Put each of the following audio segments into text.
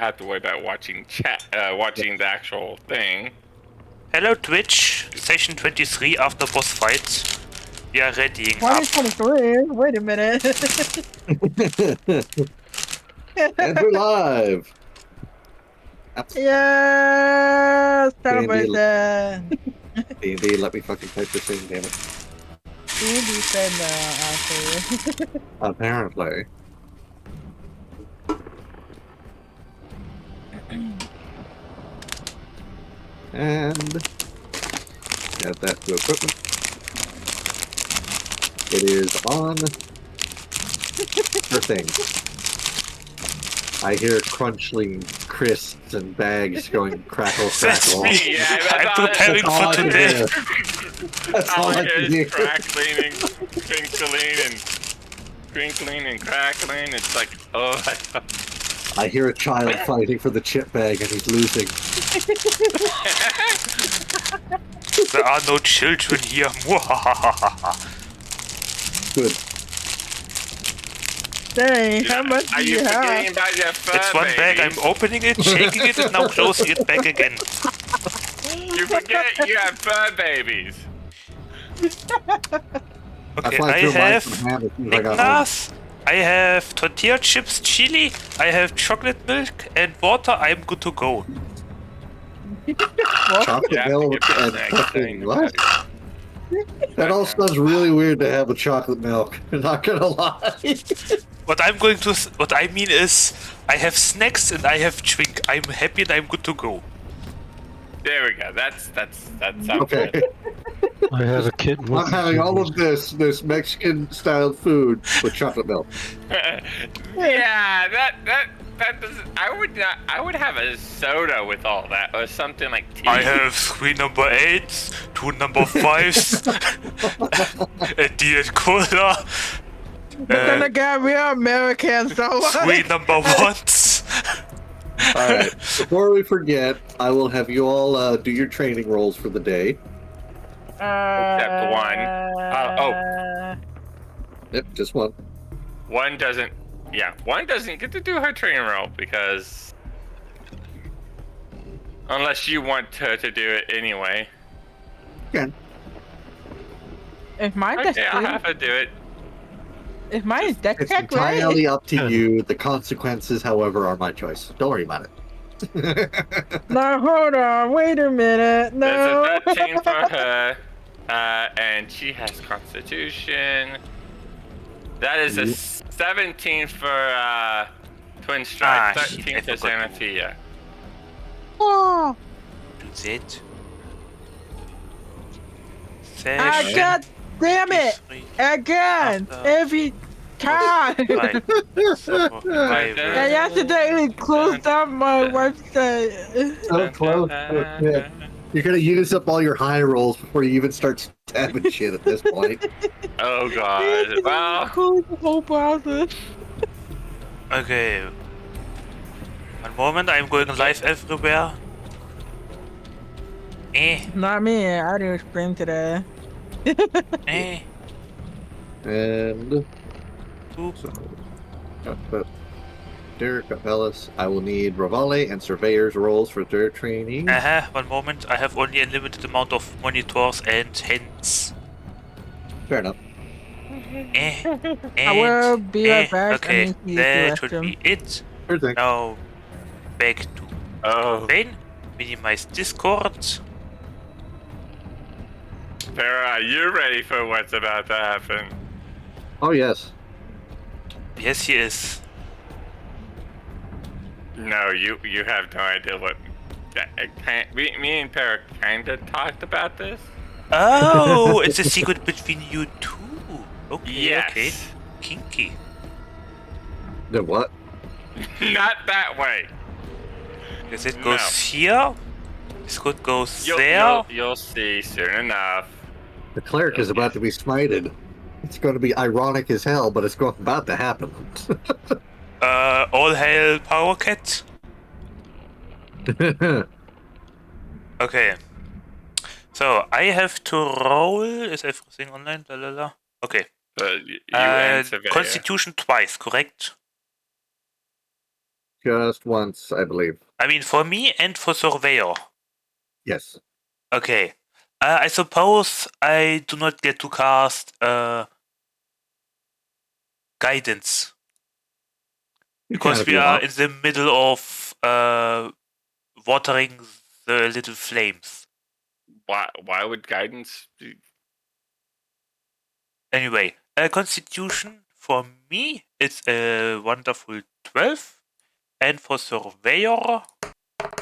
not have to worry about watching chat, watching the actual thing. Hello Twitch, session 23 after boss fights. We are readying up. 2023? Wait a minute. And we're live. Yes! Celebration! D&D, let me fucking type this in, damn it. D&D said no, actually. Apparently. And add that to equipment. It is on. First thing. I hear crunchling crisps and bags going crackle, crackle. Yeah, I'm preparing for today. That's all I can hear. Crackling and crinkling and crackling. It's like, oh my god. I hear a child fighting for the chip bag and he's losing. There are no children here. Good. Dang, how much Are do you you forgetting have? about your fur It's one bag, babies? I'm opening it, shaking it, and now closing it back again. You forget you have fur babies. Okay, why I threw mine have from hand as soon as I got home. Ignas, I have tortilla chips, chili, I have chocolate milk and water, I'm good to go. Chocolate Yeah, milk get and that fucking thing. what? That all sounds really weird to have with chocolate milk. I'm not gonna lie. What I mean is, I have snacks and I have drink. I'm happy and I'm good to go. There we go. That sounds Okay. good. I have a kitten. with I'm having all kidneys. of this Mexican style food with chocolate milk. Yeah, that doesn't. I would have a soda with all that or something like tea. I have 3 number 8s, 2 number 5s, a Diet Cola, We're gonna get real American, so 3 number 1s. Alright, before we forget, I will have you all do your training rolls for the day. Except one. Yep, just one. One doesn't. Yeah, one doesn't get to do her training roll because unless you want her to do it anyway. Again. If mine Okay, I'll have her do it. if mine is deck It's check, right? entirely up to you. The consequences, however, are my choice. Don't worry about it. No, hold on, wait a minute. There's No. a 13 for her, and she has Constitution. That is a 17 for Twin Strike, 13 for Xanathia. Oh, Zieth. God damn it! Again! Every time! I accidentally closed up my website. So close. Yeah. You're gonna use up all your high rolls before you even start stabbing shit at this point. Oh god. Well, Close the whole browser. Okay. One moment, I'm going live everywhere. Not me, I didn't stream today. And Oop. so, but Derek Capellas, I will need Rivale and Surveyor's rolls for their training. One moment, I have only a limited amount of monitors and hands. Fair enough. I will be right back. Okay, I need to use the that should restroom. be it. Sure thing. Now, back to oh, Rain. Minimize Discord. Farah, are you ready for what's about to happen? Oh yes. Yes, he is. No, you have no idea what. Me and Farah kinda talked about this. Oh, it's a secret between you two. Okay, Yes. okay. Kinky. The what? Not that way. Because it goes here. This code goes there. You'll see soon enough. The cleric is about to be smited. It's going to be ironic as hell, but it's about to happen. All hail Power Cat. Okay. So I have to roll. Is everything online? La la la. Okay. You and Surveyor. Constitution twice, correct? Just once, I believe. I mean, for me and for Surveyor. Yes. Okay. I suppose I do not get to cast Guidance. Because we are in the middle of watering the little flames. Why would guidance be... Anyway, Constitution for me it's a wonderful 12. And for Surveyor,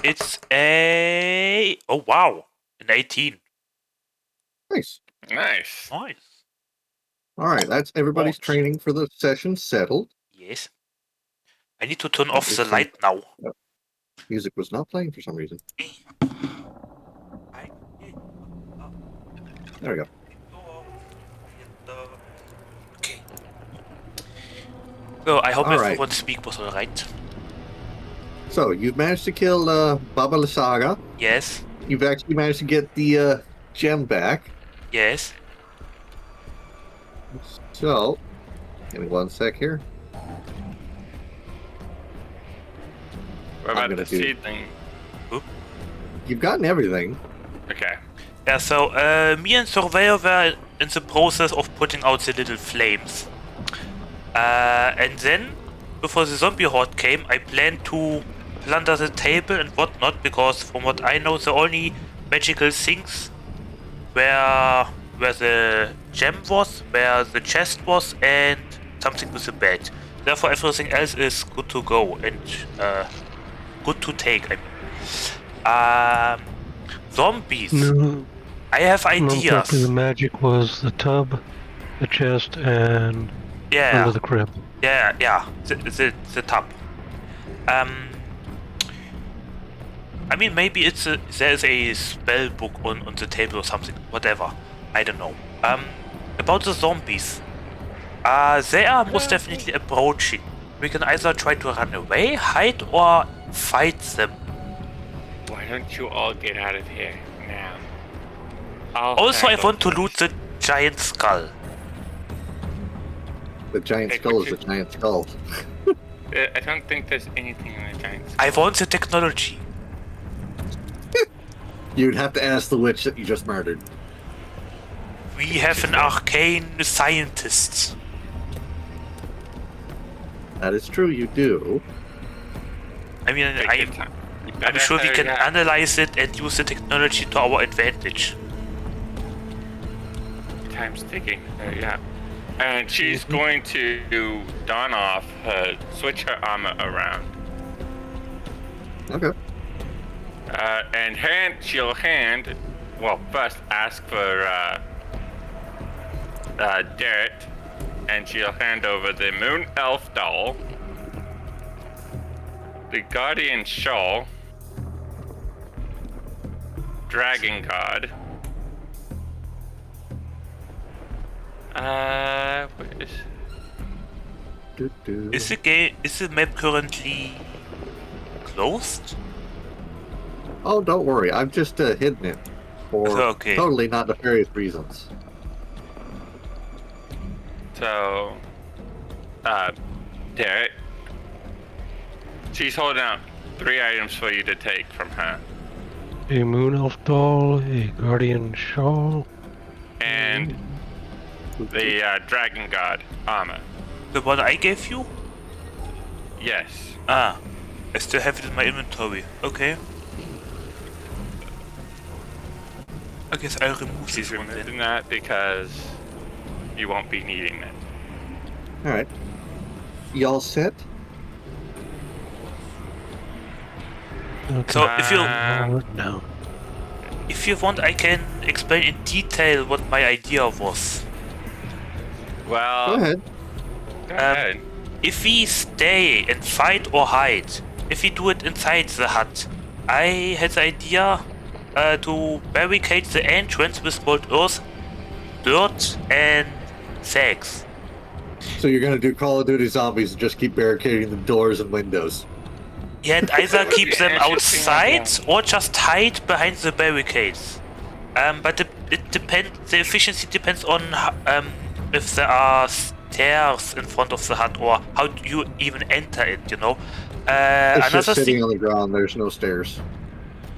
it's a... Oh, wow. An 18. Nice. Nice. Nice. All right, that's everybody's What? training for the session settled. Yes. I need to turn off the light now. Music was not playing for some reason. There we go. Okay. So I hope All right. everyone's speak was alright. So you've managed to kill Baba Lysaga. Yes. You've actually managed to get the gem back. Yes. So, give me 1 sec here. What I'm about the gonna do- seedling? You've gotten everything. Okay. Yeah, so me and Surveyor were in the process of putting out the little flames. And then, before the zombie horde came, I planned to plunder the table and whatnot, because from what I know, the only magical things were where the gem was, where the chest was, and something with the bed. Therefore, everything else is good to go and good to take. I mean, zombies. No, I have no, ideas. exactly. The magic was the tub, the chest, and Yeah. under the crib. Yeah, the tub. I mean, maybe there's a spell book on the table or something, whatever. I don't know. About the zombies. They are most definitely approaching. We can either try to run away, hide, or fight them. Why don't you all get out of here now? Also, I want to loot the giant skull. The giant Hey, skull could is a giant skull. I don't think there's anything in the giant. I want the technology. You'd have to ask the witch that you just murdered. We have an arcane scientist. That is true, you do. I mean, Take your time. You I'm better sure we hurry can up. analyze it and use the technology to our advantage. Time's ticking. Hurry up. And she's going to don off switch her armor around. Okay. And she'll hand. Well, first ask for Derek, and she'll hand over the Moon Elf doll, the Guardian shawl, Dragon God. What is? Do-do. Is the map currently closed? Oh, don't worry. I've just hidden it for Okay. totally not nefarious reasons. So, Derek, she's holding out 3 items for you to take from her. A moon elf doll, a guardian shawl. And the Dragon God armor. The one I gave you? Yes. Ah, I still have it in my inventory. Okay. I guess I'll remove She's this one then. removing that because you won't be needing it. Alright. Y'all set? Okay. So if you No. if you want, I can explain in detail what my idea was. Well, Go ahead. Go ahead. If we stay and fight or hide, if we do it inside the hut, I had the idea to barricade the entrance with old earth, dirt, and sacks. So you're gonna do Call of Duty Zombies and just keep barricading the doors and windows. Yeah, and either would keep be them interesting outside as or just hide behind the barricades. But it depends. The efficiency depends on if there are stairs in front of the hut or how do you even enter it. You know, It's Another just sitting thing. on the ground. There's no stairs.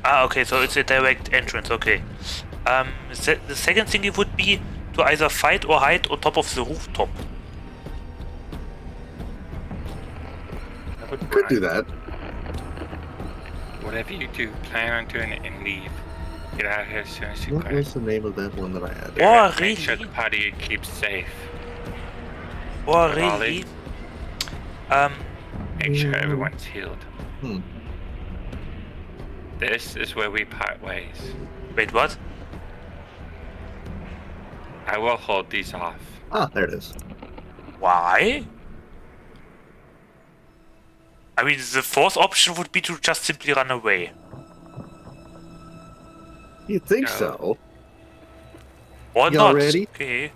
Ah, okay, so it's a direct entrance. Okay. The second thing it would be to either fight or hide on top of the rooftop. Could do that. Whatever you do, plan on doing it and leave. Get out of here as soon as you What can. was the name of that one that I had? Oh, Make sure the really? party keeps safe. Oh, Rivale. really? Make sure everyone's healed. Hmm. This is where we part ways. Wait, what? I will hold these off. Ah, there it is. Why? I mean, the fourth option would be to just simply run away. You'd think No. so. Or Y'all not. ready? Okay.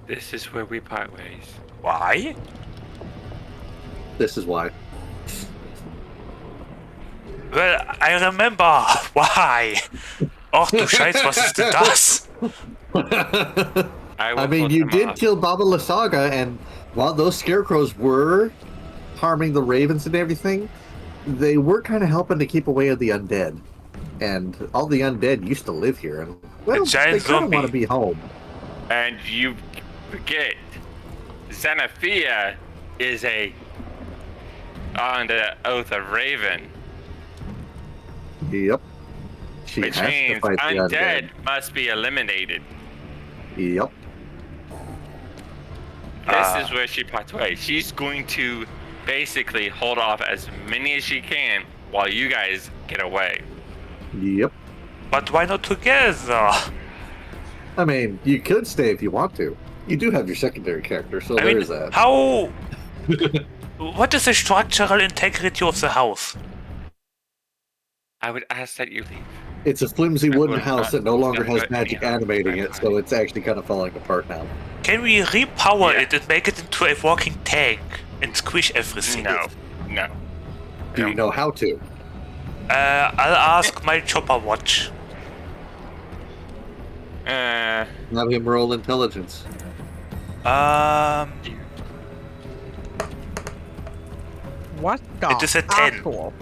This is where we part ways. Why? This is why. Well, I remember why. Ach du Scheiß, was ist denn das? I I mean, hold you them did off. kill Baba Lysaga, and while those scarecrows were harming the ravens and everything, they were kind of helping to keep away the undead. And all the undead used to live here, and well, giant they kind of want to zombie. be home. And you forget, Xenophia is on the Oath of Raven, Yep. She which has to means fight the undead must be eliminated. Yep. This is where she parts ways. She's going to basically hold off as many as she can while you guys get away. Yep. But why not together? I mean, you could stay if you want to. You do have your secondary character, so I there mean, is that. how... What is the structural integrity of the house? I would ask that you leave. It's a flimsy wooden Well, house that no it's longer not has good magic anyhow. animating it, so it's actually kind of falling apart now. Can we repower Yeah. it and make it into a walking tank and squish everything? No. Do you know how to? I'll ask my chopper watch. Uh, Have him roll intelligence. What the It is a 10. actual?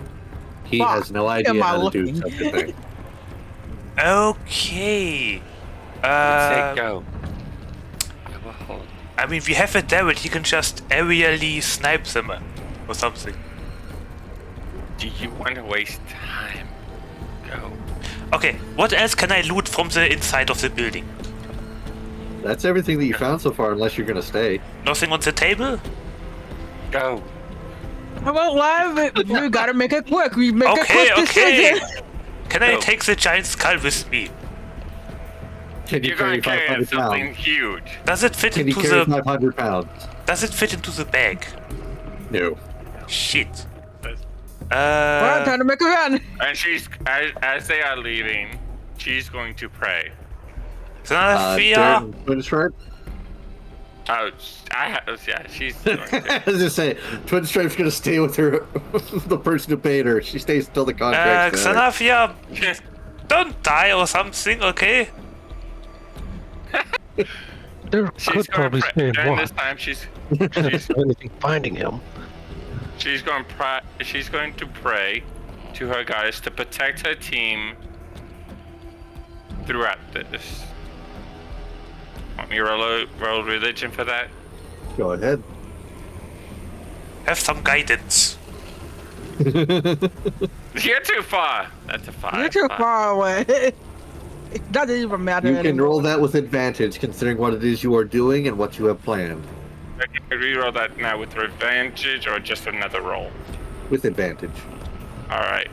He Fuck, has no idea am I how to do looking? such a thing. Okay. say go. I will hold. I mean, we have a Daryl, he can just aerially snipe them or something. Do you want to waste time? Go. Okay, what else can I loot from the inside of the building? That's everything that you found so far, unless you're gonna stay. Nothing on the table? Go. I won't lie, but we gotta make it quick. We make a Okay, quick okay. decision. Can I Go. take the giant skull with me? Can you You're going carry to carry 500 something pounds? huge. Does it fit Can you into carry the 500 pounds? Does it fit into the bag? No. Shit. Well, time to make a run. And she's, as they are leaving, she's going to pray. Xenophia, Twin Stripe? Oh, yeah, she's going to. I was just say, Twin Stripe's gonna stay with her, the person who paid her. She stays till the contract's done. Xenophia, don't die or something, okay? There She's could going probably to stay pray. and During walk. this time, she's Anything finding him. she's going to pray to her goddess to protect her team throughout this. Want me to roll religion for that? Go ahead. Have some guidance. You're too far. That's a 5. You're too far away. It doesn't even matter You can anymore. roll that with advantage, considering what it is you are doing and what you have planned. Okay, reroll that now with advantage or just another roll. With advantage. All right.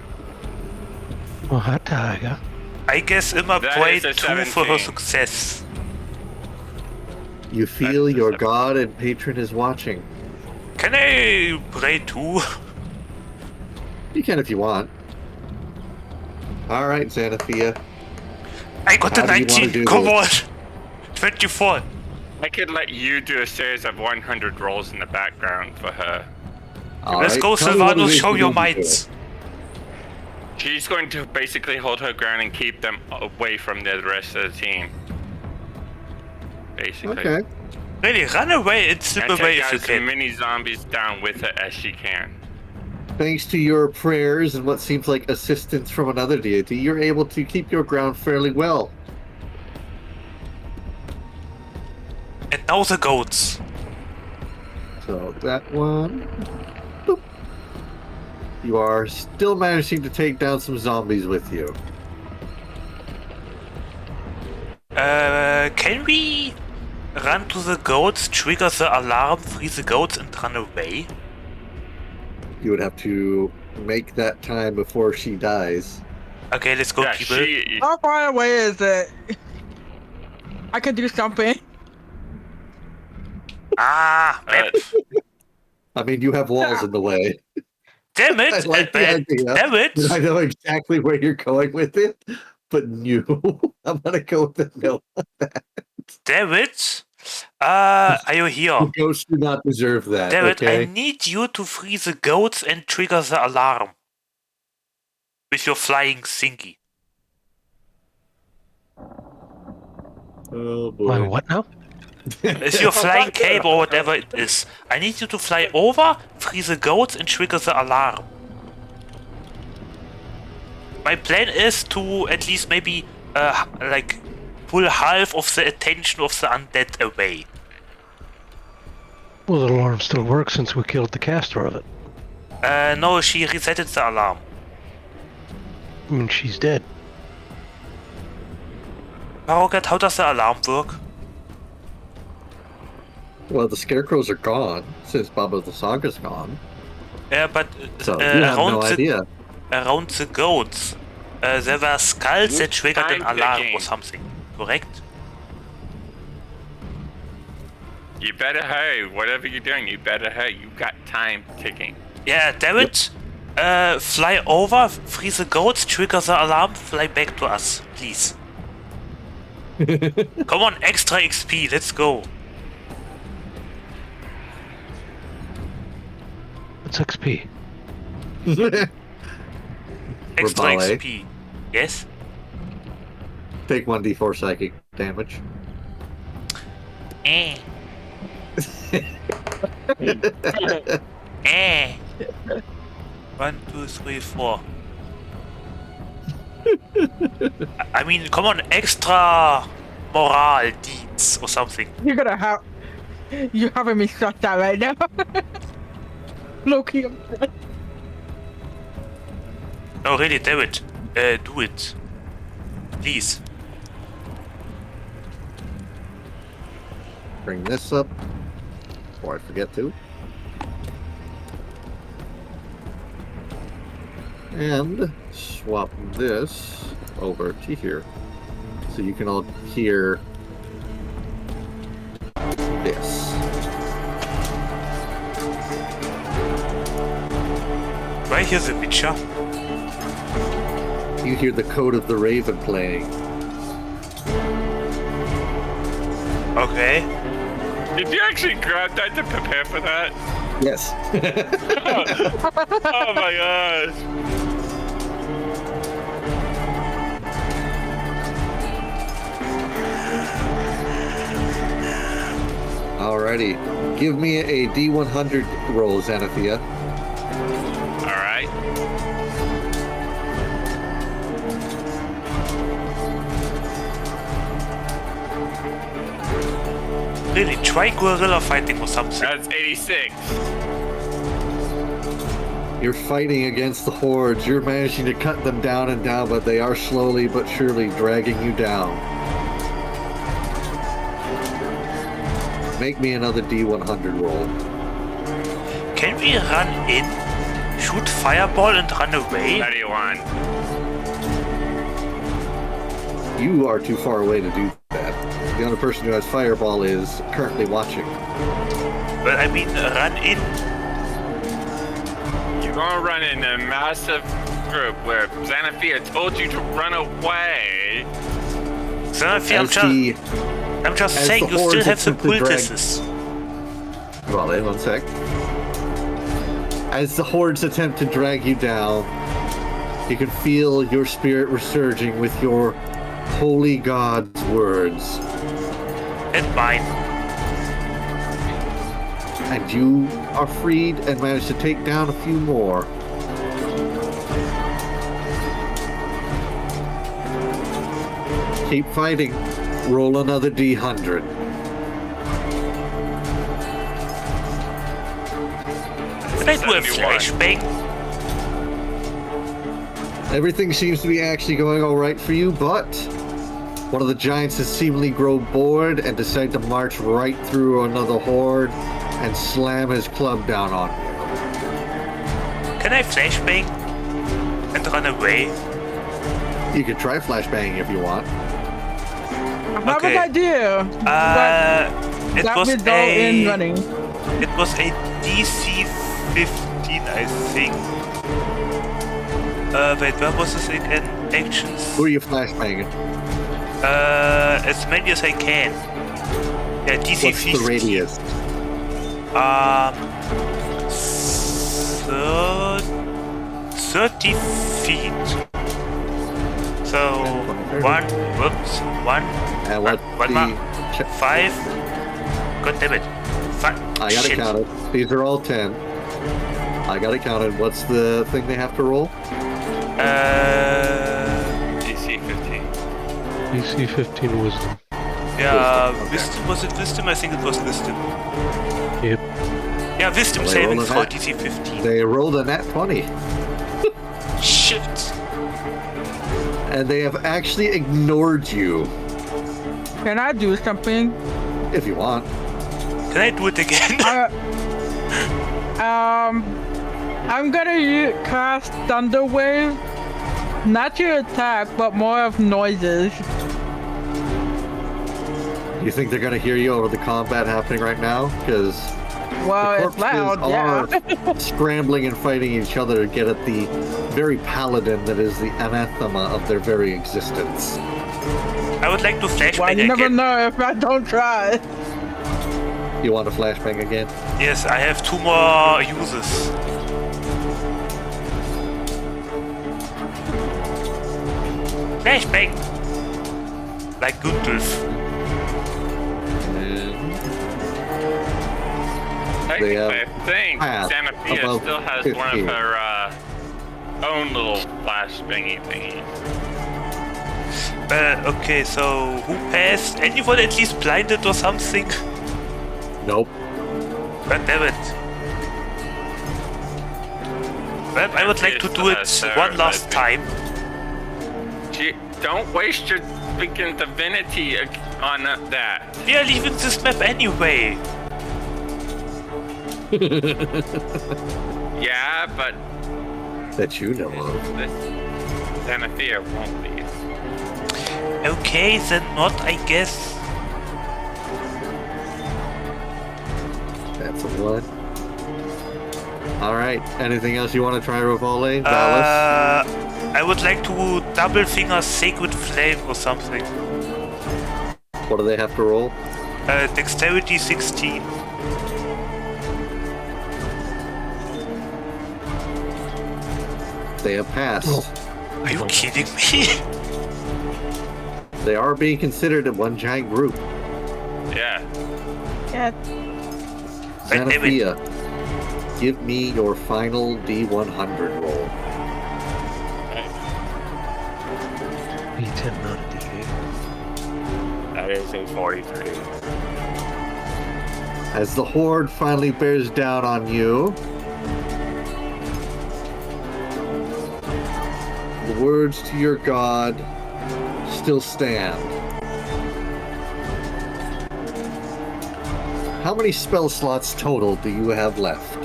Oh, hot tiger. I guess immer That pray is a 2 for her 17. success. You feel That's your the- god and patron is watching. Can I pray 2? You can if you want. Alright, Xanathia. I got How the do you wanna 19, do come this? on! 24. I could let you do a series of 100 rolls in the background for her. Let's Alright, go, tell me what it Silvanus, is show you your want to do. minds. She's going to basically hold her ground and keep them away from the rest of the team. Basically. Okay. Really, run away and slip And away take if you as can. many zombies down with her as she can. Thanks to your prayers and what seems like assistance from another deity, you're able to keep your ground fairly well. And now the goats. So that one. Boop. You are still managing to take down some zombies with you. Can we run to the goats, trigger the alarm, free the goats, and run away? You would have to make that time before she dies. Okay, let's go, Yeah, people. How far away is it? I could do something. Map. I mean, you have walls in the way. Damn it! I like the idea. Damn it! I know exactly where you're going with it, but no. I'm gonna go with the no. Damn it! Are you here? The ghosts do not deserve that. Damn it! Okay. I need you to free the goats and trigger the alarm with your flying thingy. Oh boy. My what now? It's your flying cape or whatever it is. I need you to fly over, free the goats, and trigger the alarm. My plan is to at least maybe like pull half of the attention of the undead away. Well, the alarm still works since we killed the caster of it. No, she resetted the alarm. I mean, she's dead. Rocket, how does the alarm work? Well, the scarecrows are gone since Baba the Saga's gone. Yeah, but So you have no idea. around the goats, there were skulls that triggered an Time alarm ticking. or something, correct? You better hurry. Whatever you're doing, you better hurry. You got time ticking. Yeah, damn it! Fly over, free the goats, trigger the alarm, fly back to us, please. Come on, extra XP, let's go. It's XP. Extra Rivale. XP. Yes? Take 1d4 psychic damage. Eh. Eh. 1, 2, 3, 4. I mean, come on, extra morale deeds or something. You're gonna have. You're having me stressed out right now. Loki, I'm stressed. No, really, damn it. Do it. Please. Bring this up before I forget to. And swap this over to here. So you can all hear this. Do I hear the Witcher? You hear the Code of the Raven playing. Okay. Did you actually grab that to prepare for that? Yes. Oh my gosh. Alrighty. Give me a D100 roll, Xanathia. Alright. Really, try guerrilla fighting or something. That's 86. You're fighting against the hordes. You're managing to cut them down and down, but they are slowly but surely dragging you down. Make me another D100 roll. Can we run in, shoot fireball and run away? 31. You are too far away to do that. The only person who has fireball is currently watching. But I mean, run in. You're gonna run in a massive group where Xanathia told you to run away. Xanathia, I'm just as saying, the you still hordes have the attempt to drag- cultists. Well, wait one sec. As the hordes attempt to drag you down, you can feel your spirit resurging with your holy god's words. And mine. And you are freed and manage to take down a few more. Keep fighting. Roll another D100. Can I do a 71. flashbang? Everything seems to be actually going all right for you, but one of the giants has seemingly grown bored and decided to march right through another horde and slam his club down on you. Can I flashbang and run away? You can try flashbanging if you want. I have an idea. It That was result in running. It was a DC 15, I think. Wait, where was this again? Actions. Who are you flashbanging? As many as I can. Yeah, DC What's 15. the radius? 30 feet. So, one. And what One the... more. 5. God damn it. 5. I got it Shit. counted. These are all 10. I got it counted. What's the thing they have to roll? DC 15. DC 15 wisdom. Yeah, Wisdom, okay. wisdom. Was it wisdom? I think it was wisdom. Yep. Yeah, wisdom Well, they saving rolled a throw nat- DC 15. They rolled a nat 20. Shit. And they have actually ignored you, Can I do something? if you want. Can I do it again? I'm gonna cast Thunder Wave. Not to attack, but more of noises. You think they're gonna hear you over the combat happening right now? Because Well, the it's loud, yeah. are scrambling and fighting each other to get at the very paladin that is the anathema of their very existence. I would like to flashbang Well, you never again. know if I don't try. You want to flashbang again? Yes, I have 2 more uses. Flashbang! Like Gundulf. Technically, have I think passed Xanathia above still has 15. one of her own little flashbangy thingies. Okay, so who passed? Anyone at least blinded or something? Nope. God damn it. Well, I would like to do it one last time. Don't waste your freaking divinity on that. We are leaving this map anyway. Yeah, but That you know of. this Xanathia won't be. Okay, then not, I guess. That's a 1. Alright, anything else you want to try, Rivale? Valis? I would like to double finger Sacred Flame or something. What do they have to roll? Dexterity 16. They have passed. Are you kidding me? They are being considered in one giant group. Yeah. Yeah. God damn it. Xanathia, give me your final D100 roll. D10, not a D8. That is a 43. As the horde finally bears down on you, the words to your god still stand. How many spell slots total do you have left?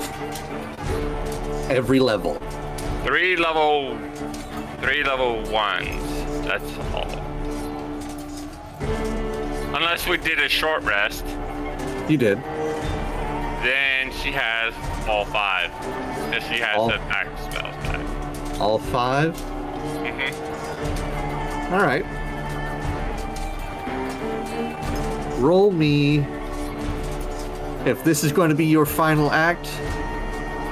Every level. 3 level 1s. That's all. Unless we did a short rest, You did. then she has all 5. Because she has All- the attack spells back. All 5? Mm-hmm. Alright. Roll me. If this is going to be your final act,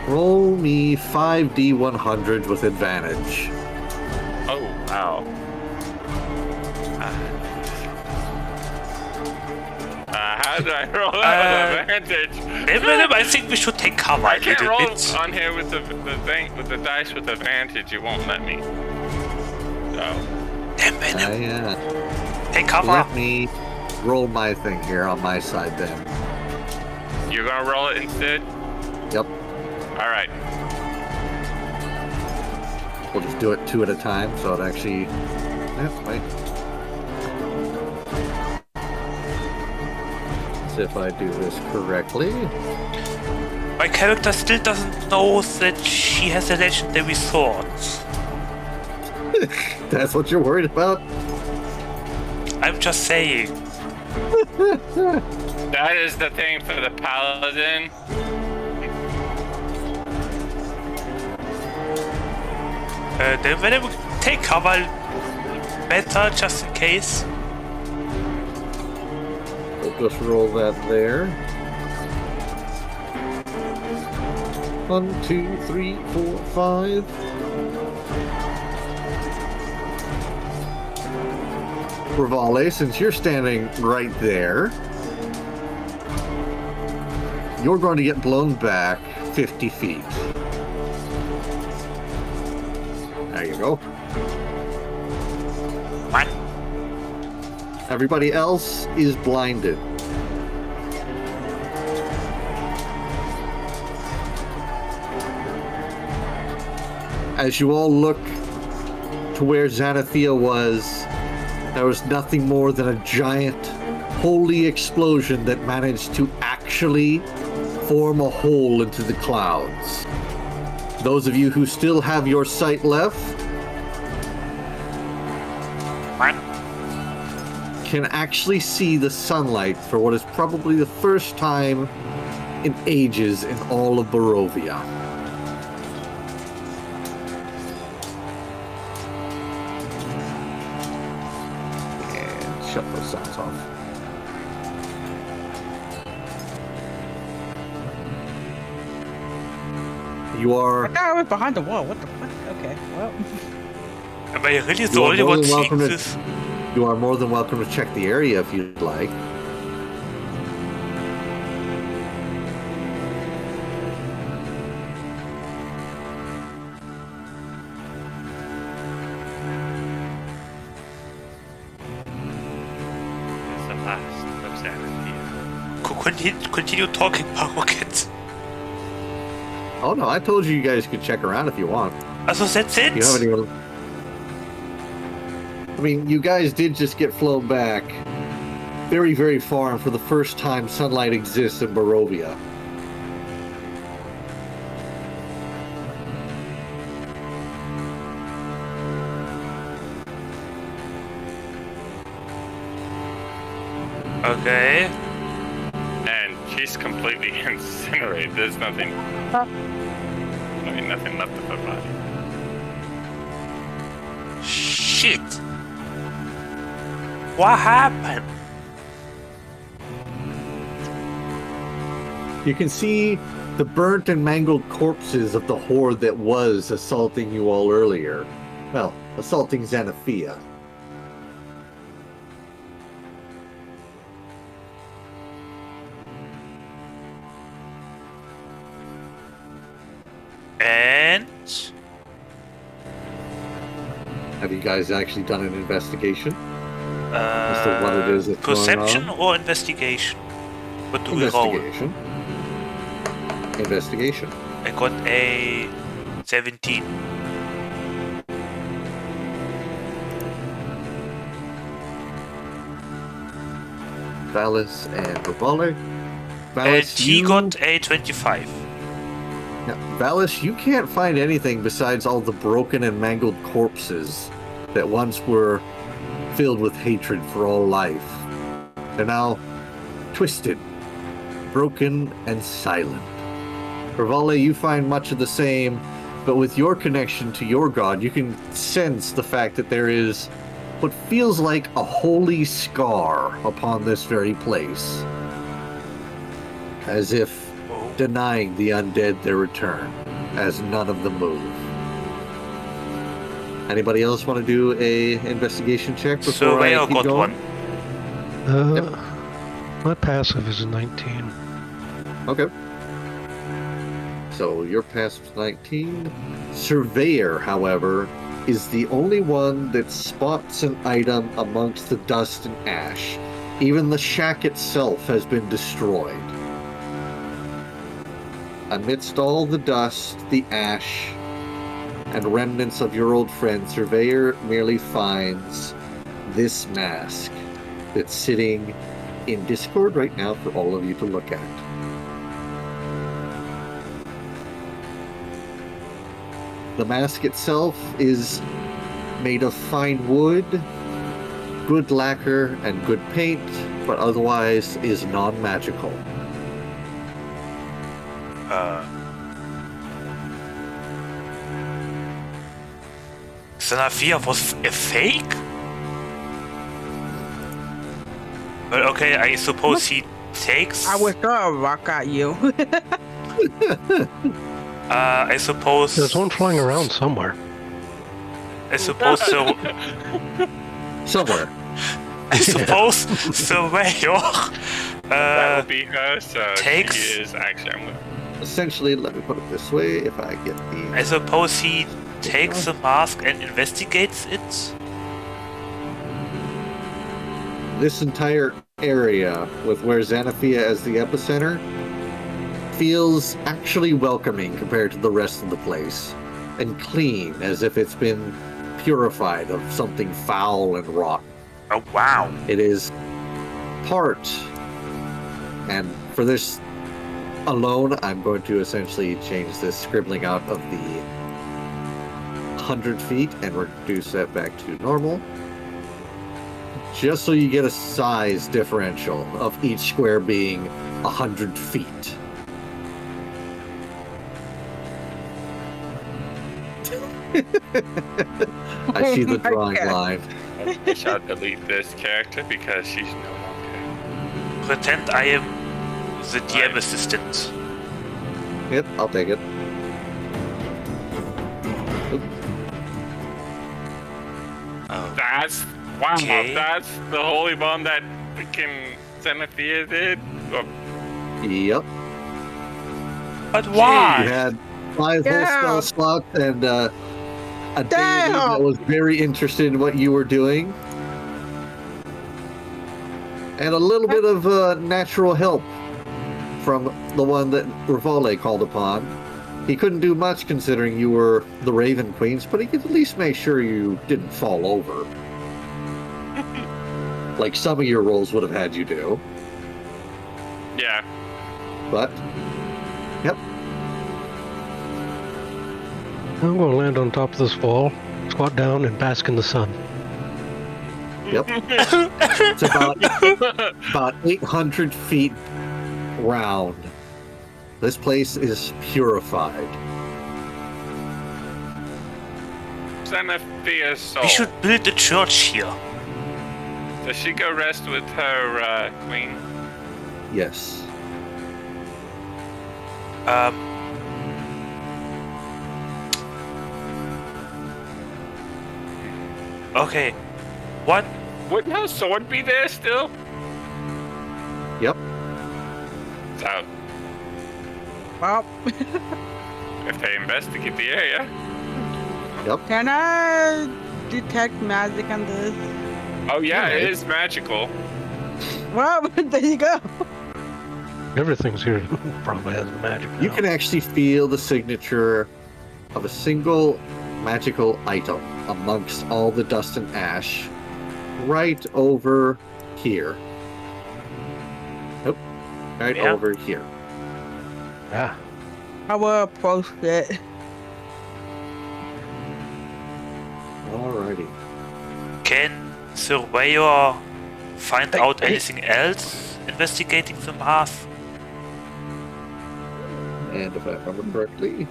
roll me 5d100 with advantage. Oh, wow. How How do I roll that with advantage? Venom, I think we should take cover I a can't little roll bit. on here with the dice with advantage. It won't let me. So Damn, Venom. Take cover. Let me roll my thing here on my side then. you're gonna roll it instead. Yep. All right. We'll just do it 2 at a time, so it actually... wait. See if I do this correctly. My character still doesn't know that she has a legendary sword. That's what you're worried about? I'm just saying. That is the thing for the paladin. Then when we take cover better, just in case. We'll just roll that there. 1, 2, 3, 4, 5. Rivale, since you're standing right there, you're going to get blown back 50 feet. There you go. What? Everybody else is blinded. As you all look to where Xanathia was, there was nothing more than a giant, holy explosion that managed to actually form a hole into the clouds. Those of you who still have your sight left What? can actually see the sunlight for what is probably the first time in ages in all of Barovia. And shut those sounds off. You are... I was behind the wall. What the fuck? Okay, well. Am I really the You are only more one than seeing welcome to- this? You are more than welcome to check the area if you'd like. It's the last of Xanathia. Continue talking, Parocket. Oh no, I told you guys could check around if you want. Also, that's it? You haven't even... I mean, you guys did just get flown back very, very far, and for the first time, sunlight exists in Barovia. Okay. And she's completely incinerated. There's nothing. I mean, nothing left of her body. Shit. What happened? You can see the burnt and mangled corpses of the horde that was assaulting you all earlier. Well, assaulting Xanathia. And Have you guys actually done an investigation? As to what it is that's going perception on? or investigation? What do we roll? Investigation. Investigation. I got a 17. Valis and Rivale. And Valis, he you... got a 25. Now, Valis, you can't find anything besides all the broken and mangled corpses that once were filled with hatred for all life. They're now twisted, broken, and silent. Rivale, you find much of the same, but with your connection to your god, you can sense the fact that there is what feels like a holy scar upon this very place. As if denying the undead their return, as none of them move. Anybody else want to do a investigation check before Surveyor I keep got going? one. My passive is a 19. Okay. So your passive's 19. Surveyor, however, is the only one that spots an item amongst the dust and ash. Even the shack itself has been destroyed. Amidst all the dust, the ash, and remnants of your old friend, Surveyor merely finds this mask that's sitting in Discord right now for all of you to look at. The mask itself is made of fine wood, good lacquer, and good paint, but otherwise is non-magical. Xanathia was a fake? Well, okay, I suppose he takes... I would throw a rock at you. I suppose... There's one flying around somewhere. I suppose so... Somewhere. I suppose Surveyor... That would be her, so takes- she is actually... I'm gonna... Essentially, let me put it this way, if I get the... I suppose he takes the mask and investigates it? This entire area, with where Xanathia as the epicenter, feels actually welcoming compared to the rest of the place, and clean, as if it's been purified of something foul and rotten. Oh, wow. It is part, and for this alone, I'm going to essentially change this scribbling out of the 100 feet and reduce that back to normal. Just so you get a size differential of each square being 100 feet. I see the drawing line. I shall delete this character because she's no longer. Pretend I am the DM assistant. Yep, I'll take it. Oop. That's wow. Okay. That's the holy bomb that freaking Xanathia did. Oh, Yep. But You why? had 5 whole Yeah. spell slots and a deity Damn. that was very interested in what you were doing. And a little bit of natural help from the one that Rivale called upon. He couldn't do much considering you were the Raven Queens, but he could at least make sure you didn't fall over. Like some of your roles would have had you do. yeah. But, yep. I'm going to land on top of this wall, squat down, and bask in the sun. Yep. It's about 800 feet round. This place is purified. Xanathia's soul. We should build a church here. Does she go rest with her queen? Yes. Okay. What? Wouldn't her sword be there still? Yep. So, Well, if they investigate the area. can I detect magic on this? Oh yeah, it Alright. is magical. Well, there you go. Everything's here probably has magic now. You can actually feel the signature of a single magical item amongst all the dust and ash right over here. Nope. Right Yeah. over here. Ah, I will approach it. Alrighty. Can Surveyor find Hey, out hey. anything else investigating the math? And if I remember correctly,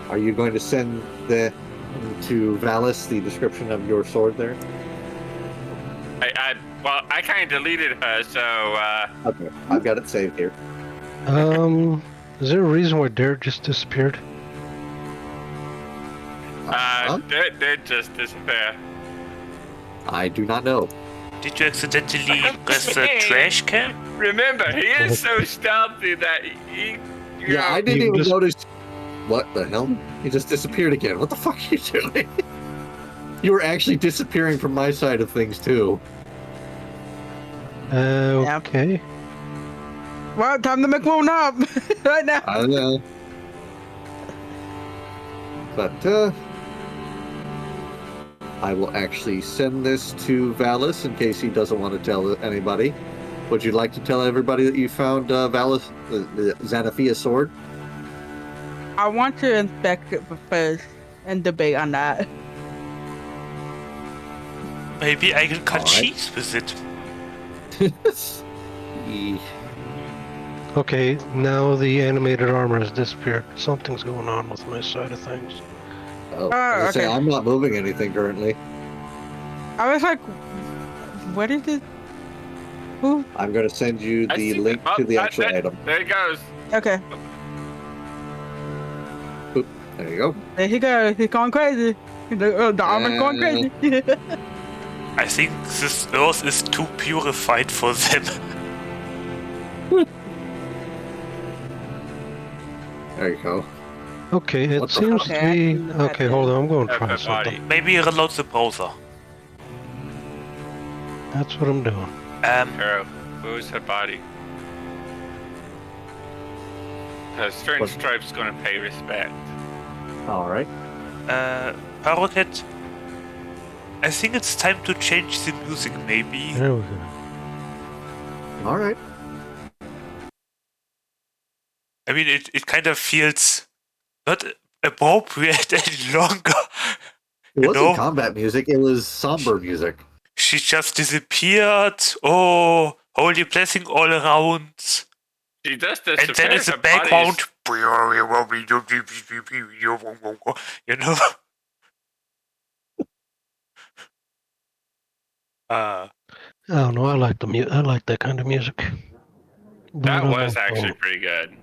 are you going to send to Valis the description of your sword there? Well, I kind of deleted her, so Okay, I've got it saved here. is there a reason why Derek just disappeared? Huh? they just disappear. I do not know. Did you accidentally press the trash can? Remember, he is so stealthy that he Yeah, I didn't You even just- notice. What the hell? He just disappeared again. What the fuck are you doing? You were actually disappearing from my side of things too. Okay. Well, time to make one up right now. I don't know. But I will actually send this to Valis in case he doesn't want to tell anybody. Would you like to tell everybody that you found Valis, the Xanathia sword? I want to inspect it first and debate on that. Maybe I can cut Alright. cheese with it. Okay, now the animated armor has disappeared. Something's going on with my side of things. Oh, I was gonna say, okay. I'm not moving anything currently. I was like, what is it? Who? I'm going to send you I the see link that. to the Oh, actual item. There it goes. Okay, Oop, there you go. there he goes. He's going crazy. The armor's going crazy. I think this earth is too purified for them. There you go. Okay, it What the seems fuck? to be. Okay, Okay, hold on. I'm going to try Everybody. something. Maybe reload the browser. That's what I'm doing. Hero, who's her body? Because Strange What? Stripe's gonna pay respect. All right. Parocket, I think it's time to change the music, maybe. There we go. All right. I mean, it kind of feels not appropriate any longer. It You wasn't know? combat music. It was somber music. She just disappeared. Oh, holy blessing all around. She does this. And then in the background, you know. I don't know. I like the I like that kind of music. That But, was actually pretty good.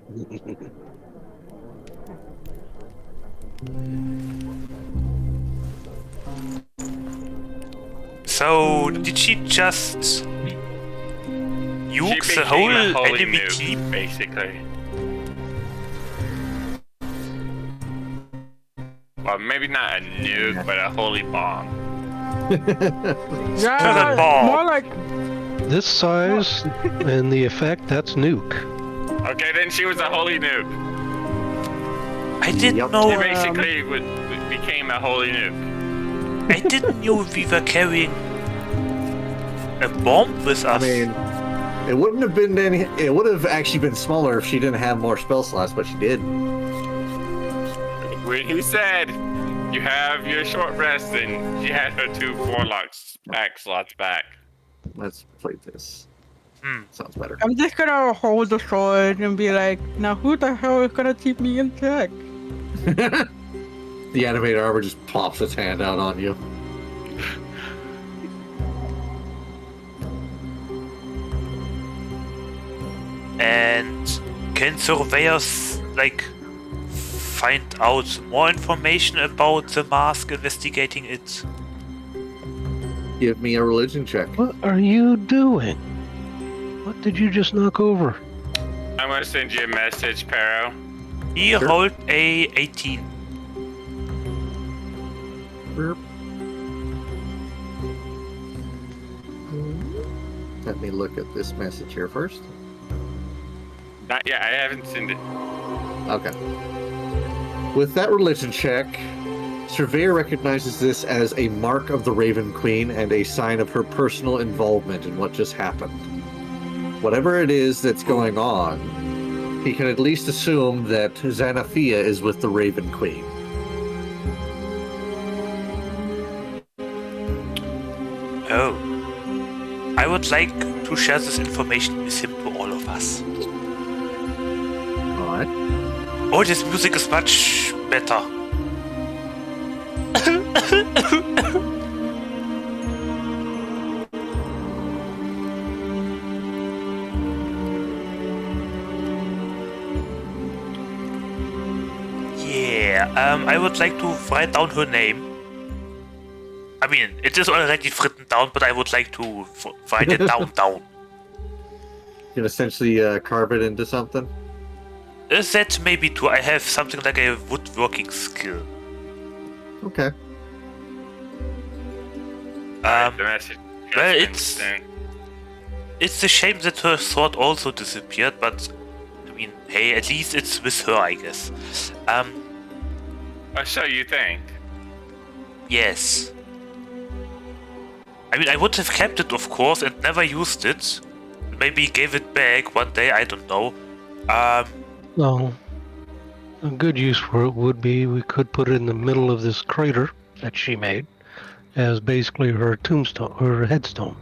So did she just She nuke the became whole a holy enemy nuke, team? basically. Well, maybe not a nuke, but a holy bomb. Yeah, bomb. more like This size and the effect, that's nuke. Okay, then she was a holy nuke. I didn't Yep. She know. basically became a holy nuke. I didn't know we were carrying a bomb with I us. mean, it wouldn't have been any. It would have actually been smaller if she didn't have more spell slots, but she did. When he said, "You have your short rest," and she had her 2 warlock back slots back. Let's play this. Sounds better. I'm just gonna hold the sword and be like, now who the hell is gonna keep me in check? The animated armor just pops its hand out on you. And can surveyors like find out more information about the mask, investigating it? Give me a religion check. What are you doing? What did you just knock over? I'm gonna send you a message, Pero. He Sure. rolled a 18. Let me look at this message here first. Not yet. I haven't sent it. Okay. With that religion check, Surveyor recognizes this as a mark of the Raven Queen and a sign of her personal involvement in what just happened. Whatever it is that's going on, he can at least assume that Xanathia is with the Raven Queen. Oh. I would like to share this information with him to all of us. Alright. Oh, this music is much better. Yeah, I would like to write down her name. I mean, it is already written down, but I would like to write it down. You can essentially carve it into something. That maybe too. I have something like a woodworking skill. Okay. The message. Well, has been it's sent. it's a shame that her sword also disappeared, but I mean, hey, at least it's with her, I guess. Oh, so you think? Yes. I mean, I would have kept it, of course, and never used it. Maybe gave it back one day, I don't know. Well, a good use for it would be we could put it in the middle of this crater that she made as basically her tombstone, her headstone.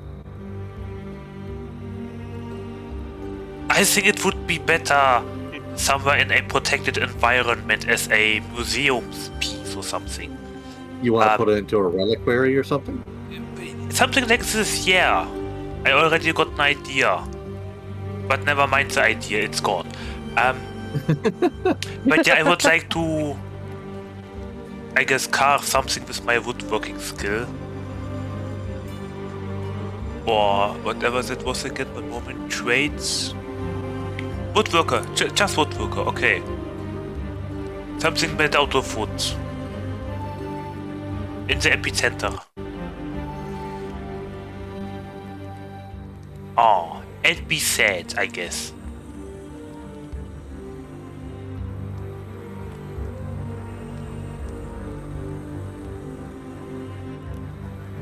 I think it would be better somewhere in a protected environment as a museum piece or something. You want to put it into a reliquary or something? Something like this, yeah. I already got an idea. But never mind the idea, it's gone. But yeah, I would like to, I guess, carve something with my woodworking skill. Or whatever that was again, one moment. Trades. Woodworker, just woodworker, okay. Something made out of wood. In the epicenter. Oh, and be sad, I guess.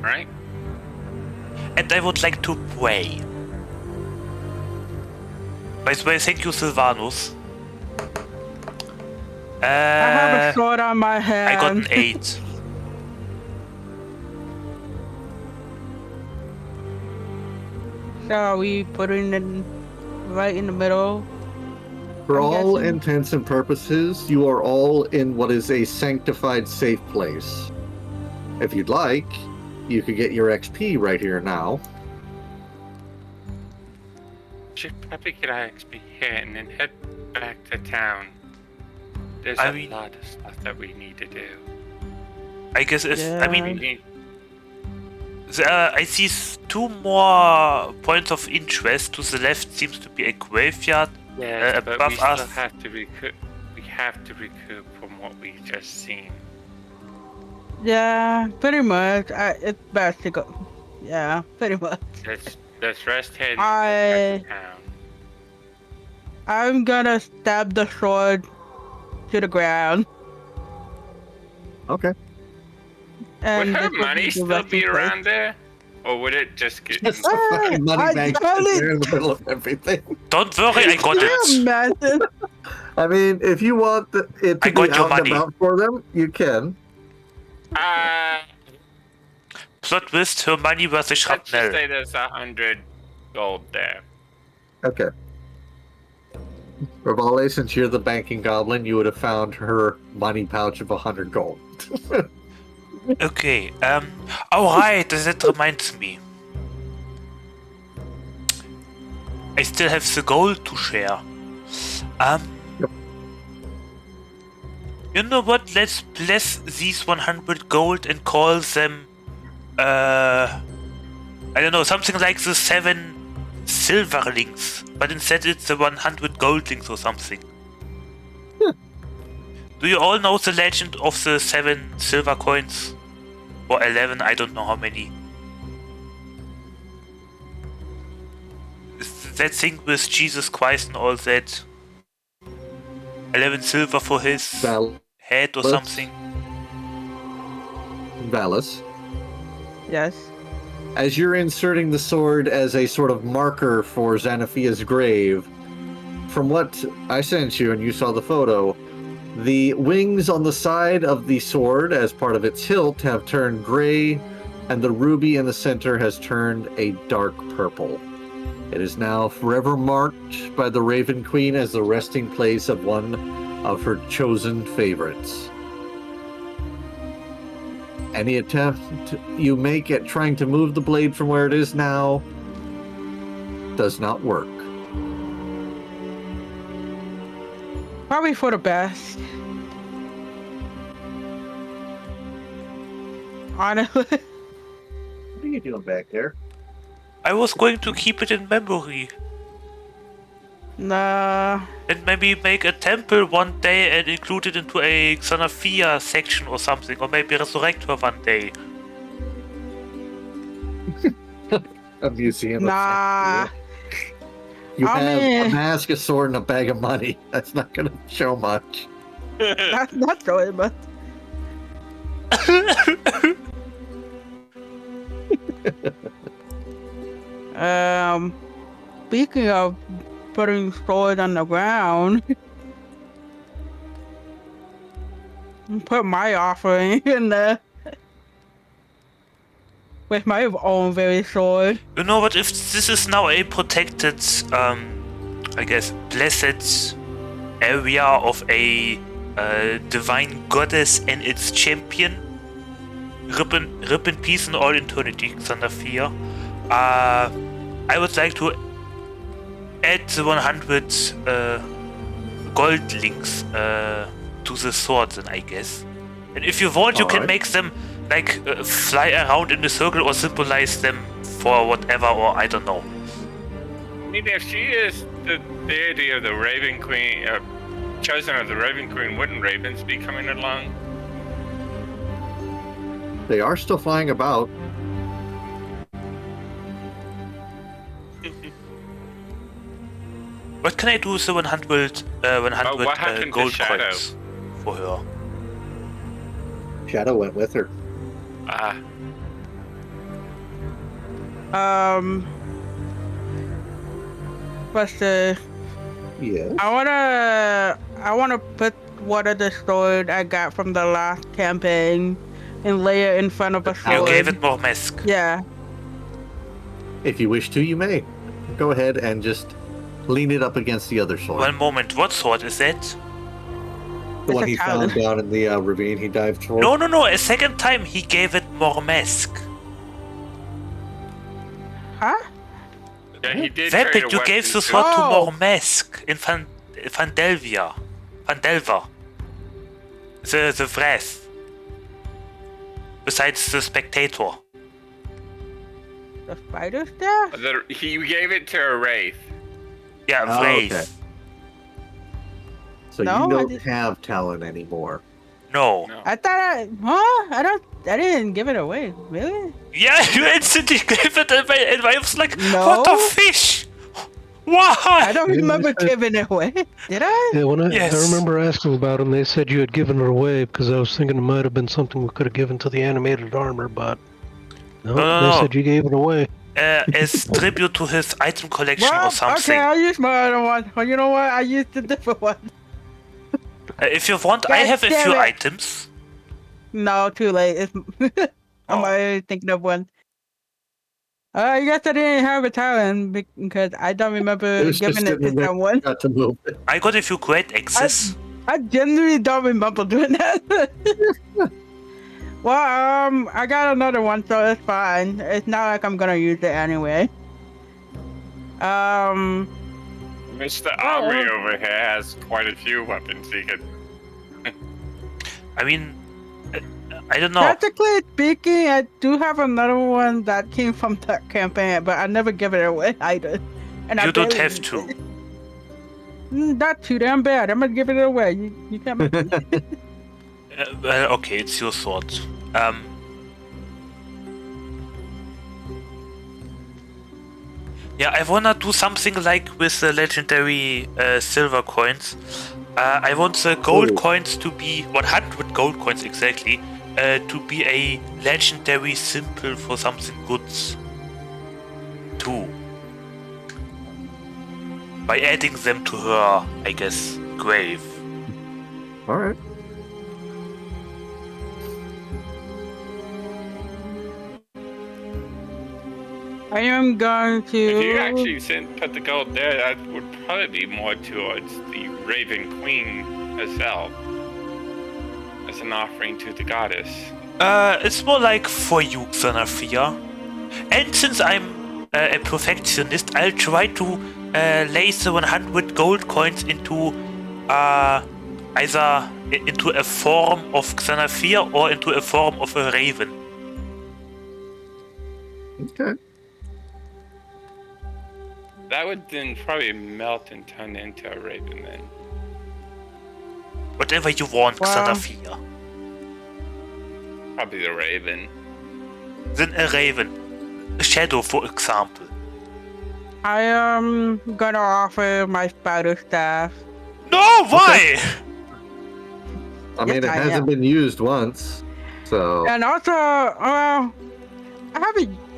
Right? And I would like to pray. By the way, thank you, Sylvanus. I have a sword on my hand. I got an 8. So are we putting it right in the middle? For I'm all guessing. intents and purposes, you are all in what is a sanctified safe place. If you'd like, you could get your XP right here now. Should probably get our XP here and then head back to town. There's I a mean- lot of stuff that we need to do. I guess if, I Yeah. We mean, need, I see 2 more points of interest. To the left seems to be a graveyard. yeah, but above we still us. have to recoup. We have to recoup from what we just seen. Yeah, pretty much. It's best to go. Yeah, pretty much. Let's rest head and I- head back to town. I'm gonna stab the sword to the ground. Okay. And Would her this will money the still resting be place. around there? Or would it just get... Just a fucking money I bag totally- there in the middle of everything. Don't worry, I got Can you it. imagine? I mean, if you want it I to got be your out and money. about for them, you can. Plot twist, her money was a Let's just shrapnel. say there's 100 gold there. Okay. Rivale, since you're the banking goblin, you would have found her money pouch of 100 gold. Okay, oh right, that reminds me. I still have the gold to share. Yep. You know what, let's bless these 100 gold and call them, I don't know, something like the 7 silverlings, but instead it's the 100 goldlings or something. Do you all know the legend of the 7 silver coins? Or 11, I don't know how many. That thing with Jesus Christ and all that. 11 silver for his head or Valus. something. Valus. Yes. As you're inserting the sword as a sort of marker for Xanophia's grave, from what I sent you and you saw the photo, the wings on the side of the sword as part of its hilt have turned gray, and the ruby in the center has turned a dark purple. It is now forever marked by the Raven Queen as the resting place of one of her chosen favorites. Any attempt you make at trying to move the blade from where it is now does not work. Probably for the best. Honestly. you doing back there? I was going to keep it in memory. Nah. And maybe make a temple one day and include it into a Xanathia section or something. Or maybe resurrect her one day. A museum. Nah. You I have mean- a mask, a sword, and a bag of money. That's not gonna show much. That's not really, but. Speaking of putting swords on the ground, put my offering in there with my own very sword. You know what, if this is now a protected, I guess, blessed area of a divine goddess and its champion, rip in peace in all eternity, Xanathia, I would like to add the 100 gold links to the sword then, I guess. And if you want, you can Alright. make them like fly around in a circle or symbolize them for whatever, or I don't know. I mean, if she is the deity of the Raven Queen, chosen of the Raven Queen, wouldn't ravens be coming along? They are still flying about. What can I do with the 100 what happened to gold Shadow? coins for her? Shadow went with her. Ah, What's the? Yeah. I wanna put one of the sword I got from the last campaign and lay it in front of a sword. You gave it more mask. Yeah. If you wish to, you may. Go ahead and just lean it up against the other sword. One moment, what sword is that? The one It's a he talent. found down in the ravine he dived for. No, a second time he gave it more mask. Huh? yeah, he did. trade Vapid, a you weapon gave the to- sword to Oh. more mask in Vandelva. The wrath. Besides the spectator. The spider staff? He gave it to a wraith. Yeah, Oh, wraith. okay. So No, you I don't just- have talent anymore. No. No. I thought I didn't give it away. Really? Yeah, you instantly gave it away, and I was like, No. what the fish? Why? I don't Yeah, remember I said- giving it away. Did I? Yeah, when I Yes. remember asking about them, they said you had given her away because I was thinking it might have been something we could have given to the animated armor, but no, No. they said you gave it away. As tribute to his item collection Well, or something. okay, I used my other one. Well, you know what? I used a different one. If you want, I God have a damn few it. items. No, too late. I'm Oh. already thinking of one. I guess I didn't have a talent because I don't remember It was giving just it to sitting there. someone. Got to move it. I got a few great axes. I genuinely don't remember doing that. Well, I got another one, so it's fine. It's not like I'm gonna use it anyway. Mr. Omri over here has quite a few weapons he could. I mean, I don't know. Technically speaking, I do have another one that came from that campaign, but I never give it away either. And I You don't barely have use to. it. Not too damn bad. I'm gonna give it away. You can't. Well, okay, it's your sword. Yeah, I wanna do something like with the legendary silver coins. I want the gold Ooh. coins to be 100 gold coins exactly, to be a legendary symbol for something good too. By adding them to her, I guess, grave. All right. I am going to. If you actually put the gold there, that would probably be more towards the Raven Queen herself, as an offering to the goddess. It's more like for you, Xanathia. And since I'm a perfectionist, I'll try to lay the 100 gold coins into either into a form of Xanathia or into a form of a raven. Okay. That would then probably melt and turn into a raven then. Whatever you want, Wow. Xanathia. Probably the raven. Then a raven. A shadow, for example. I am gonna offer my spider staff. No, why? I mean, Yes, it I hasn't am. been used once, so And also, I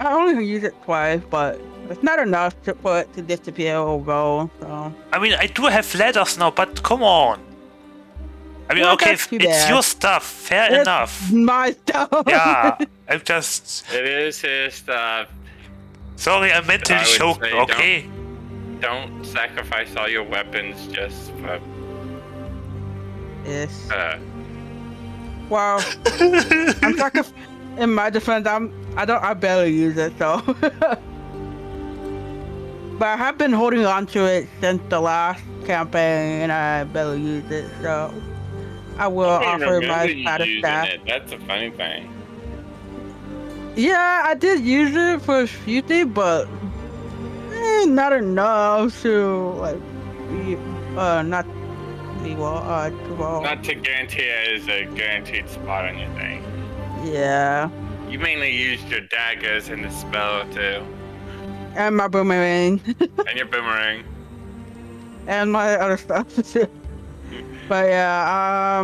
only use it twice, but it's not enough for it to disappear or roll. So I mean, I do have ladders now, but come on. I mean, Well, okay, that's too it's bad. your stuff. Fair it's enough. my stuff. Yeah, I'm just... It is his stuff. Sorry, I mentally I would choked, say okay? Don't sacrifice all your weapons just for. Yes. Uh, Well, in my defense, I barely use it, so. But I have been holding on to it since the last campaign, and I barely used it, so I will I don't offer remember my you spider using staff. it. That's a funny thing. Yeah, I did use it for a few things, but not enough to like be not be well to roll. Not to guarantee it is a guaranteed spot on your thing. Yeah, You mainly used your daggers and the spell too, and my boomerang and your boomerang. and my other stuff too. But yeah,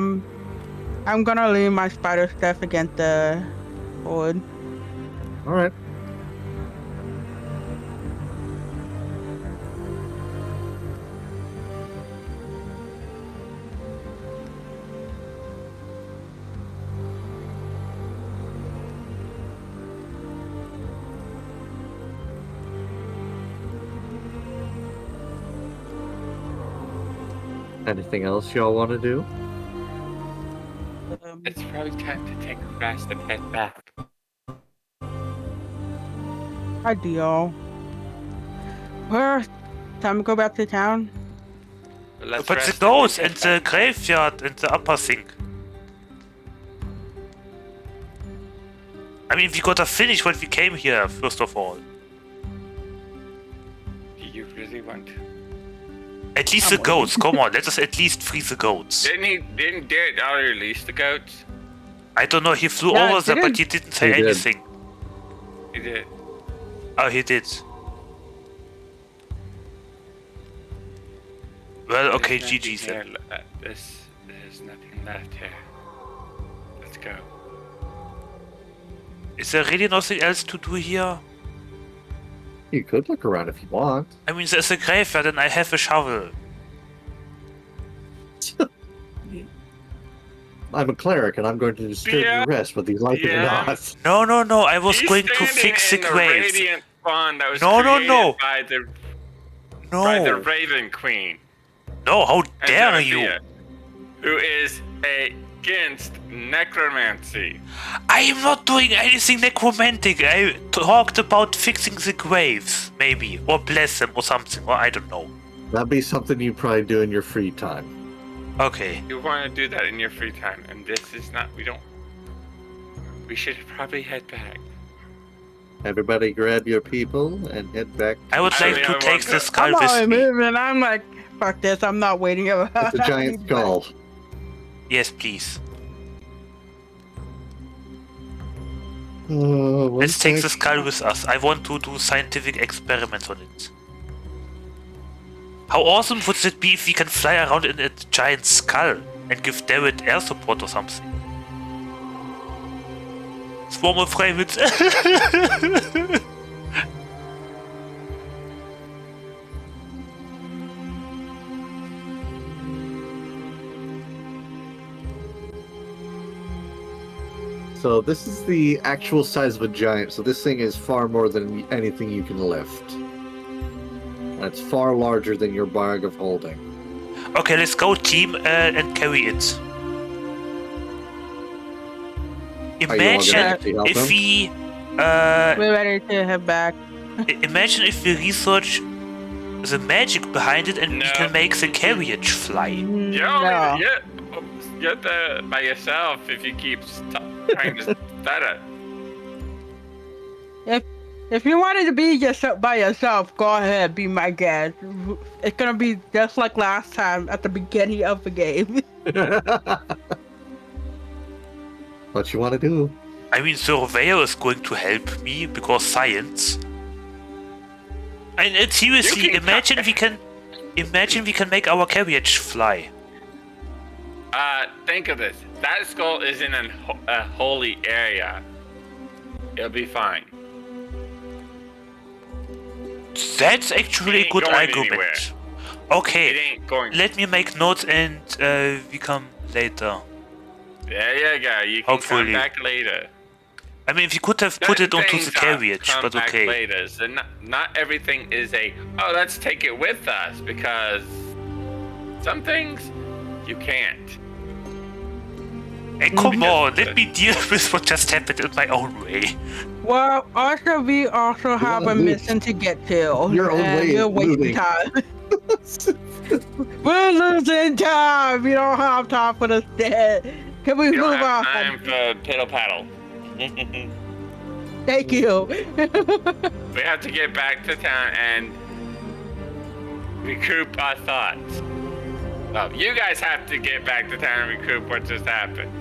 I'm gonna leave my spider stuff against the board. all right. Anything else y'all want to do? It's probably time to take a fast and head back. Ideal. Well, time to go back to town. Let's But the rest ghost and and then the graveyard and the upper thing. I mean, we gotta finish what we came here, first of all. Do you really want to? At least the goats, come on, let us at least free the goats. Didn't Derek already release the goats? I don't know, he flew Yeah, over there, but didn't- he didn't say He did. anything. He did. Oh, he did. Well, okay, There's nothing GG then. here there's nothing left here. Let's go. Is there really nothing else to do here? You could look around if you want. I mean, there's a graveyard and I have a shovel. I'm a cleric and I'm going to disturb Yeah. your rest, whether you like it or Yeah. not. No, I was He's going to standing fix the in the graves. radiant spawn that was No, created no. by the No, Raven Queen. no, how and dare you? Xanathia, who is against necromancy. I am not doing anything necromantic. I talked about fixing the graves, maybe, or bless them or something, or I don't know. That'd be something you probably do in your free time. Okay. You want to do that in your free time, and this is not. We should probably head back. Everybody grab your people and head back. I would I like mean, to I take want the to- skull I'm with already me. moving. I'm like, fuck this. I'm not waiting around. It's a giant skull. Yes, please. One Let's take the sec. skull with us. I want to do scientific experiments on it. How awesome would it be if we can fly around in a giant skull and give David air support or something? Swarm of ravens. So this is the actual size of a giant, so this thing is far more than anything you can lift. And it's far larger than your bag of holding. Okay, let's go team and carry it. Are you all gonna Imagine actually help if him? we We're ready to head back. imagine if we research the magic behind it and we No. can make the carriage fly. No. You're there by yourself if you keep trying to start it. If you wanted to be just by yourself, go ahead, be my guest. It's gonna be just like last time at the beginning of the game. What you want to do? I mean, Surveyor is going to help me because science. And seriously, imagine we can make our carriage fly. Think of this. That skull is in a holy area. It'll be fine. That's actually a good argument. Anywhere. Okay, It ain't going. let me make notes and we come later. There you go. You can Hopefully. come back later. I mean, we could have put it onto the carriage, come but back okay. Later. So not everything is let's take it with us, because some things you can't. Hey, come on, let me deal with what just happened in my own way. Well, also we also have a mission to get to. Your own and way we're of wasting moving. time. We're losing time. We don't have time for this dead. Can we You don't move have on? time for piddle paddle. Thank you. We have to get back to town and recoup our thoughts. Well, you guys have to get back to town and recoup what just happened.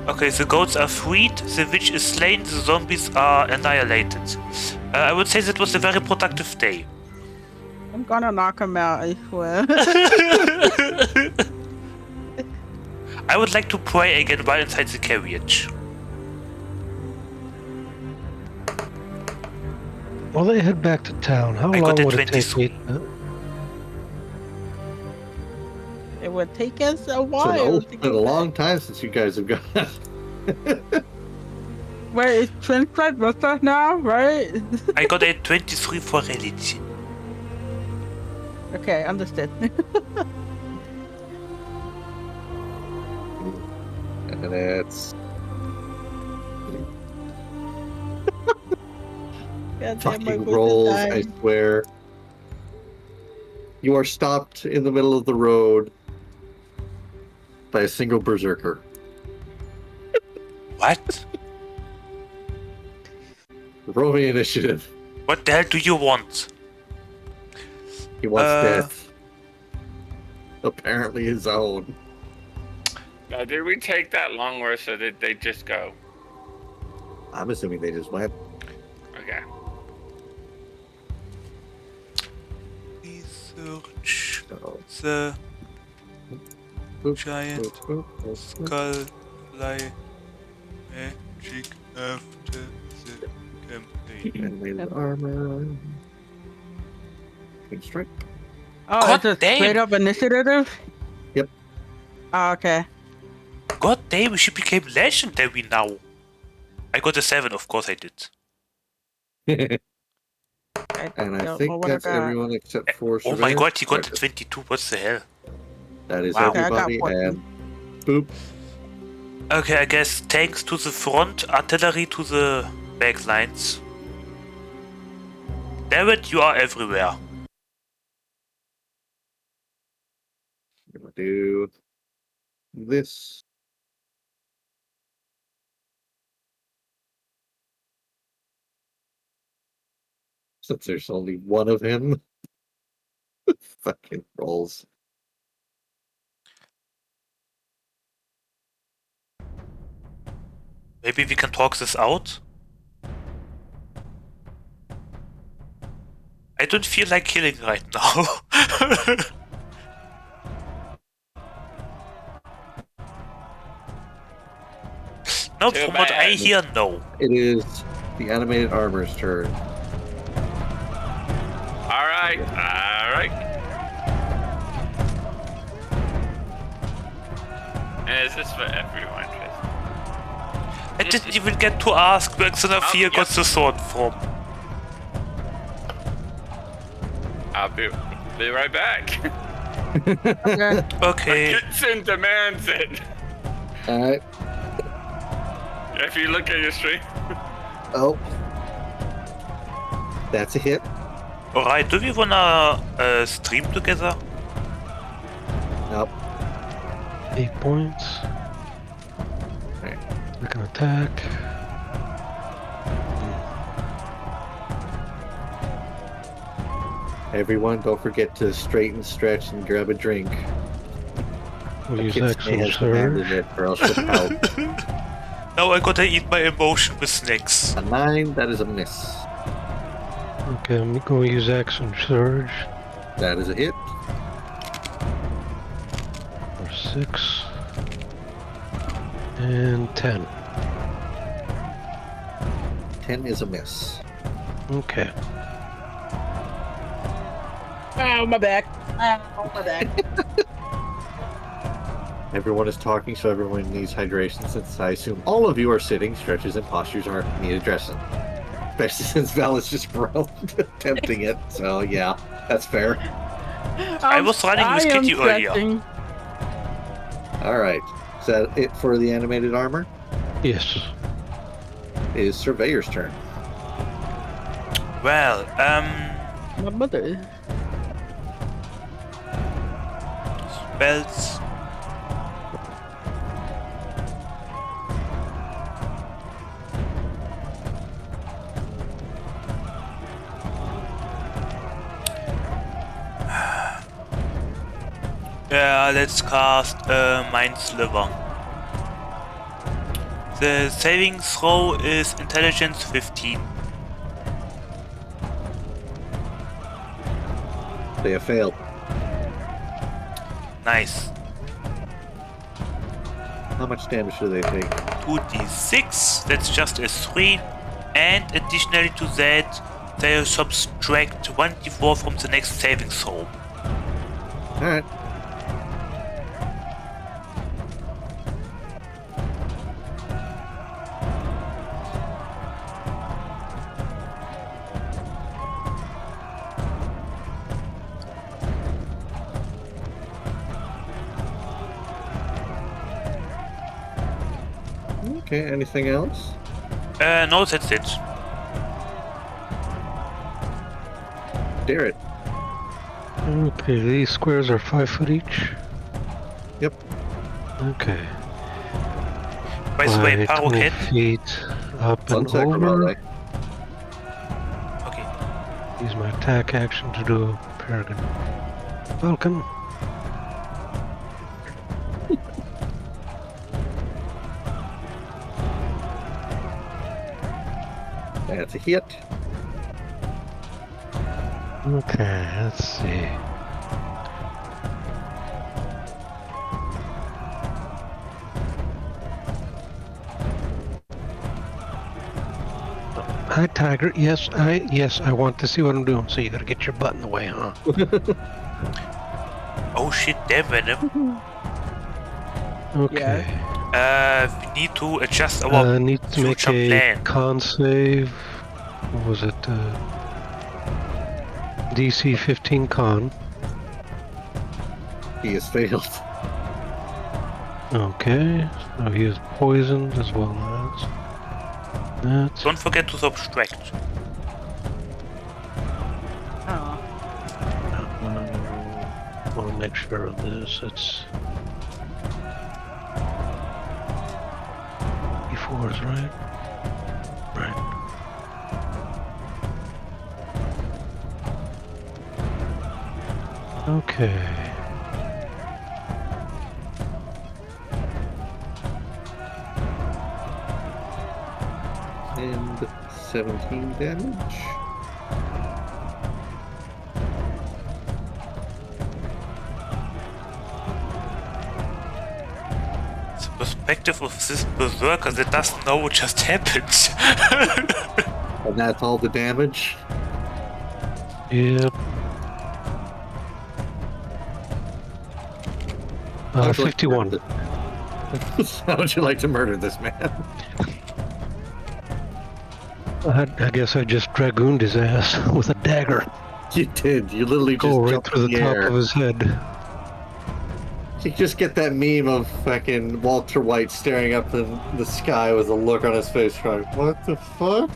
Okay, the goats are freed, the witch is slain, the zombies are annihilated. I would say that was a very productive day. I'm gonna knock him out, I swear. I would like to pray again while inside the carriage. While they head back to town, how I long got a would it take 23. me? It would take us a It's while. been a long time since you guys have gone. Wait, is Strahd with us now, right? I got a 23 for religion. Okay, understood. And it's God damn, my fucking voice is rolls, I dying. swear. You are stopped in the middle of the road by a single berserker. What? Roll me initiative. What the hell do you want? He wants death. Apparently his own. Now, did we take that long rest, or did they just go? I'm assuming they just went. Okay. Research So, the oop, giant oop, oop, oop, oop. skull fly magic after the campaign. Animated armor. King strike. Oh, God it's a damn. straight up initiative? Yep. Oh, okay. God damn, she became legendary now. I got a 7, of course I did. And I don't know think what I that's got. everyone except for Oh my Surveyor. god, he got a Right, 22, what the hell? that is Wow. Okay, I got everybody, 14. and boop. Okay, I guess tanks to the front, artillery to the back lines. David, you are everywhere. I'm gonna do this. Since there's only one of him. Fucking rolls. Maybe we can talk this out? I don't feel like killing right now. No, Too from what I bad. hear, no. It is the animated armor's turn. Alright. And is this for everyone? I didn't even get to ask where Xenophia Oh, got the sword from. I'll be right back. Okay. Okay. Gitsin demands it. Alright. If you look at your stream. Oh. That's a hit. Alright, do we wanna stream together? Nope. 8 points. Right. We can attack. Everyone, don't forget to straighten, stretch, and grab a drink. We'll use Kitsune action has demanded surge. it, or else she'll pout. Now I gotta eat my emotion with snacks. A 9, that is a miss. Okay, I'm going to use action surge That is a hit. for 6 and 10. 10 is a miss. Okay. Ow, my back. Ow, my back. Everyone is talking, so everyone needs hydration, since I assume all of you are sitting. Stretches and postures are need addressing. Especially since Val is just attempting it. So, yeah, that's fair. I was running with Kitty earlier. stretching. Alright. Is that it for the animated armor? Yes. It is Surveyor's turn. Well, My mother. spells. Yeah, let's cast Mind Sliver. The saving throw is Intelligence 15. They have failed. Nice. How much damage do they take? 2d6, that's just a 3. And additionally to that, they subtract 1d4 from the next saving throw. Alright. Okay, anything else? No, that's it. Darren. Okay, these squares are 5 foot each. Yep. Okay. By the way, By 20 Paroquet. feet up and Sunset over. Rivale. Okay. Use my attack action to do a Paragon Falcon. That's a hit. Okay, let's see. Hi, Tiger. Yes, I want to see what I'm doing. So you gotta get your butt in the way, huh? Oh shit, damn venom. Okay. We need to adjust our Need to make future a plan. con save. What was it? DC 15 con. He has failed. Okay. So he is poisoned as well as that. Don't forget to subtract. Oh. Want to make sure of this. It's E4s, right? Right. Okay. And 17 damage. The perspective of this berserker that doesn't know what just happened. And that's all the damage. Yep. How would you like to 51. murder this- How would you like to murder this man? I guess I just dragooned his ass with a dagger. You did. You literally just Go right jumped through in the top air. of his head. You just get that meme of fucking Walter White staring up in the sky with a look on his face, going, "What the fuck?"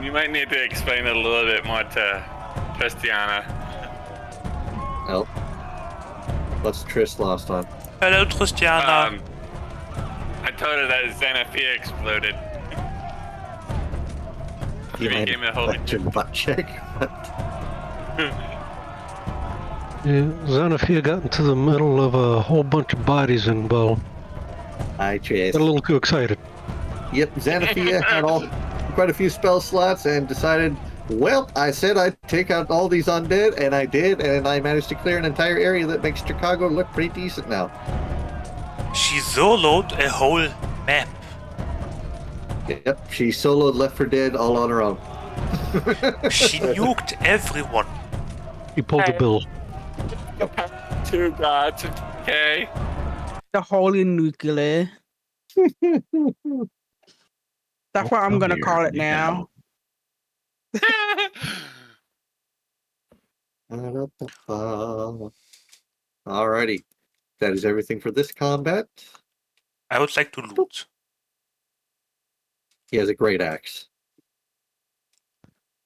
You might need to explain it a little bit more to Tristiana. Oh, what's Triss lost on? Hello, Tristiana. I told her that Xanathia exploded. You Maybe might give me a have whole. left your butt check, but Yeah, Xanathia got into the middle of a whole bunch of bodies and, well, I chase. got a little too excited. Yep, Xanathia had quite a few spell slots and decided, well, I said I'd take out all these undead, and I did, and I managed to clear an entire area that makes Chicago look pretty decent now. She soloed a whole map. Yep, she soloed Left 4 Dead all on her own. She nuked everyone. He pulled the bill. Two gods. Okay. The holy nuclear. That's what I'm gonna call it now. Alrighty. That is everything for this combat. I would like to loot. He has a great axe.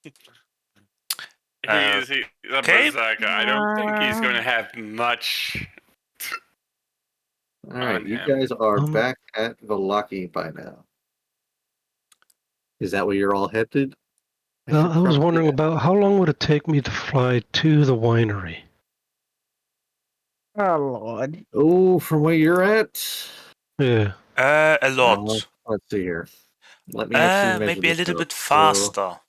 He's Okay. a berserker. I don't think he's going to have much. Alright, On you him. guys are back at Valaki by now. Is that where you're all headed? I was wondering about how long would it take me to fly to the winery? Oh Lord. Oh, from where you're at? Yeah. A lot. Let's see here. Let me actually measure Maybe a this little out. bit faster.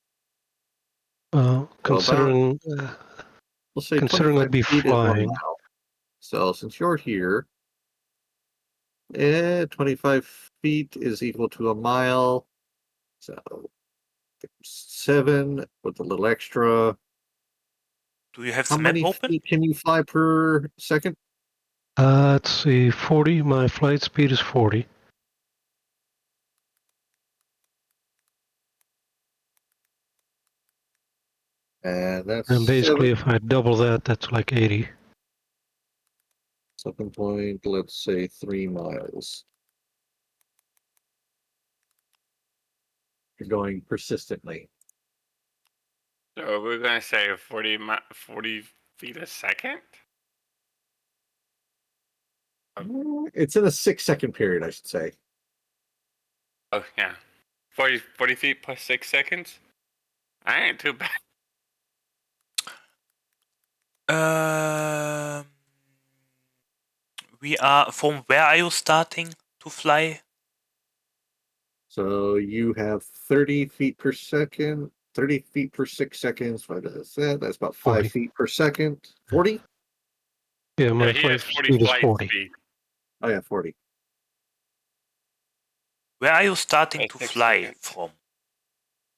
Considering We'll say considering 25 I'd be feet is 1 flying. mile. So since you're here, 25 feet is equal to a mile. So 7 with a little extra. Do you have How the map many open? feet can you fly per second? Let's see, 40. My flight speed is 40. And that's And basically, 7. if I double that, that's like 80. 7 let's say 3 miles. You're going persistently. So we're going to say 40 feet a second? It's in a 6-second period, I should say. Oh, yeah. 40 feet plus 6 seconds? I ain't too bad. From where are you starting to fly? So you have 30 feet per second, 30 feet per 6 seconds. What is that? That's about 5 40. feet per second. 40? Yeah, my Yeah, he has flight 40 speed is flight 40. speed. Oh, yeah, 40. Where are you starting That's to 6 fly seconds. from?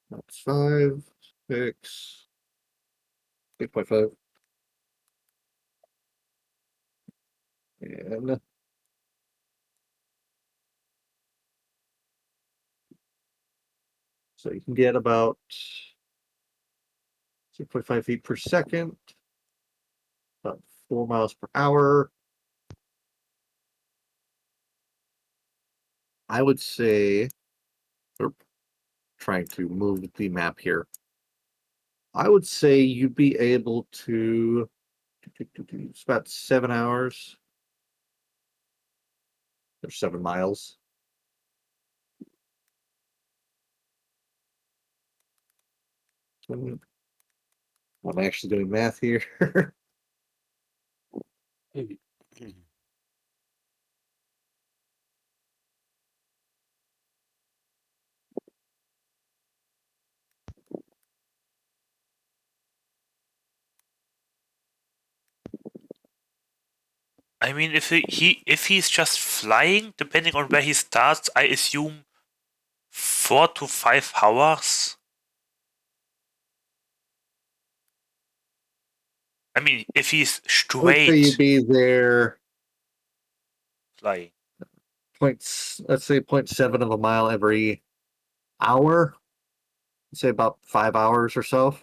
That's 5, 6, 6.5. And so you can get about 6.5 feet per second, about 4 miles per hour. I would say, trying to move the map here. I would say you'd be able to, it's about 7 hours. There's 7 miles. I'm actually doing math here. I mean, if he's just flying, depending on where he starts, I assume 4 to 5 hours. I mean, if he's I would say you'd straight be there flying. let's say 0.7 of a mile every hour. Say about 5 hours or so.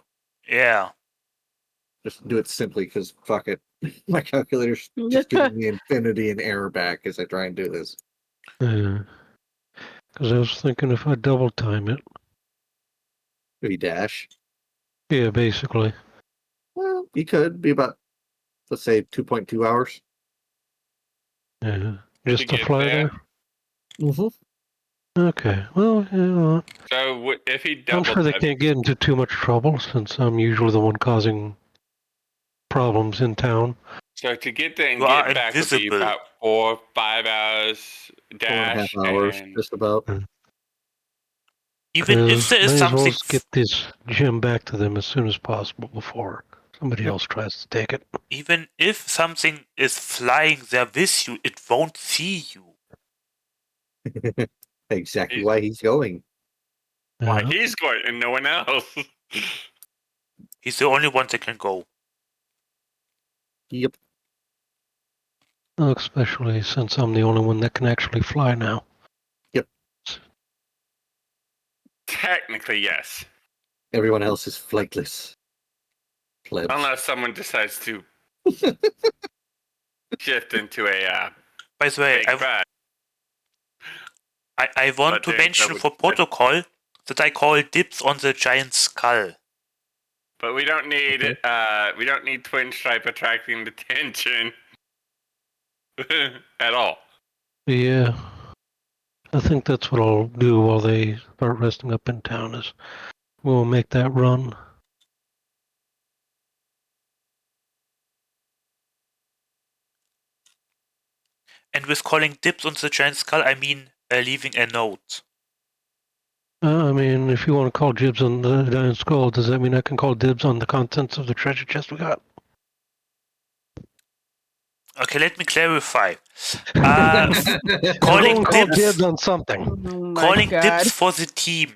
Yeah. Just do it simply because fuck it. My calculator's just giving me infinity and error back as I try and do this. Yeah. Because I was thinking if I double time it. Maybe dash. Yeah, basically. Well, you could be about, let's say, 2.2 hours. Yeah. To Just to get fly there. there? Mm-hmm. Okay. Well, So if he I'm doubled sure they up, can't get into too much trouble since I'm usually the one causing problems in town. so to get there and You are get back would be invisible. about 4-5 hours 4.5 dash, hours, and just about. Even if there is May as well something, get this gem back to them as soon as possible before somebody else tries to take it. even if something is flying there with you, it won't see you. Exactly He's- why he's going. why Yeah. he's going and no one else. He's the only one that can go. Yep. Especially since I'm the only one that can actually fly now. Technically, yes. Everyone else is flightless. Plebs. Unless someone decides to shift into a By the way, big bird. I want But to then mention that for would- protocol that I call dibs on the giant skull. But we don't need Okay. we don't need twin stripe attracting attention at all. Yeah. I think that's what I'll do while they start resting up in town is we'll make that run. And with calling dibs on the giant skull, I mean leaving a note. I mean, if you want to call dibs on the giant skull, does that mean I can call dibs on the contents of the treasure chest we got? Okay, let me clarify. We'll Calling call dibs, dibs on something. Oh my calling god. dibs for the team.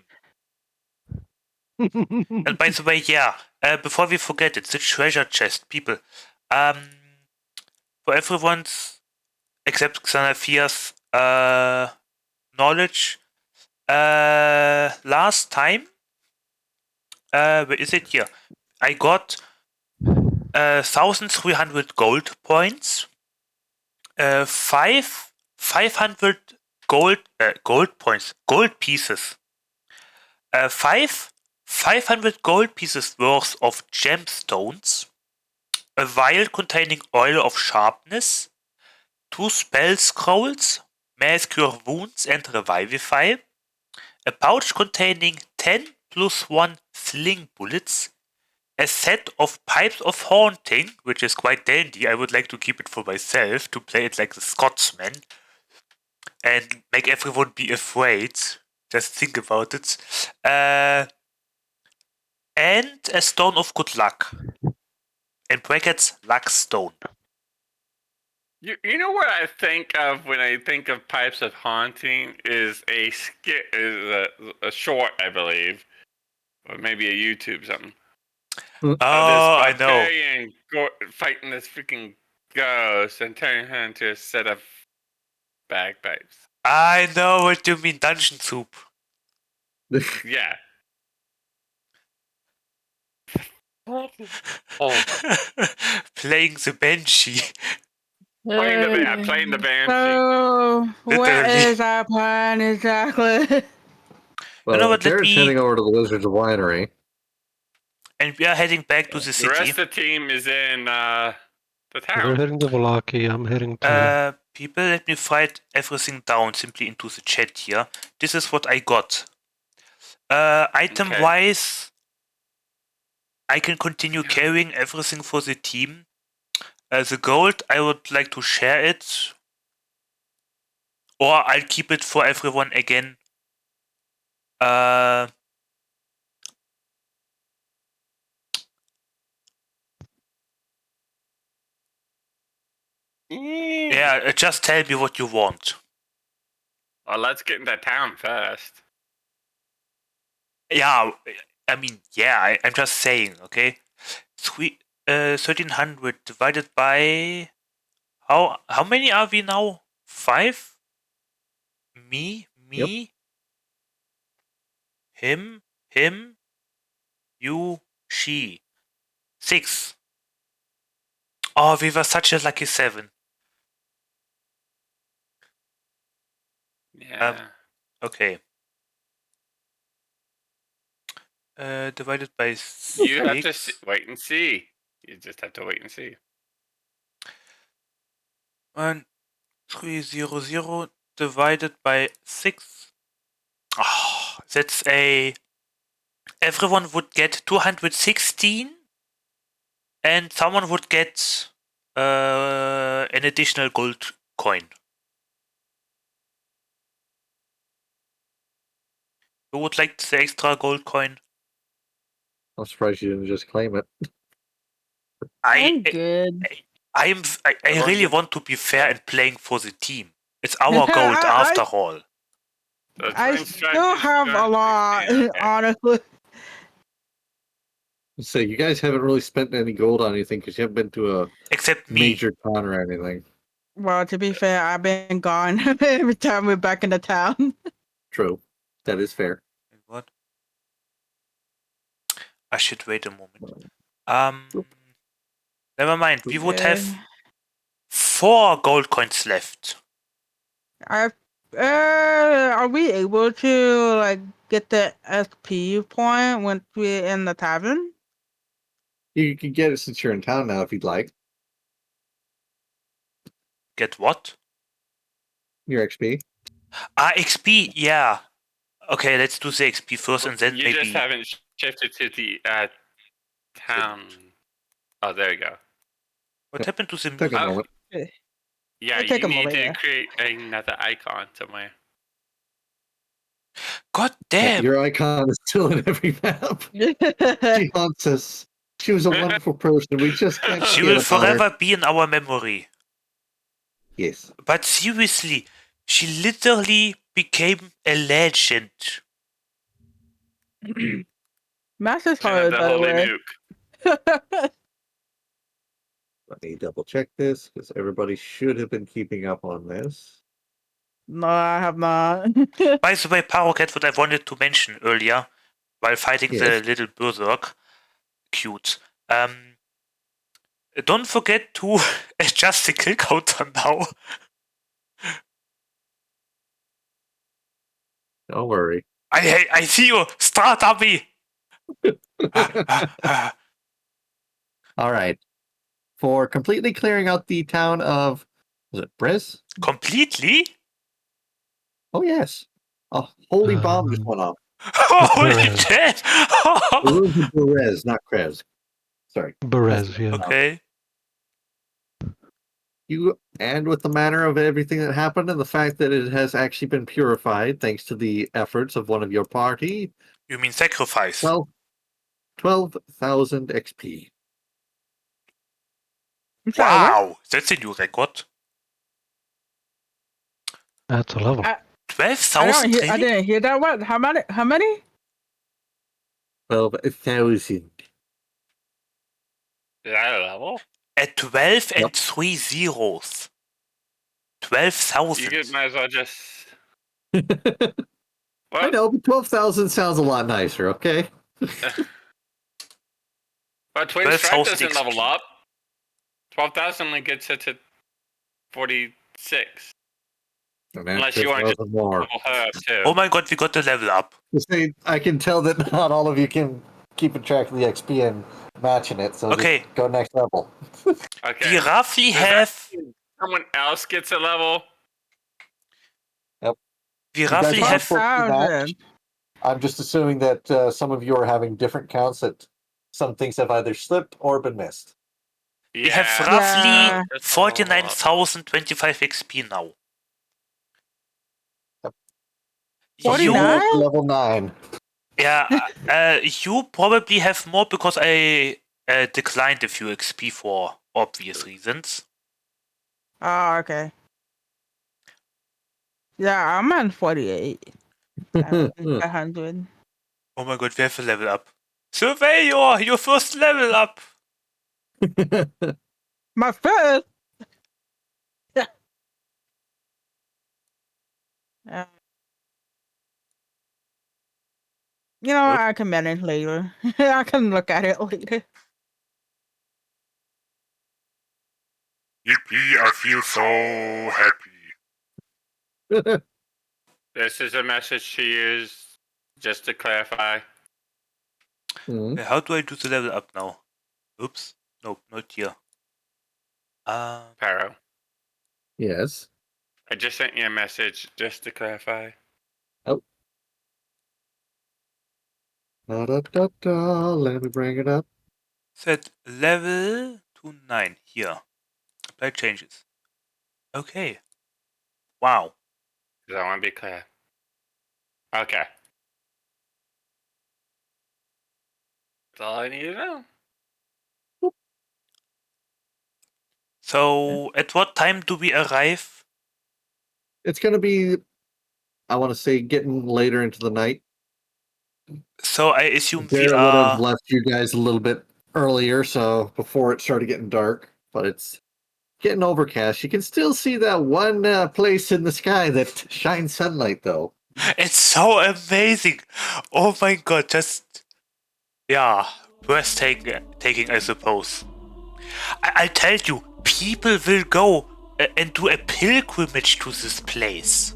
And by the way, yeah, before we forget it, the treasure chest, people. For everyone's except Xanafia's knowledge, last time, where is it here? I got 1,300 gold points, 500 gold points, gold pieces, 500 gold pieces worth of gemstones, a vial containing oil of sharpness, 2 spell scrolls, Mass Cure Wounds and Revivify, a pouch containing 10 plus 1 sling bullets, a set of Pipes of Haunting, which is quite dandy. I would like to keep it for myself to play it like the Scotsman and make everyone be afraid. Just think about it. And a Stone of Good Luck. In brackets, Luck Stone. You know what I think of when I think of Pipes of Haunting is a short, I believe, or maybe a YouTube something. Oh, Of this I know. barbarian fighting this freaking ghost and turning her into a set of bagpipes. I know what you mean, Dungeon Soup. Yeah. Playing the Banshee. Playing the Banshee. So, what Literally. is our plan exactly? Well, know what, let Jared's me- heading over to the Wizards of Winery. And we are heading back to the The city. rest of the team is in the They're town. heading to Valaki. I'm heading to. People, let me write everything down simply into the chat here. This is what I got. Item-wise, I can continue carrying everything for the team. The gold, I would like to share it. Or I'll keep it for everyone again. Yeah, just tell me what you want. Well, let's get into town first. Yeah, I mean, yeah, I'm just saying, okay? 1,300 divided by... How many are we now? 5? Me, him, you, she. 6. Oh, we were such a lucky 7. Yeah. Okay. Divided by 6. You have to wait and see. You just have to wait and see. 1,300 divided by 6. That's a... Everyone would get 216, and someone would get an additional gold coin. Who would like the extra gold coin? I'm surprised you didn't just claim it. I'm good. I really want to be fair and playing for the team. It's our gold after all. The I twin strike still is have a lot, 216, okay. honestly. So you guys haven't really spent any gold on anything because you haven't been to a Except me. major con or anything. Well, to be fair, I've been gone every time we're back in the town. True. That is fair. What? I should wait a moment. Never mind. We would have 4 gold coins left. Are we able to like get the SP point once we're in the tavern? You can get it since you're in town now if you'd like. Get what? Your XP. XP, yeah. Okay, let's do the XP first and then You maybe... just haven't shifted to the town. Oh, there you go. What happened to the Took a music? moment. Yeah, It'll take you a need moment, to yeah. create another icon somewhere. God damn! Your icon is still in every map. She haunts us. She was a wonderful person. We just can't She forget will about her. forever be in our memory. Yes. But seriously, she literally became a legend. Master's Of hard, the by the holy way. nuke. Let me double check this because everybody should have been keeping up on this. No, I have not. By the way, Parocat, what I wanted to mention earlier, while fighting the Yes. little berserk, cute. Don't forget to adjust the kill counter now. Don't worry. I see you, Strahd dummy. All right. For completely clearing out the town of, was it Brez? Completely? Oh, yes. A holy bomb just went off. Holy Perez. shit! It was Brez, not Krez. Sorry. Berez, yeah. Okay. You and with the manner of everything that happened and the fact that it has actually been purified thanks to the efforts of one of your party. You mean sacrifice? Well, 12,000 XP. I'm sorry, what? Wow, that's a new record. That's a level. 12,000 I didn't hear that. What? How many? How many? 12,000. Is that a level? At 12 and Yep. 3 zeros. You 12,000. might as well just. I Well, know, but 12,000 sounds a lot nicer, okay? but Twin 12,000 Strike doesn't level XP. up. 12,000 only gets it to 46. And that's Unless you want to just 12,000 more. level her up too. Oh my god, we got the level up. You see, I can tell that not all of you can keep track of the XP and matching it, so Okay. just go next level. Okay. We roughly Does that have... mean someone else gets a level? We guys roughly are have... for the match. 12,000. I'm just assuming that some of you are having different counts, that some things have either slipped or been missed. We have Yeah. roughly Just level up. 49,025 XP now. Some Forty people You, nine? are at level 9. yeah, you probably have more because I declined a few XP for obvious reasons. Oh, okay. Yeah, I'm on 48. 100. Oh my god, we have a level up. Surveyor, your first level up! My first. Uh, you know what? I can manage later. I can look at it later. Yippee, I feel so happy. This is a message to use just to clarify. Mhm. How do I do the level up now? Oops. No, not here. Paro. Yes. I just sent you a message just to clarify. Let me bring it up. Set level to 9. Here. Apply changes. Okay. Wow. Because I want to be clear. Okay. That's all I need to know. So, at what time do we arrive? It's going to be, I want to say, getting later into the night. So, I assume we Garrett would have are... left you guys a little bit earlier, so before it started getting dark, but it's getting overcast. You can still see that one place in the sky that shines sunlight, though. It's so amazing! Oh my god, just... Yeah, breathtaking, I suppose. I'll tell you, people will go and do a pilgrimage to this place.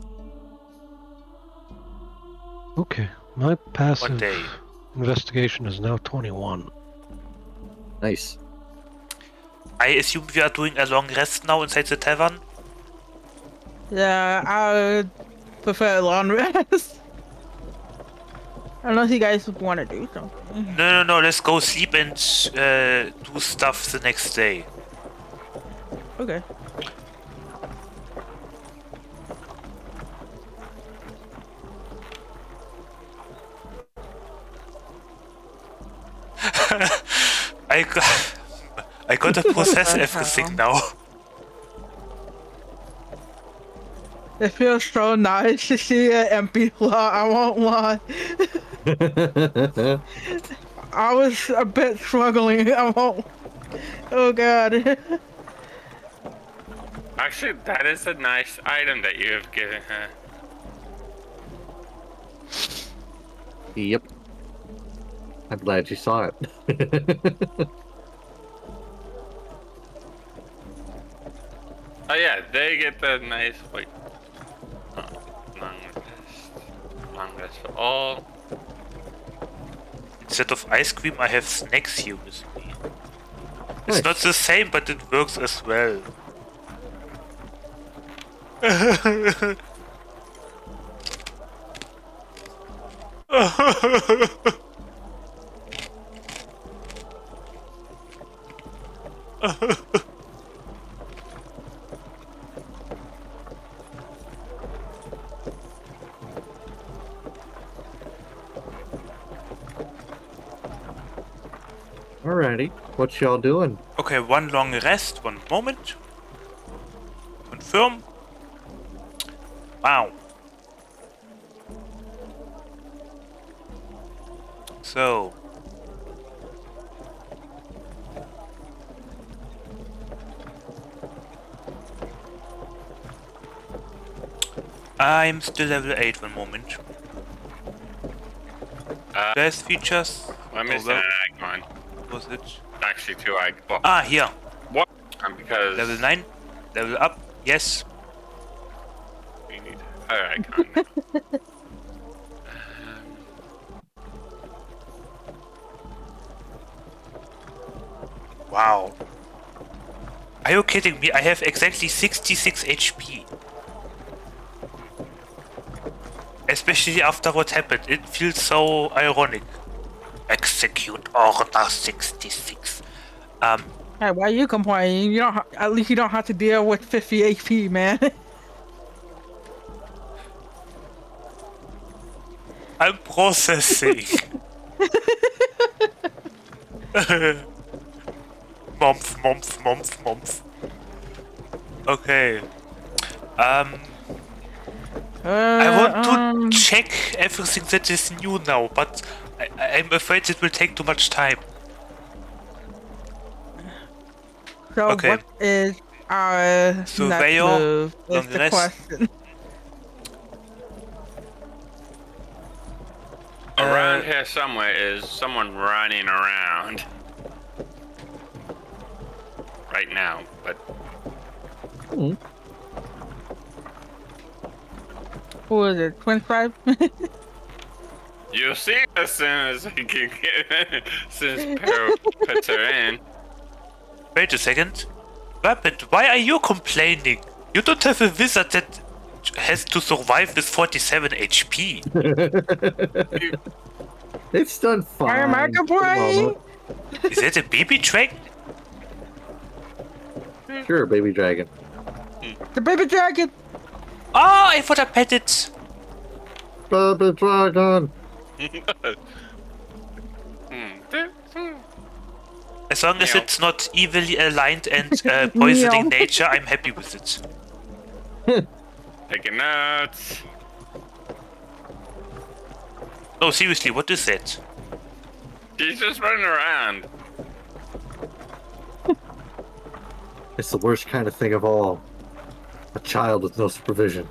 Okay, my One passive day. investigation is now 21. Nice. I assume we are doing a long rest now inside the tavern? Yeah, I would prefer a long rest. Unless you guys want to do something. No, let's go sleep and do stuff the next day. Okay. I gotta process everything now. It feels so nice to see an empty lot, I won't lie. I was a bit struggling, I won't. Oh god. Actually, that is a nice item that you have given her. Yep. I'm glad you saw it. Oh yeah, they get the nice wait. Long rest. Long rest for all. Instead of ice cream, I have snacks here with me. Nice. It's not the same, but it works as well. Alrighty. What y'all doing? Okay, one long rest, one moment. Confirm. Wow. So. I'm still level 8, one moment. Best features. I'm missing an icon. Was it? Actually, two icons. Ah, here. What? Because Level 9. Level up. Yes. we need her icon. Wow. Are you kidding me? I have exactly 66 HP. Especially after what happened. It feels so ironic. Execute Order 66. Hey, why are you complaining? You don't. At least you don't have to deal with 50 HP, man. I'm processing. Momf. Okay. I want to check everything that is new now, but I'm afraid it will take too much time. So Okay. what is our Surveyor, next move? Is long the rest. question. Around here somewhere is someone running around. Right now, but Who is it? Twin Stripe? you'll see as soon as he can get since Peril puts her in. Wait a second. Rabbit, why are you complaining? You don't have a wizard that has to survive with 47 HP. It's done fine. America for the boy. moment. Is that a baby dragon? Sure, baby dragon. The baby dragon. Oh, I thought I pet it. Baby dragon. As long as Meow. it's not evilly aligned and poisoning Meow. nature, I'm happy with it. Taking notes. No, seriously, what is that? She's just running around. It's the worst kind of thing of all. A child with no supervision.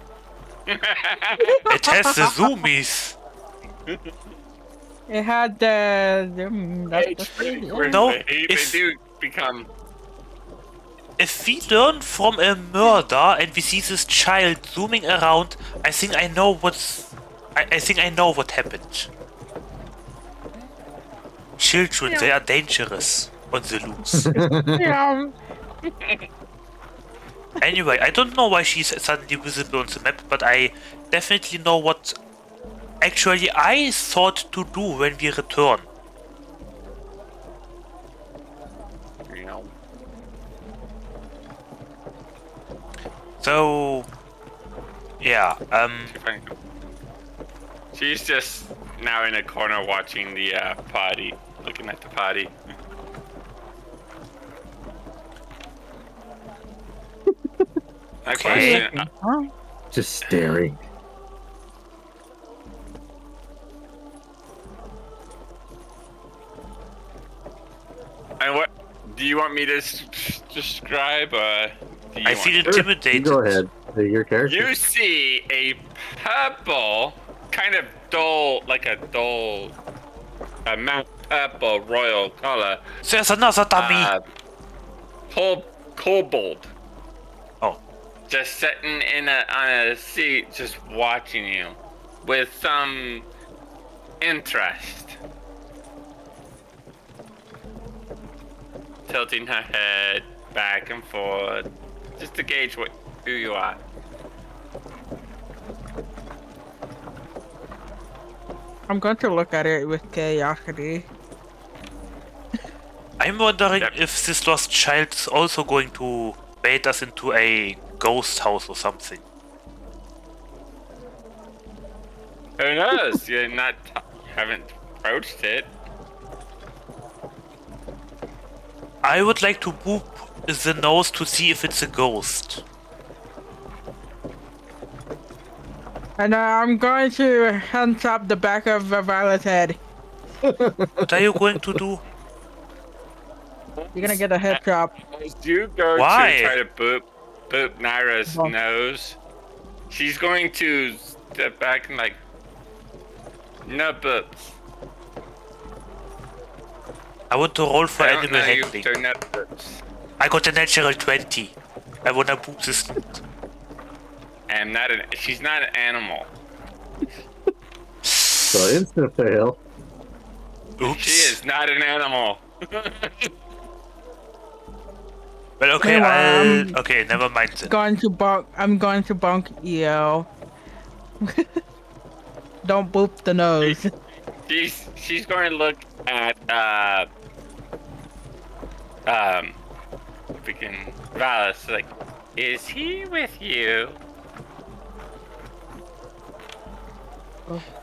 It has the zoomies. It had the. That's the No, They if- do become. If we learn from a murder and we see this child zooming around, I think I know what's... I think I know what happened. Children, they are dangerous on the loose. Yeah. Anyway, I don't know why she's suddenly visible on the map, but I definitely know what actually I thought to do when we return. So, yeah, She's just now in a corner watching the party, looking at the party. Okay. Huh? Just staring. And what do you want me to describe? Do you I want- feel Sure, intimidated. Go ahead. Your character. You see a purple, kind of dull, like a dull, a matte purple royal color. There's another dummy. Kobold. Oh. Just sitting on a seat, just watching you, with some interest. Tilting her head back and forth, just to gauge who you are. I'm going to look at it with curiosity. I'm wondering Yep. if this lost child is also going to bait us into a ghost house or something. Who knows? You haven't approached it. I would like to boop the nose to see if it's a ghost. And I'm going to hunt up the back of Rivale's head. What are you going to do? You're gonna get a head chop. As you go Why? to try to boop Naira's Oh. nose, she's going to step back and like, no boops. I want to roll for I don't animal know you handling. do no boops. I got a natural 20. I wanna boop this. She's not an animal. So instant fail. Oops. She is not an animal. Well, okay, Hey, okay, never mind then. Going to bonk. I'm going to bonk EO. Don't boop the nose. She's going to look at freaking Valis like, is he with you?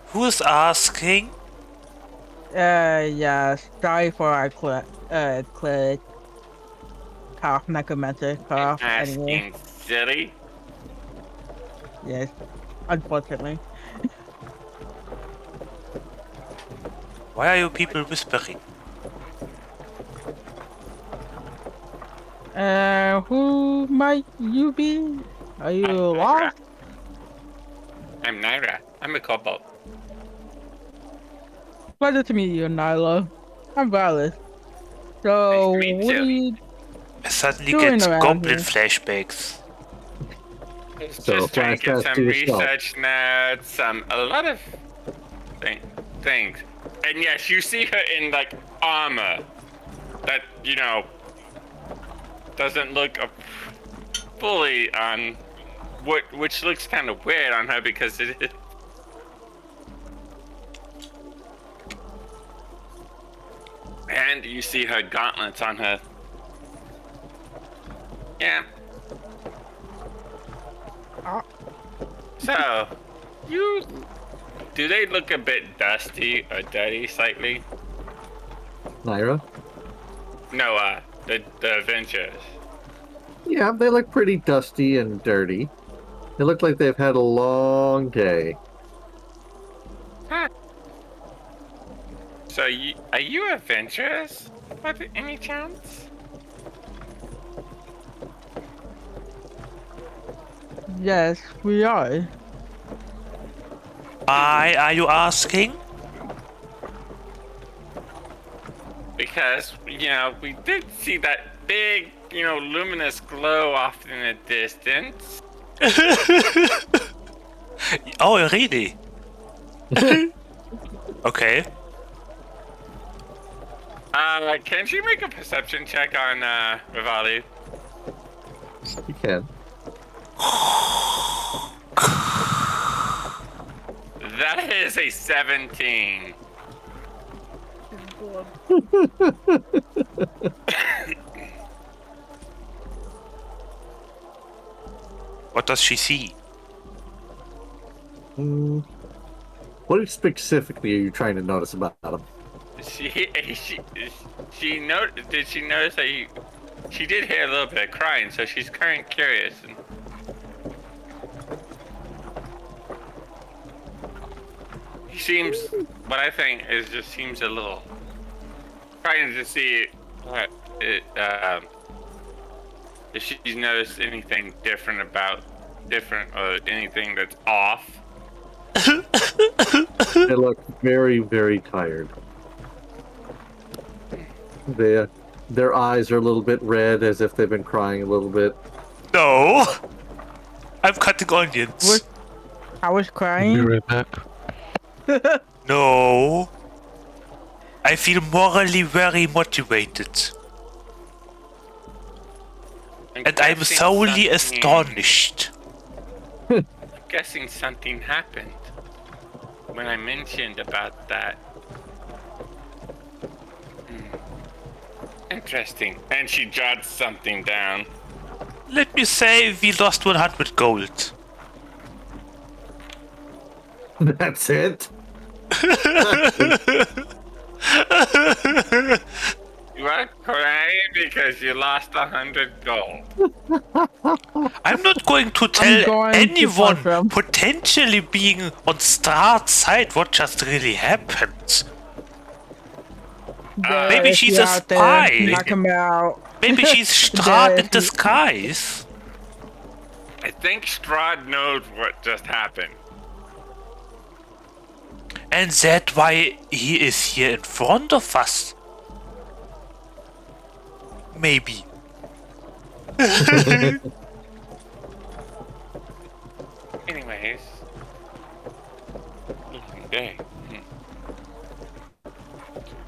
Who's asking? Yeah. Sorry for our cough, necromancer cough. Anyway, Asking silly. yes. Unfortunately. Why are you people whispering? Who might you be? Are you lost? I'm Naira. I'm a kobold. Pleasure to meet you, Nyla. I'm Valis. So, Nice to meet what you. do you... I suddenly Doing get around goblin here. flashbacks. So, Just trying to get flashback some to yourself. research notes, a lot of things. And yes, you see her in like armor that, doesn't look fully on which looks kind of weird on her because it is. And you see her gauntlets on her. Yeah. So, do they look a bit dusty or dirty slightly? Naira? No, the Avengers. Yeah, they look pretty dusty and dirty. They look like they've had a long day. Huh. So, are you Avengers by any chance? Yes, we are. Why are you asking? Because, we did see that big, luminous glow off in the distance. Oh, really? Okay. Can she make a perception check on, Rivale? You can. That is a 17. What does she see? What specifically are you trying to notice about him? Did she notice that she did hear a little bit of crying, so she's kind of curious. And he seems, what I think is just seems a little trying to see what if she's noticed anything different or anything that's off. They look very, very tired. Their eyes are a little bit red, as if they've been crying a little bit. No! I'm cutting onions. I was Be crying. right back. No. I feel morally very motivated. And I'm guessing solely something- astonished. I'm guessing something happened when I mentioned about that. Interesting. And she jots something down. Let me say we lost 100 gold. That's it? You are crying because you lost 100 gold. I'm not going to tell going to anyone confirm. potentially being on Strahd's side what just really happened. Maybe If she's you're a out there, spy. knock him out. Maybe she's Strahd in If- disguise. I think Strahd knows what just happened. And that's why he is here in front of us. Maybe. Anyways. Long day.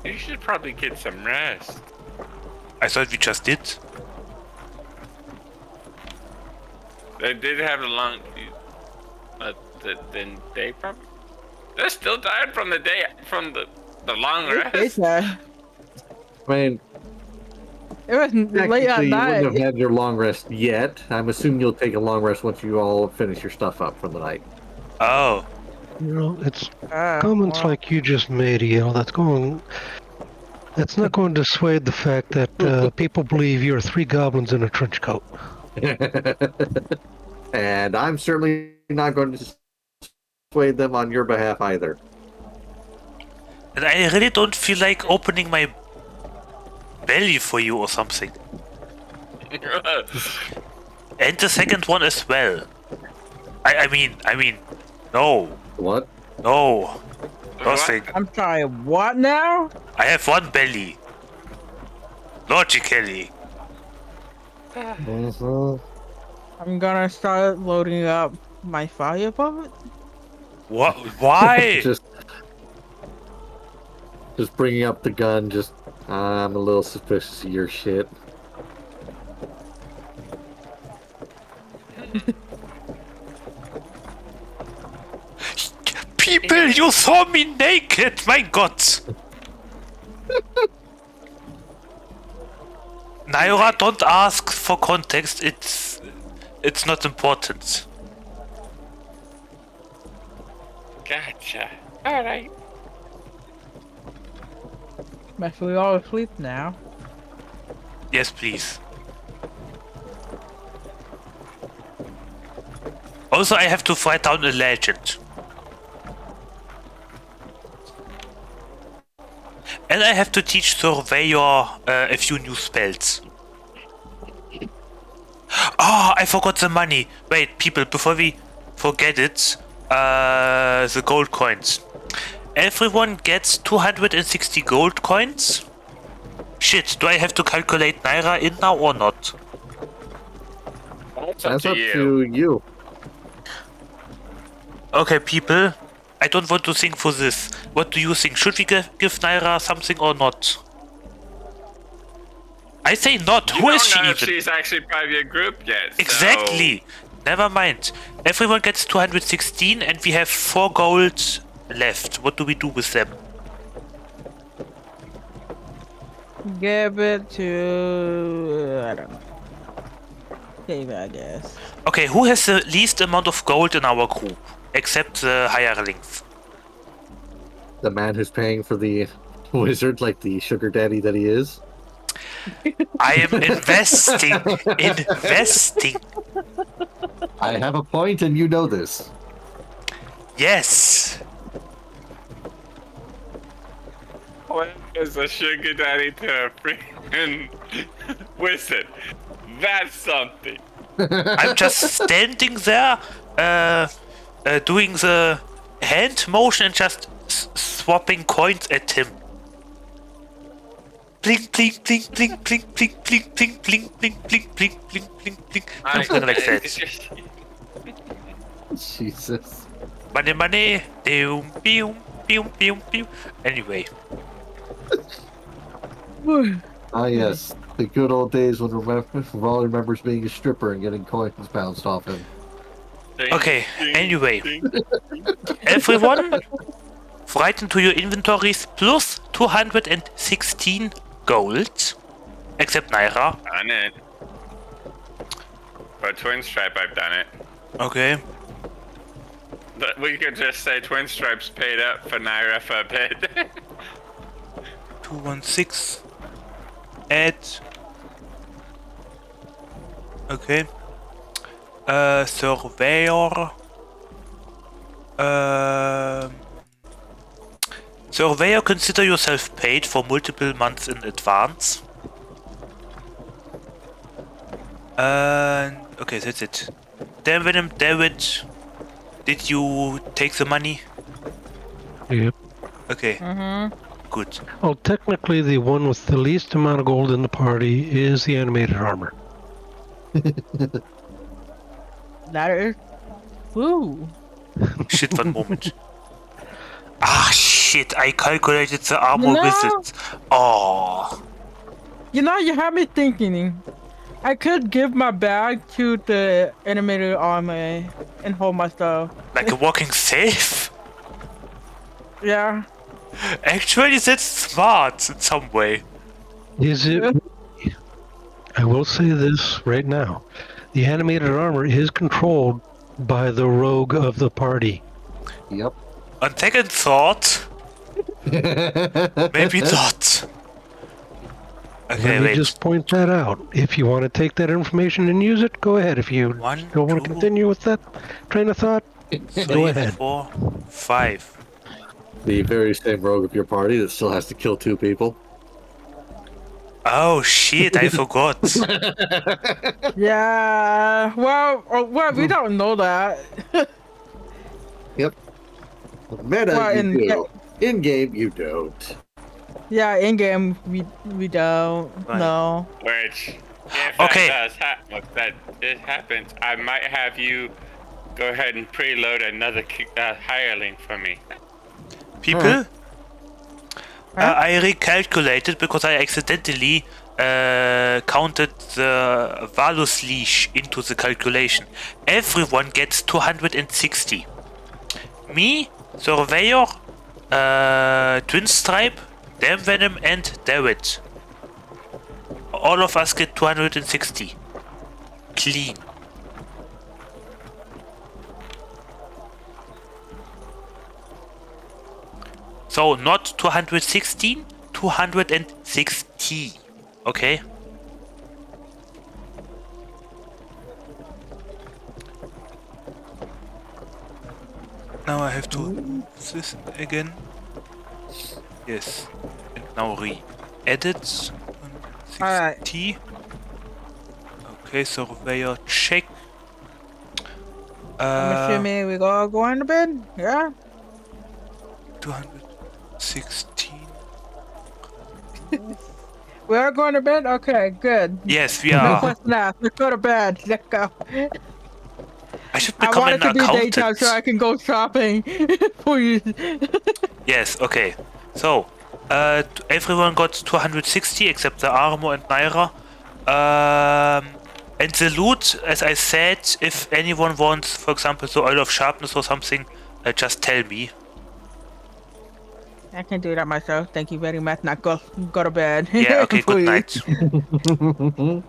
You should probably get some rest. I thought we just did. They did have a long... then they probably... They're still tired from the long It's rest. a- I mean, It was late technically, at you wouldn't have night. had your long rest yet. I'm assuming you'll take a long rest once you all finish your stuff up from the night. Oh. You know, it's comments Well, like you just made, that's not going to dissuade the fact that people believe you're three goblins in a trench coat. And I'm certainly not going to persuade them on your behalf either. And I really don't feel like opening my belly for you or something. And the second one as well. I mean, no. What? No. Nothing. I'm sorry, what now? I have one belly. Logically. Mhm. I'm gonna start loading up my fire bullet. What? Why? just bringing up the gun. I'm a little suspicious of your shit. People, you saw me naked. My God. Naira, don't ask for context. It's not important. Gotcha. Alright. But we all asleep now. Yes, please. Also, I have to fight down a legend. And I have to teach Surveyor a few new spells. Oh, I forgot the money. Wait, people, before we forget it, the gold coins. Everyone gets 260 gold coins. Shit, do I have to calculate Naira in now or not? That's That's up to you. Okay, people, I don't want to think for this. What do you think? Should we give Naira something or not? I say not. Who is she don't know even? if she's actually part of your group yet. Exactly. Never mind. Everyone gets 216 and we have 4 gold left. What do we do with them? Give it to... I don't know. Save it, I guess. Okay, who has the least amount of gold in our group? Except the hirelings. The man who's paying for the wizard like the sugar daddy that he is. I am investing. Investing. I have a point and you know this. Yes. What is a sugar daddy to a freaking wizard? That's something. I'm just standing there, doing the hand motion and just swapping coins at him. Blink, blink, blink, blink, blink, blink, blink, blink, blink, blink, blink, blink, blink, blink, blink. Something like that. Jesus. Money, money. Pew, pew, pew, pew, pew. Anyway. Ah, yes. The good old days when Rivale remembers being a stripper and getting coins bounced off him. Okay, anyway. Everyone, write into your inventories plus 216 gold. Except Naira. Done it. For Twin Stripe, I've done it. Okay. But we could just say Twin Stripes paid up for Naira for a bit. 216. Add. Okay. Surveyor. Surveyor, consider yourself paid for multiple months in advance. Okay, that's it. Damn Venom, David, did you take the money? Yep. Okay. Mm-hmm. Good. Well, technically, the one with the least amount of gold in the party is the animated armor. That is... Woo. Shit, one moment. Ah, shit, I calculated the armor No. with it. Oh. You know, you have me thinking. I could give my bag to the animated armor and hold my stuff. Like a walking safe? Yeah. Actually, that's smart in some way. Is it? I will say this right now. The animated armor is controlled by the rogue of the party. Yep. On second thought, maybe not. Okay, Let me wait. just point that out. If you want to take that information and use it, go ahead. If you One, don't want to two, continue with that train of thought, go 3, ahead. 4, 5. The very same rogue of your party that still has to kill 2 people. Oh shit, I forgot. Yeah. Well, we don't know that. Yep. Meta, Well, you do. In game, you don't. Yeah, in game we don't Right. know. Which, if Okay. that it happens, I might have you go ahead and preload another hireling for me. People, Huh? I recalculated because I accidentally counted the Valus leash into the calculation. Everyone gets 260. Me, Surveyor, Twin Stripe, Damn Venom, and David. all of us get 260. Clean. So not 216, 260. Okay. Now I have to move this again. Yes. And now re-edit. Alright. 60. Okay, surveyor check. I'm assuming we all going to bed? Yeah? 216. We are going to bed? Okay, good. Yes, we No are. question asked. Let's go to bed. Let's go. I should I become want an it to be accountant. daytime so I can go shopping for you. Yes, okay. So, everyone got 260 except the armor and Naira. And the loot, as I said, if anyone wants, for example, the oil of sharpness or something, just tell me. I can do that myself. Thank you very much. Now go to bed. Yeah, okay, good Please. night.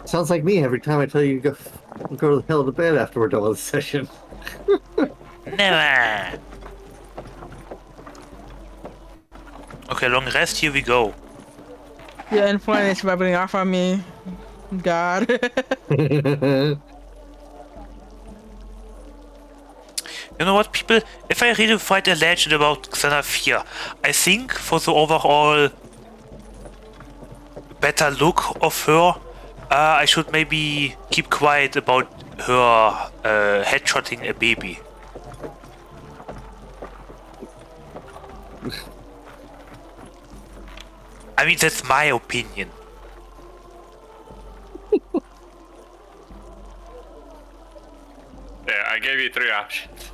Sounds like me every time I tell you to go the hell to bed after we're done with the session. Never. Okay, long rest, here we go. Your influence is rubbing off on me. God. You know what, people? If I really write a legend about Xanathia, I think for the overall better look of her, I should maybe keep quiet about her headshotting a baby. I mean, that's my opinion. There, I gave you 3 options.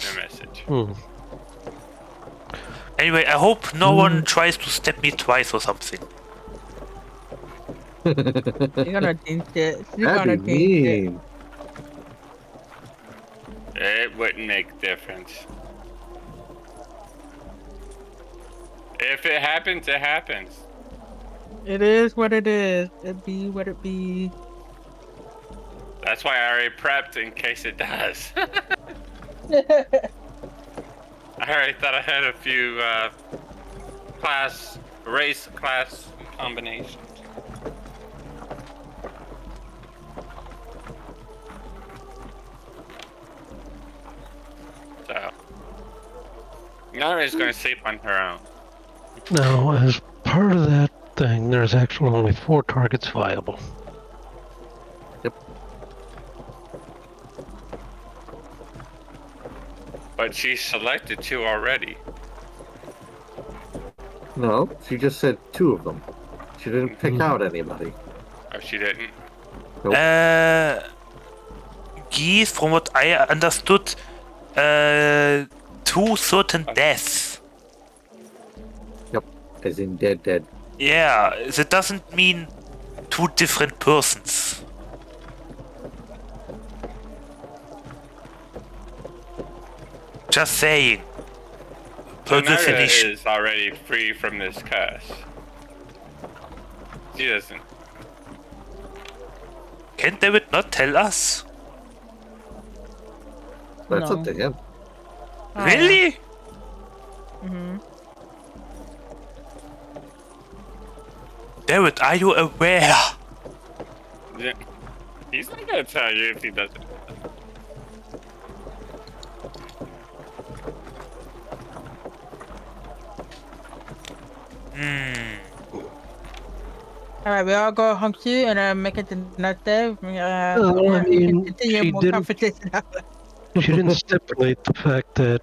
No message. Anyway, I hope no one tries to stab me twice or something. You're gonna jinx it. You're That'd gonna be jinx it. mean. It wouldn't make a difference. If it happens, it happens. It is what it is. It be what it be. That's why I already prepped in case it does. I already thought I had a few race class combinations. So, Nara's gonna sleep on her own. Now, as part of that thing, there's actually only 4 targets viable. But she selected 2 already. No, she just said 2 of them. She didn't pick out anybody. Oh, she didn't? Geese, from what I understood, 2 certain deaths. Yep, as in dead. Yeah, that doesn't mean 2 different persons. Just saying. Per Nara definition. is already free from this curse. She doesn't. Can David not tell us? That's No. up to him. Really? Mm-hmm. David, are you aware? Yeah. He's not gonna tell you if he doesn't. Alright, we all go home too and make it the next day. Well, I mean, continue she more didn't- conversation. She didn't stipulate the fact that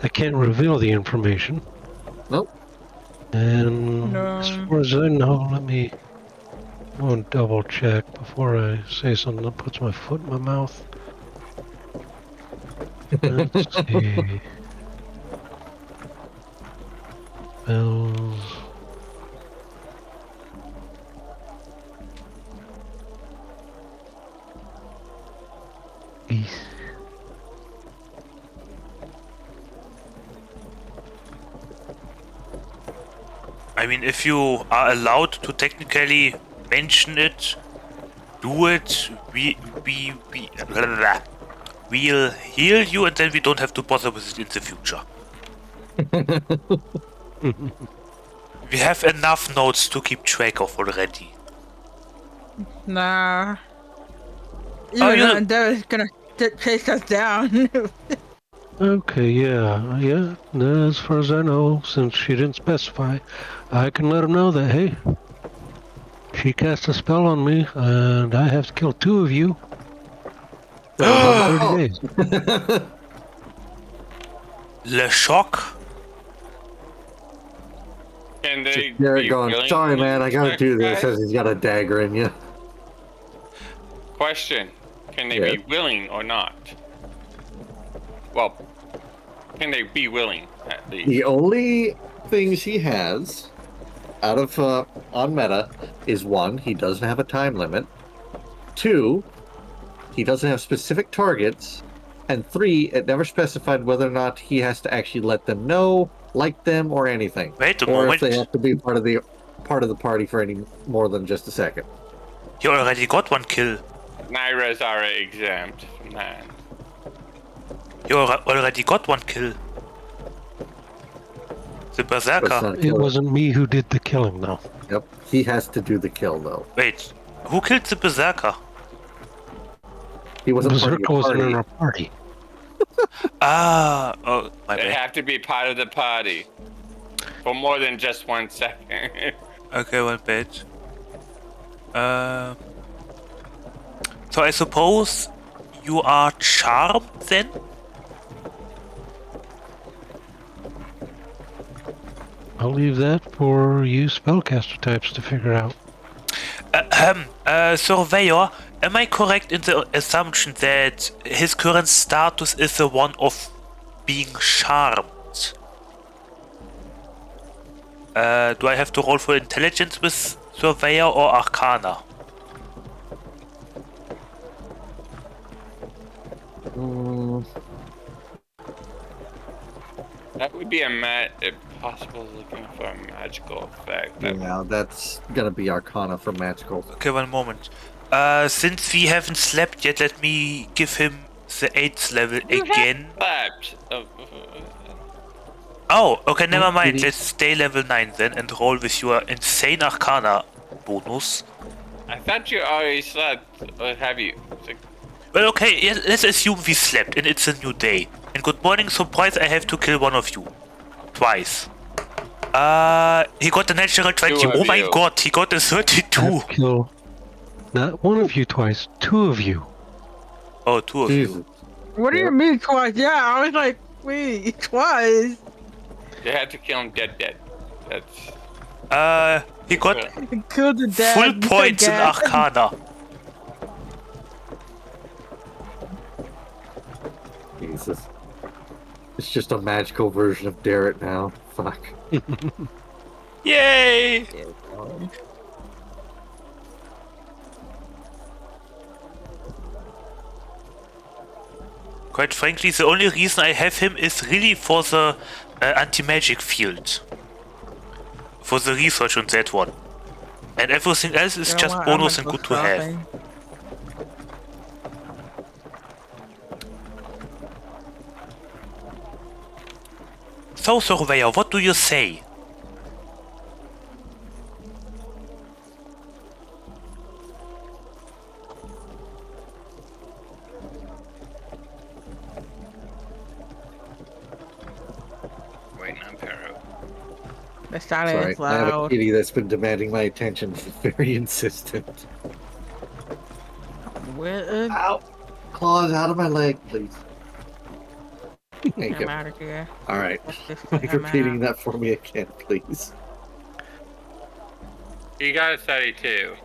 I can't reveal the information. Nope. And No. as far as I know, let me go and double check before I say something that puts my foot in my mouth. Let's see. Bells. East. I mean, if you are allowed to technically mention it, do it. We'll heal you, and then we don't have to bother with it in the future. We have enough notes to keep track of already. Nah. Oh, Even you- the undead is gonna chase us down. Okay, yeah. As far as I know, since she didn't specify, I can let her know that, hey, she cast a spell on me, and I have to kill 2 of you within 30 days. Le Choc? Can they Derek be going, willing sorry, to man, I gotta do this sacrifice? as he's got a dagger in you. Question. Can they Yeah. be willing or not? Well, can they be willing, at least? The only things he has out of on meta is 1, he doesn't have a time limit. 2, he doesn't have specific targets. And 3, it never specified whether or not he has to actually let them know, like them, or anything. Wait a or moment. if they have to be part of the party for any more than just a second. You already got 1 kill. Naira's already exempt from that. You already got 1 kill. The But it's Berserker. not a It killer. wasn't me who did the killing, though. Yep, he has to do the kill though. Wait, who killed the Berserker? He wasn't part of Berserker your wasn't in party. our party. Ah, oh, my They bad. have to be part of the party for more than just 1 second. Okay, one bad. So I suppose you are charmed then? I'll leave that for you spellcaster types to figure out. Surveyor, am I correct in the assumption that his current status is the one of being charmed? Do I have to roll for intelligence with Surveyor or Arcana? That would be if possible looking for a magical effect. Yeah, that's gonna be Arcana for magical. Okay, one moment. Since we haven't slept yet, let me give him the 8th level again. Slapped. Oh, okay, never mind. Did he- Let's stay level 9 then and roll with your insane Arcana bonus. I thought you already slept. Or have you? Well, okay, yeah, let's assume we slept and it's a new day. And good morning, surprise, I have to kill one of you. Twice. He got a natural 20. Two of Oh my you. god, he got a 32. Have to kill not one of you twice, 2 of you. Oh, 2 of you. Jesus. What do you mean twice? Yeah, I was like, wait, twice? You had to kill him dead. That's He got Killed the dad. full points in again. Arcana. Jesus. It's just a magical version of Darrett now. Fuck. Yay! Quite frankly, the only reason I have him is really for the anti-magic field. For the research on that one. And everything else is You know just what? bonus I'm and gonna good go to have. shopping. So, Surveyor, what do you say? waiting on Pero. The Sorry, silence I have a loud. kitty that's been demanding my attention. She's very insistent. Where Ow! Claws out of my leg, please. Thank I'm you. out of here. Alright. Just Like I'm repeating out. that for me again, please. You got a 32.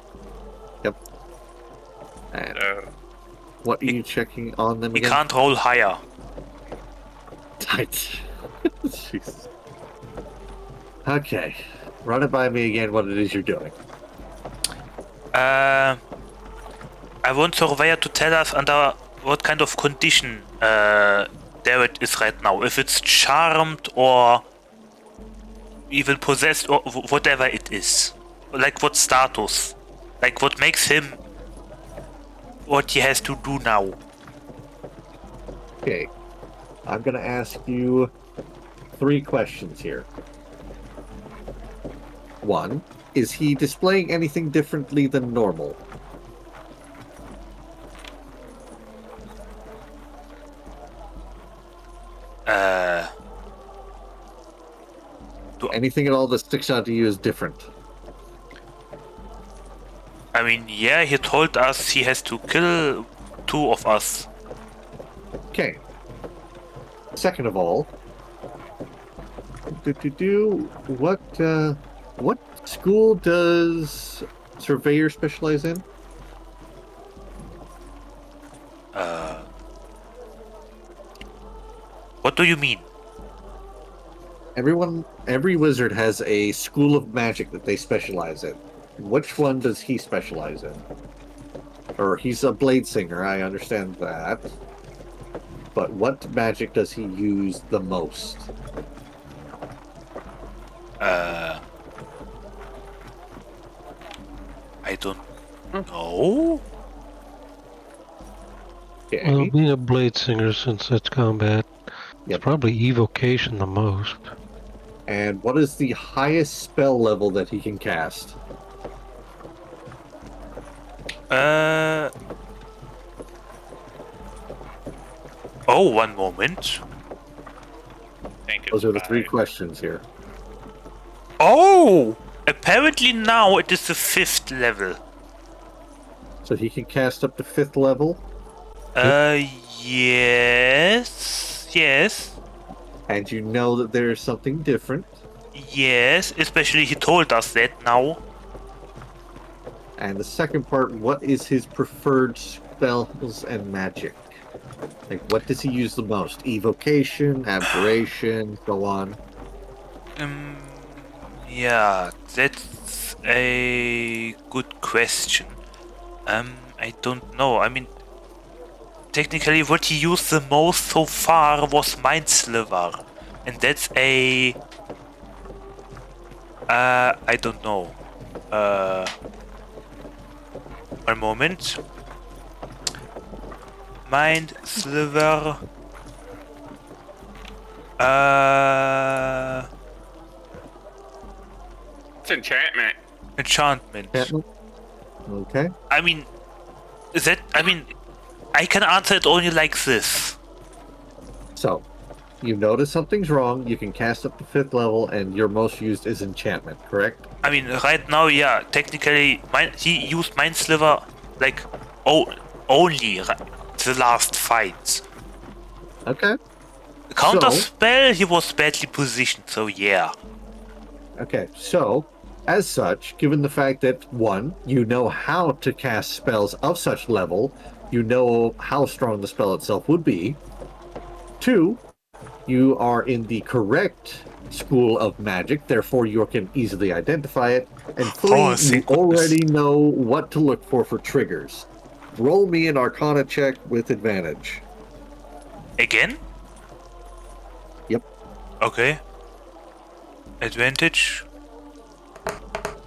Yep. And So what are you checking on them We again? can't roll higher. Tight. Jesus. Okay. Run it by me again what it is you're doing. I want Surveyor to tell us under what kind of condition David is right now. If it's charmed or even possessed or whatever it is. Like what status? Like what makes him what he has to do now? Okay. I'm going to ask you 3 questions here. 1, is he displaying anything differently than normal? Anything at all that sticks out to you as different? I mean, yeah, he told us he has to kill 2 of us. Okay. Second of all, what school does Surveyor specialize in? What do you mean? Every wizard has a school of magic that they specialize in. Which one does he specialize in? Or he's a blade singer, I understand that. But what magic does he use the most? I don't know. Okay. Well, being a blade singer, since it's combat, Yep. it's probably evocation the most. And what is the highest spell level that he can cast? Oh, one moment. I think Those are the it's 3 5. questions here. Oh! Apparently now it is the 5th level. So he can cast up to 5th level, Yes. Yes. and you know that there is something different. Yes. Especially he told us that now. And the second part, what is his preferred spells and magic? Like, what does he use the most? Evocation, abjuration, so on. Yeah, that's a good question. I don't know. I mean, technically what he used the most so far was Mind Sliver. And that's a... I don't know. One moment. Mind Sliver... It's enchantment. Enchantment. Okay. I mean, I can answer it only like this. So, you notice something's wrong, you can cast up to 5th level, and your most used is enchantment, correct? I mean, right now, yeah, technically, he used Mind Sliver, like, only the last fight. Okay. Counter So- spell, he was badly positioned, so yeah. Okay, so, as such, given the fact that, 1, you know how to cast spells of such level, you know how strong the spell itself would be. 2, you are in the correct school of magic, therefore you can easily identify it. And 3, Oh, thank you goodness. already know what to look for triggers. Roll me an Arcana check with advantage. Again? Yep. Okay. Advantage.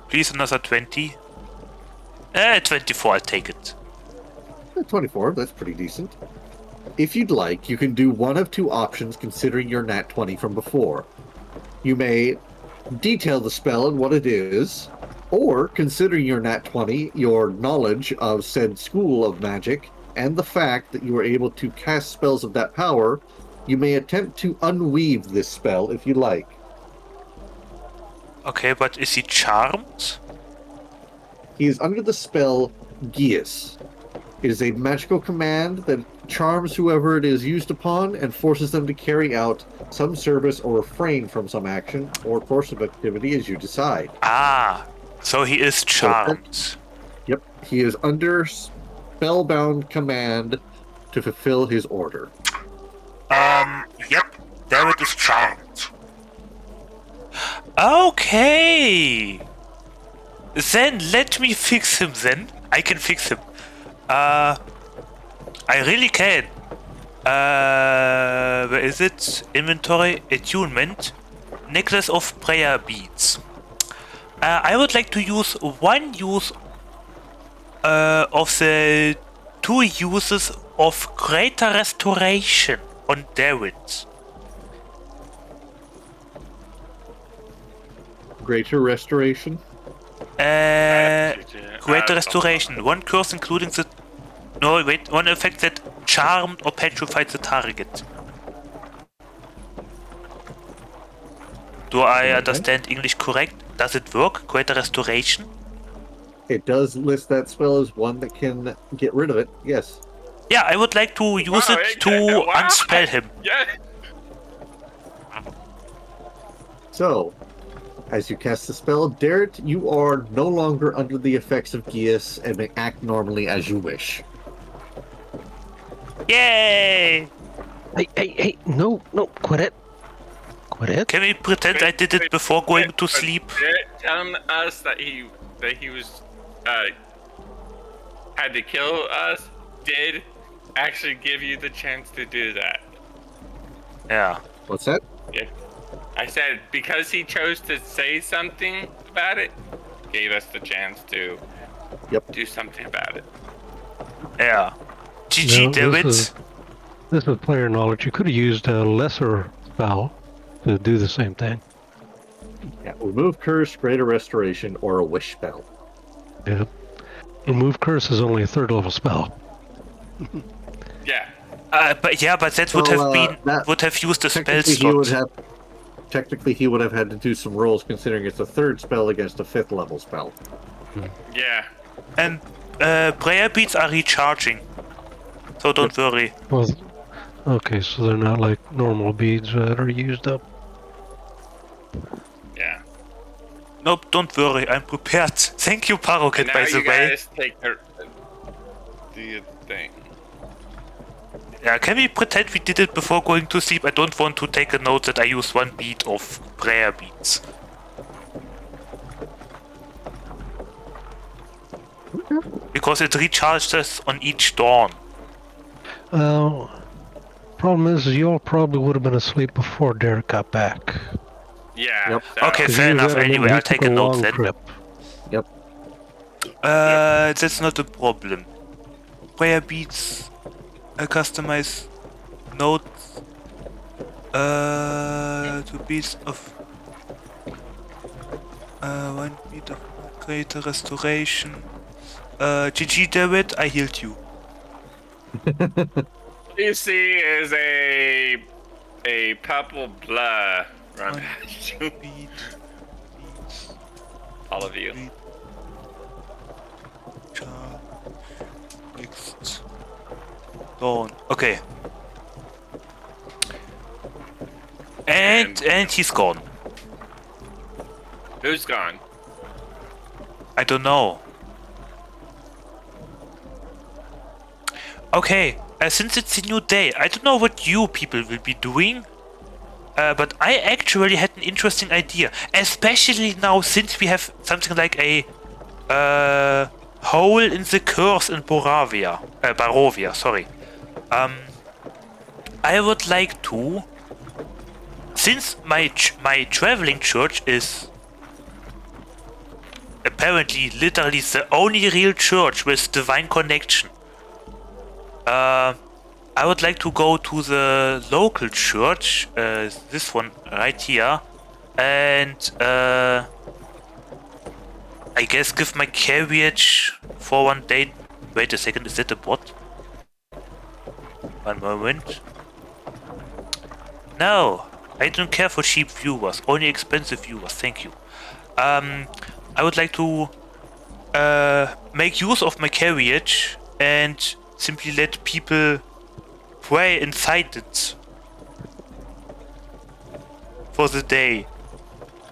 Please another 20. 24, I'll take it. 24, that's pretty decent. If you'd like, you can do one of 2 options considering your nat 20 from before. You may detail the spell and what it is, or considering your nat 20, your knowledge of said school of magic, and the fact that you are able to cast spells of that power, you may attempt to unweave this spell if you like. Okay, but is he charmed? He is under the spell Zieth. It is a magical command that charms whoever it is used upon and forces them to carry out some service or refrain from some action or course of activity as you decide. Ah, so he is charmed. Yep, he is under spellbound command to fulfill his order. Yep, David is charmed. Okay! Then let me fix him then. I can fix him. I really can. Where is it? Inventory, attunement. necklace of prayer beads. I would like to use one use of the 2 uses of greater restoration on David. Greater restoration. Greater restoration. One curse including the... No, wait. One effect that charmed or petrified the target. Do I understand English correct? Does it work? Greater restoration? It does list that spell as one that can get rid of it. Yes. Yeah, I would like to use it to unspell him. Yeah. So, as you cast the spell, Darrett, you are no longer under the effects of Gieth and may act normally as you wish. Yay! Hey, no, quit it. Quit it. Can we pretend I did it before going to sleep? Telling us that he was had to kill us did actually give you the chance to do that. Yeah. What's that? Yeah. I said because he chose to say something about it, gave us the chance to do something about it. Yeah. GG, David. This is player knowledge. You could have used a lesser spell to do the same thing. Yeah, remove curse, greater restoration, or a wish spell. Yeah. Remove curse is only a 3rd level spell. Yeah. But that would have used a spell slot. Technically, he would have had to do some rolls, considering it's a 3rd spell against a 5th level spell. Yeah. And prayer beads are recharging, so don't worry. Well, okay, so they're not like normal beads that are used up. Yeah. Nope, don't worry, I'm prepared. Thank you, Paroket, by the way. Now you guys take the thing. Yeah, can we pretend we did it before going to sleep? I don't want to take a note that I use 1 bead of prayer beads. Because it recharges on each dawn. Problem is, you all probably would have been asleep before Derek got back. Yeah. Yep. So, Okay, fair enough. Anyway, I'll take a note then. Trip. Yep. That's not a problem. Prayer beads, customize notes, 2 beads of 1 bead of greater restoration. GG, David, I healed you. you see is a purple blur run past you. All of you. Next dawn. Okay. And he's gone. Who's gone? I don't know. Okay, since it's a new day, I don't know what you people will be doing, but I actually had an interesting idea, especially now since we have something like a hole in the curse in Barovia, sorry. I would like to, since my traveling church is apparently literally the only real church with divine connection, I would like to go to the local church, this one right here, and I guess give my carriage for 1 day. Wait a second, is that a bot? 1 moment. No, I don't care for cheap viewers, only expensive viewers, thank you. I would like to make use of my carriage and simply let people pray inside it for the day,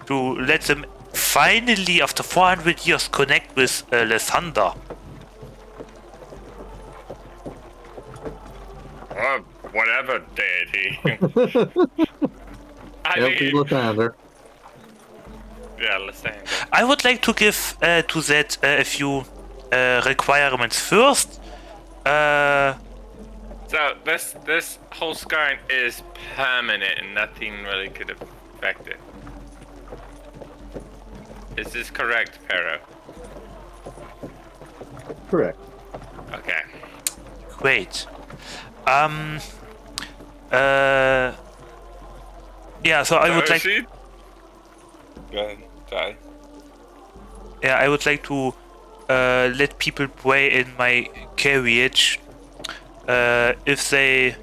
to let them finally, after 400 years, connect with Lysander. Or whatever deity. I Help people Lysander. Yeah, Lysander. I would like to give to that a few requirements. First, so this whole scarring is permanent and nothing really could affect it. Is this correct, Pero? Correct. Okay. Great. Yeah, so I would like. Go ahead. Sorry. Yeah, I would like to let people pray in my carriage. If they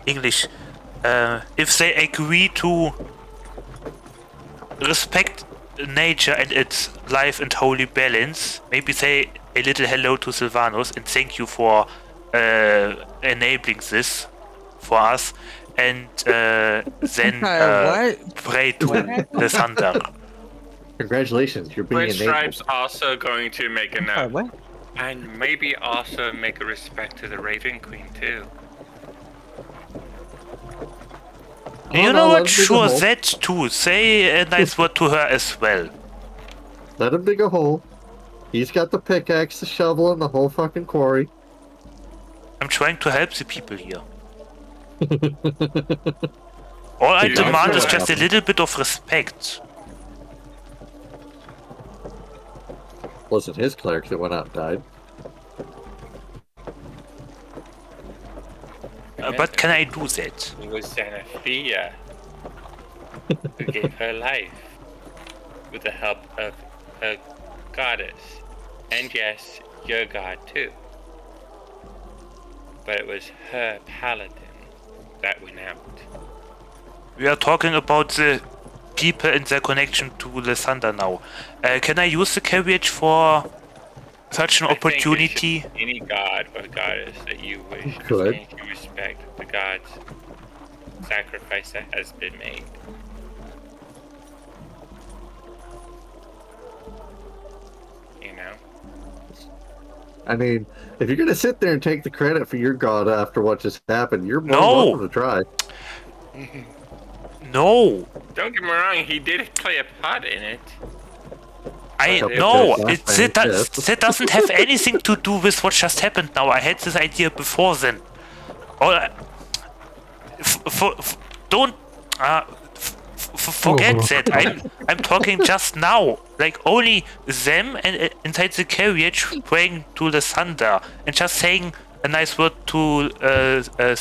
English. If they agree to respect nature and its life and holy balance, maybe say a little hello to Sylvanos and thank you for enabling this for us, and then What? pray to the thunder. Congratulations, you're being Twin enabled. Stripes also going to make a note. What? And maybe also make a respect to the Raven Queen too. You Oh, know no, what? let him dig a Sure, hole. that too. Say a nice word to her as well. Let him dig a hole. He's got the pickaxe, the shovel, and the whole fucking quarry. I'm trying to help the people here. All I Dude, demand I'm is sure just a that little bit of respect. Wasn't his cleric that went out and died. But can I do that? It was Xanathia who gave her life with the help of her goddess. And yes, your god too. But it was her paladin that went out. We are talking about the people and their connection to the thunder now. Can I use the carriage for such an I think it should opportunity? be any god or goddess that you wish, as Good. long as you respect the god's sacrifice that has been made. You know? I mean, if you're gonna sit there and take the credit for your god after what just happened, you're more No. than welcome to try. No, Don't get me wrong, he did play a part in it. I But no. it was That doesn't have anything to do with what just happened now. I had this idea before then. Or don't forget that. I'm talking just now. Like only them and inside the carriage praying to the thunder and just saying a nice word to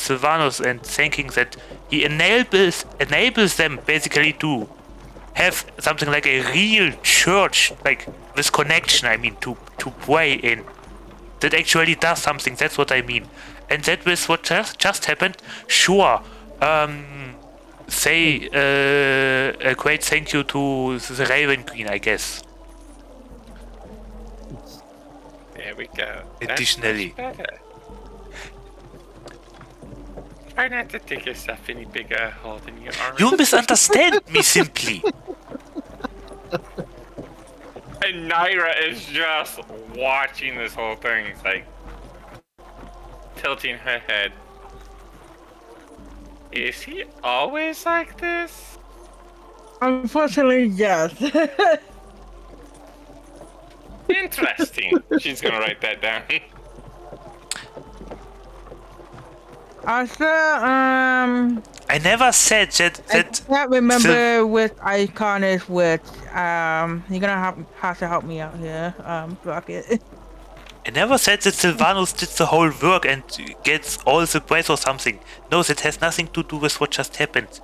Sylvanos and thanking that he enables them basically to have something like a real church, like with connection. I mean, to pray in. That actually does something. That's what I mean. And that with what just happened, sure. Say a great thank you to the Raven Queen, I guess. There we go. Additionally. That's much better. Try not to dig yourself any bigger hole than you already. You misunderstand me simply. And Naira is just watching this whole thing. It's like tilting her head. Is he always like this? Unfortunately, yes. Interesting. She's gonna write that down. Also, I never said that. I can't remember which icon is which. You're gonna have to help me out here, Rocket. I never said that Sylvanos did the whole work and gets all the praise or something. No, that has nothing to do with what just happened.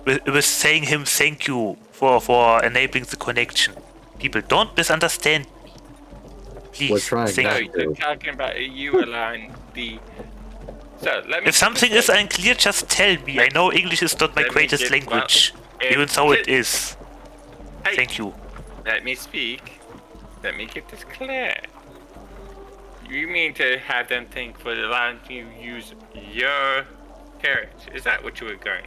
With saying him thank you for enabling the connection. People, don't misunderstand me. Please, We're trying thank No, you. you're talking about you allowing the. So let me. If something is unclear, just tell me. I know English is not my Let me greatest get- language, well, even though it is. Hey, Thank you. Let me speak. Let me get this clear. You mean to have them think for allowing you to use your carriage? Is that what you were going?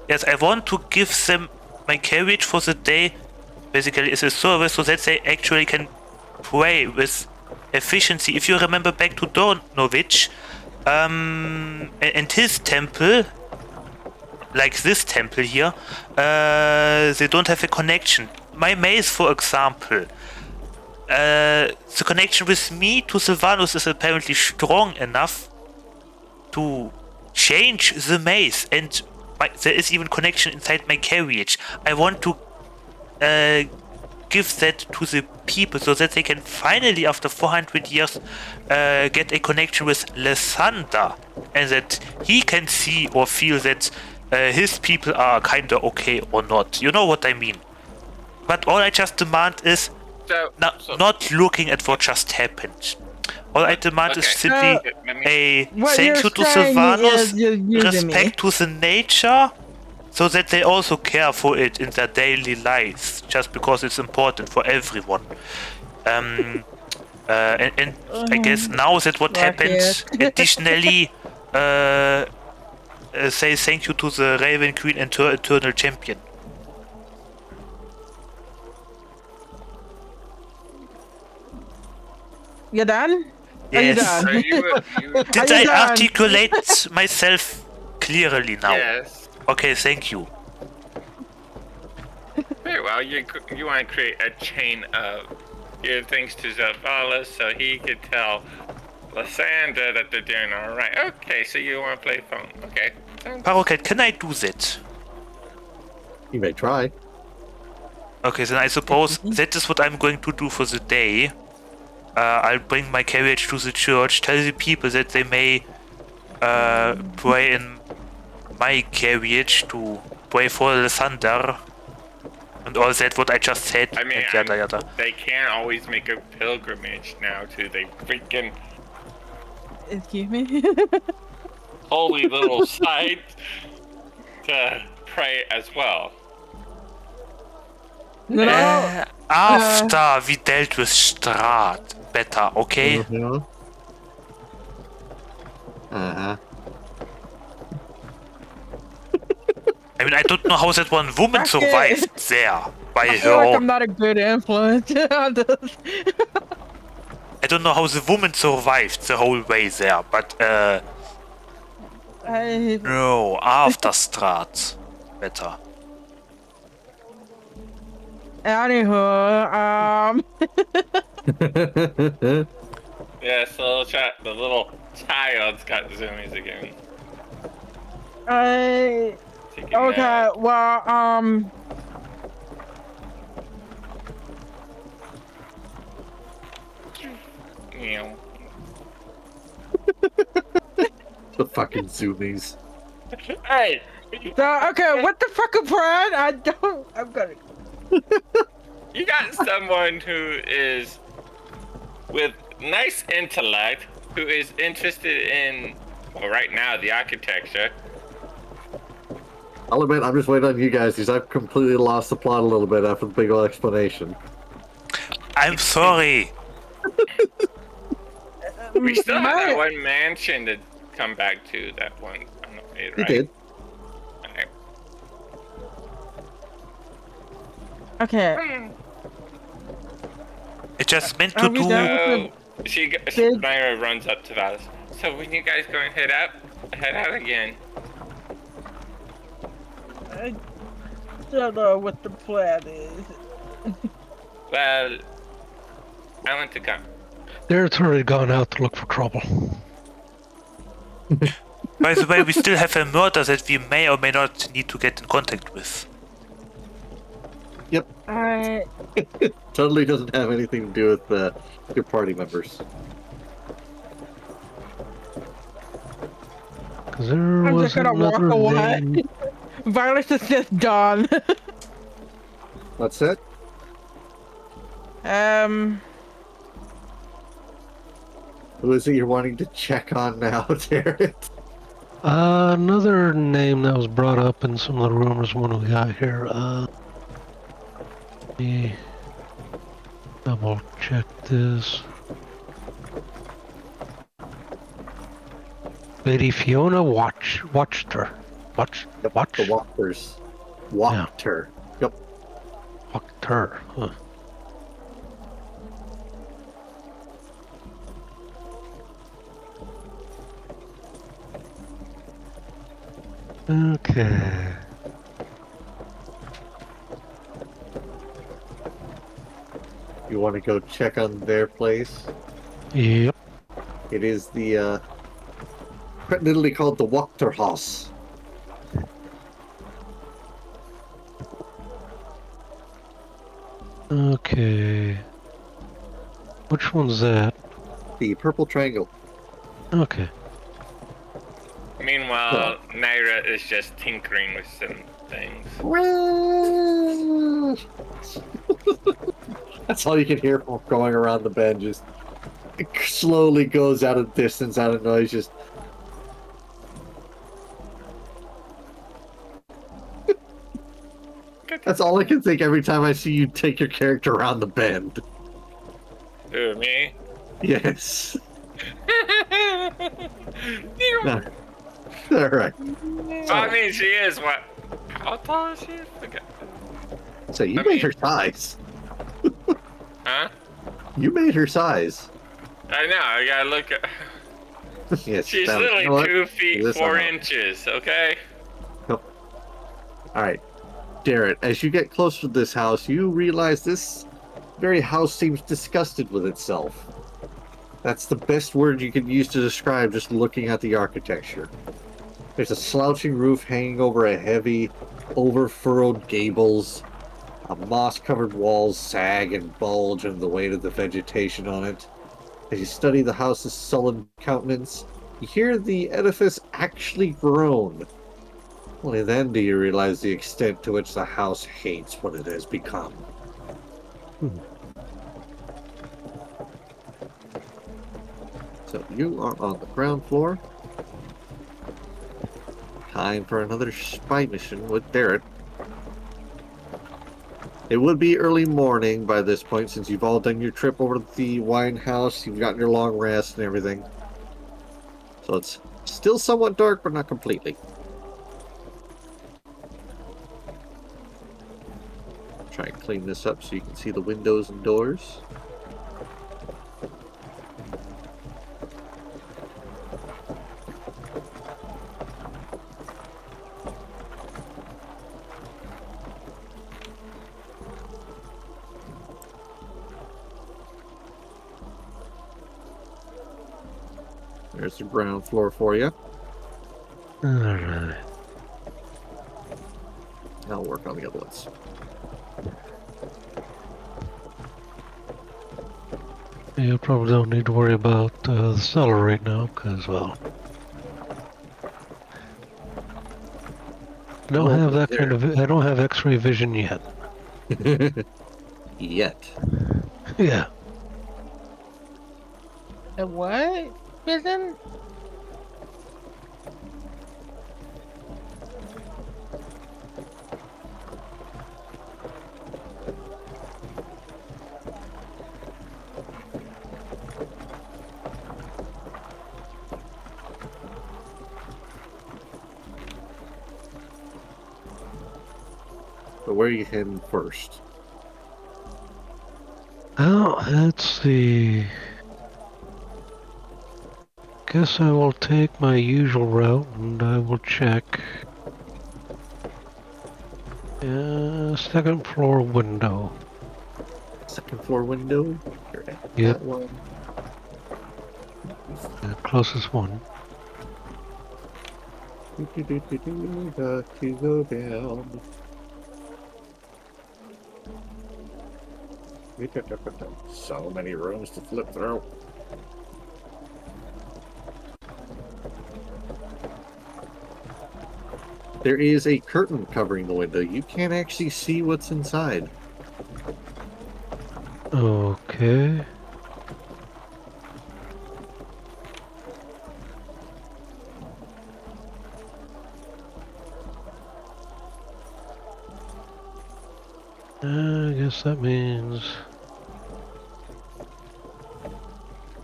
Yes, I want to give them my carriage for the day, basically as a service, so that they actually can pray with efficiency. If you remember back to Dornovich, and his temple, like this temple here, they don't have a connection. My maze, for example, the connection with me to Sylvanos is apparently strong enough to change the maze, and there is even connection inside my carriage. I want to give that to the people so that they can finally, after 400 years, get a connection with Lysander, and that he can see or feel that his people are kinda okay or not. You know what I mean? But all I just demand is not looking at what just happened. All I demand is simply a thank you to Sylvanas, respect to the nature, so that they also care for it in their daily lives, just because it's important for everyone. And I guess now that what happened, additionally, say thank you to the Raven Queen and her Eternal Champion. You done? Yes. Are you done? Did I articulate myself clearly now? Yes. Okay, thank you. Very well. You want to create a chain of give thanks to Zavala so he could tell Lysander that they're doing all right. Okay, so you want to play phone? Okay. Paroket, can I do that? You may try. Okay, then I suppose that is what I'm going to do for the day. I'll bring my carriage to the church, tell the people that they may pray in my carriage to pray for Lysander, and all that what I just said. I mean, and yada yada. They can't always make a pilgrimage now to the freaking Excuse me? holy little site to pray as well. No. After we dealt with Strahd better, okay? Uh-huh. I mean, I don't know how that one woman survived there by I her feel like own. I'm not a good influence. I don't know how the woman survived the whole way there, but no, after Strahd better. Anywho, Yes, the little child's got zoomies again. okay, well, You The fucking zoomies. Hey! okay, what the fuck, Brad? I'm gonna. You got someone who is with nice intellect, who is interested in, well, right now, the architecture. I'll admit, I'm just waiting on you guys because I've completely lost the plot a little bit after the big old explanation. I'm sorry. We still have that one mansion to come back to, that one. Right? You did. Okay. It just meant to do. So Myra runs up to Valis. So when you guys going to head out again? I don't know what the plan is. Well, I want to come. They're already gone out to look for trouble. By the way, we still have a murder that we may or may not need to get in contact with. Yep. Totally doesn't have anything to do with your party members. I'm just gonna walk away. Violence is just done. What's that? Who is it you're wanting to check on now, Jared? Another name that was brought up in some of the rumors when we got here. Let me double check this. Lady Fiona Wachter. The Walkers. Wachter. Yeah. Yep. Wachter. Huh. Okay. You want to go check on their place? Yep. It is the quite literally called the Waterhouse. Okay. Which one's that? The purple triangle. Okay. Meanwhile, Naira is just tinkering with some things. That's all you can hear from going around the bend. Just it slowly goes out of distance, out of noise. Just that's all I can think every time I see you take your character around the bend. Who, me? Yes. All right. So, I mean, she is what? How tall is she? Forget. So you I made mean- her size. Huh? You made her size. I know. I gotta look at. Yes. She's that- literally you know what? 2 feet This 4 I'm out. inches. Okay. All right, Darren. As you get closer to this house, you realize this very house seems disgusted with itself. That's the best word you can use to describe just looking at the architecture. There's a slouching roof hanging over a heavy, over-furrowed gables. Moss-covered walls sag and bulge under the weight of the vegetation on it. As you study the house's sullen countenance, you hear the edifice actually groan. Only then do you realize the extent to which the house hates what it has become. So you are on the ground floor. Time for another spy mission with Barrett. It would be early morning by this point, since you've all done your trip over to the wine house, you've gotten your long rest and everything. So it's still somewhat dark, but not completely. Try and clean this up so you can see the windows and doors. There's the ground floor for you. Alright. I'll work on the other ones. You probably don't need to worry about the cellar right now, because, well... I don't have that kind of... I don't have X-ray vision yet. Yet. Yeah. The what? Prison? So where are you heading first? Oh, let's see. Guess I will take my usual route and I will check. Second floor window. Second floor window? You're at Yep. that one. The closest one. Got to go down. So many rooms to flip through. There is a curtain covering the window. You can't actually see what's inside. Okay. I guess that means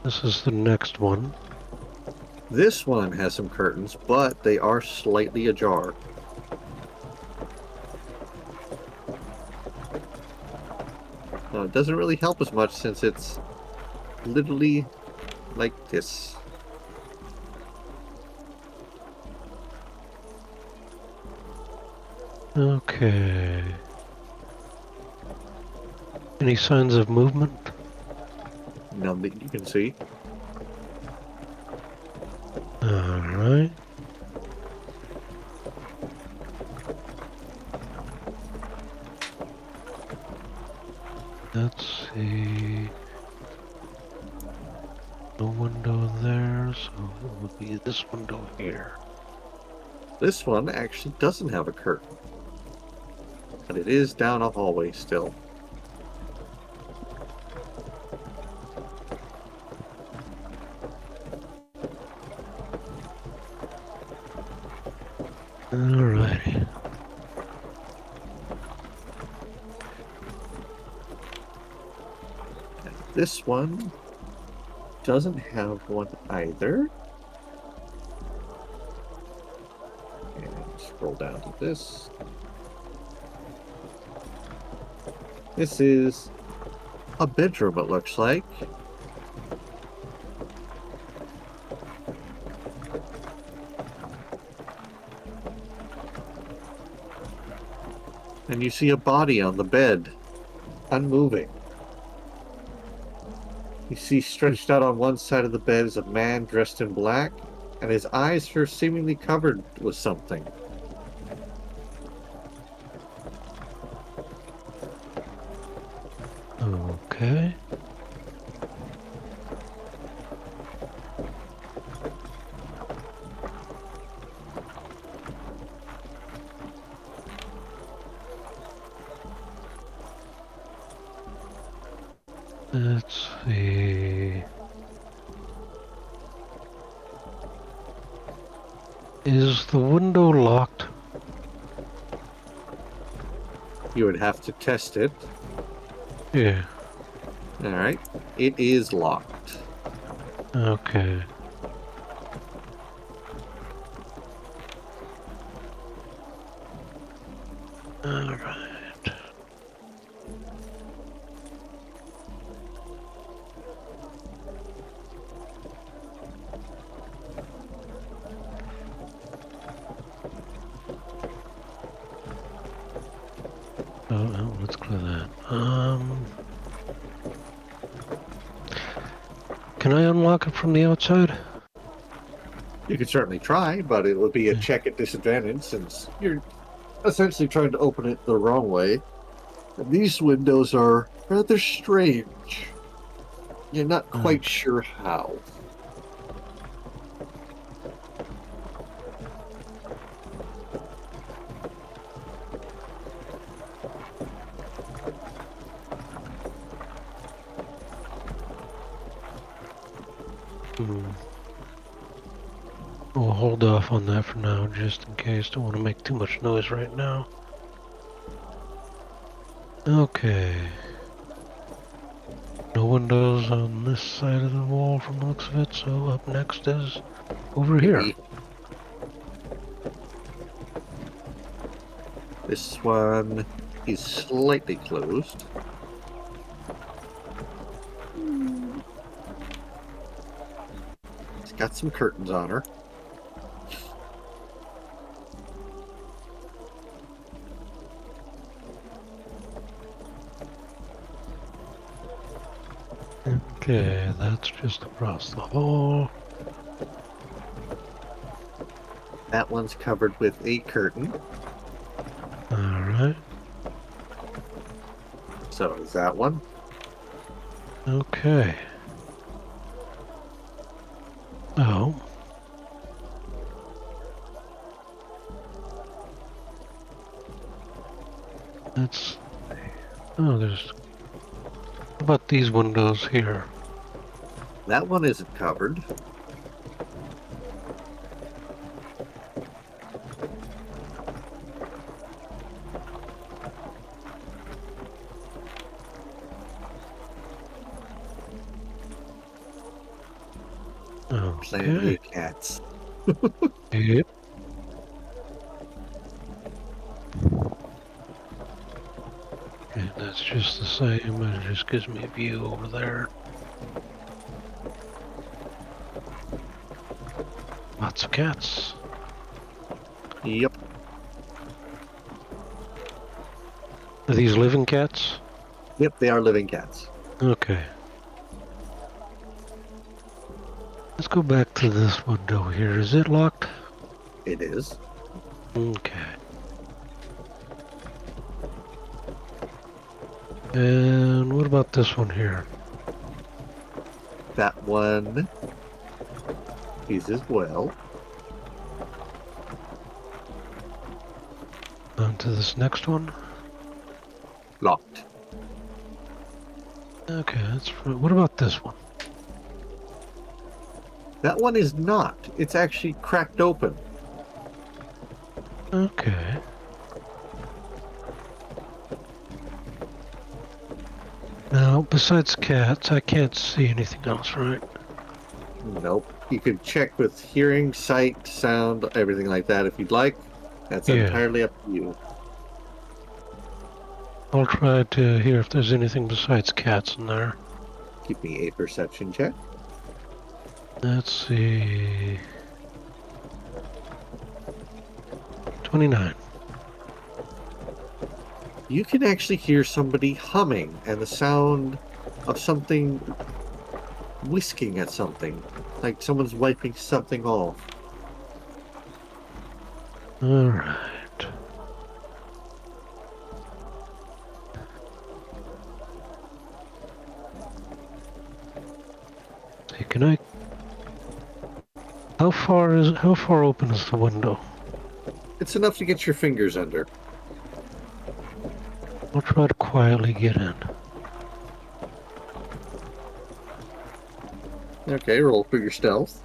this is the next one. This one has some curtains, but they are slightly ajar. Now, it doesn't really help as much since it's literally like this. Okay. Any signs of movement? None that you can see. Alright. right. Let's see. No window there, so it would be this window here. This one actually doesn't have a curtain, but it is down a hallway still. Alrighty. This one doesn't have one either. And scroll down to this. This is a bedroom, it looks like. And you see a body on the bed, unmoving. You see stretched out on one side of the bed is a man dressed in black, and his eyes are seemingly covered with something. Okay. Let's see. Is the window locked? You would have to test it. Yeah. Alright. It is locked. Okay. Alright. Oh, let's clear that. Can I unlock it from the outside? You could certainly try, but it would be a check at disadvantage since you're essentially trying to open it the wrong way. And these windows are rather strange. You're not quite sure how. We'll hold off on that for now, just in case. Don't want to make too much noise right now. Okay. No windows on this side of the wall from the looks of it, so up next is over here. This one is slightly closed. It's got some curtains on her. Okay, that's just across the hall. That one's covered with a curtain. Alright. So is that one. Okay. Oh. That's... Oh, there's... What about these windows here? That one isn't covered. Playing Okay. with cats. Yep. And that's just the same, it just gives me a view over there. Lots of cats. Yep. Are these living cats? Yep, they are living cats. Okay. Let's go back to this window here. Is it locked? It is. Okay. And what about this one here? That one is as well. On to this next one. Locked. Okay, what about this one? That one is not. It's actually cracked open. Okay. Now, besides cats, I can't see anything else, right? Nope. You could check with hearing, sight, sound, everything like that if you'd like. That's Yeah. entirely up to you. I'll try to hear if there's anything besides cats in there. Give me a perception check. Let's see. 29. You can actually hear somebody humming and the sound of something whisking at something, like someone's wiping something off. Alright. See, can I... How far open is the window? It's enough to get your fingers under. I'll try to quietly get in. Okay, roll for your stealth.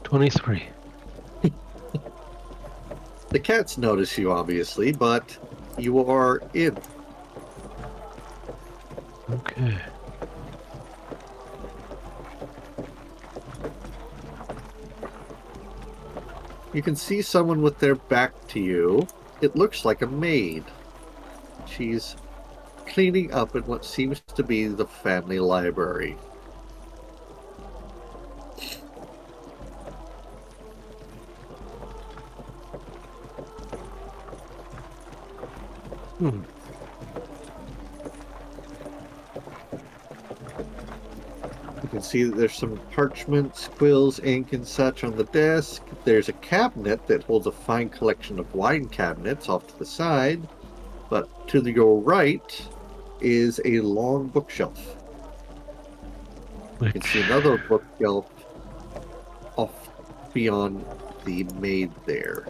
$23. The cats notice you, obviously, but you are in. Okay. You can see someone with their back to you. It looks like a maid. She's cleaning up in what seems to be the family library. Hmm. You can see that there's some parchments, quills, ink, and such on the desk. There's a cabinet that holds a fine collection of wine cabinets off to the side. But to your right is a long bookshelf. You can see another bookshelf off beyond the maid there.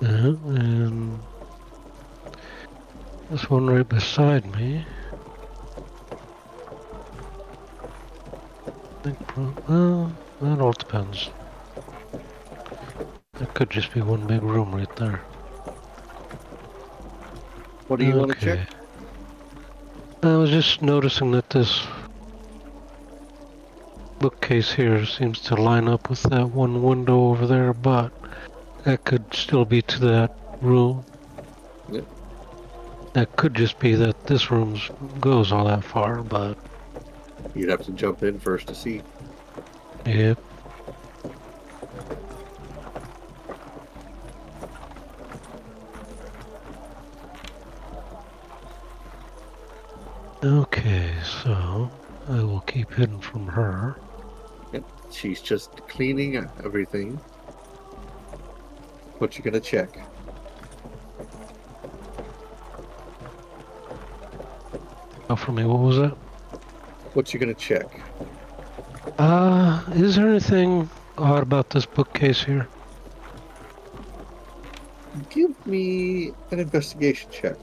And this one right beside me. Well, that all depends. That could just be one big room right there. What do you want to check? I was just noticing that this bookcase here seems to line up with that one window over there, but that could still be to that room. Yep. That could just be that this room goes all that far, but... You'd have to jump in first to see. Yep. Okay, so I will keep hidden from her. Yep. She's just cleaning everything. What you gonna check? Oh, for me, what was that? What you gonna check? Is there anything odd about this bookcase here? Give me an investigation check.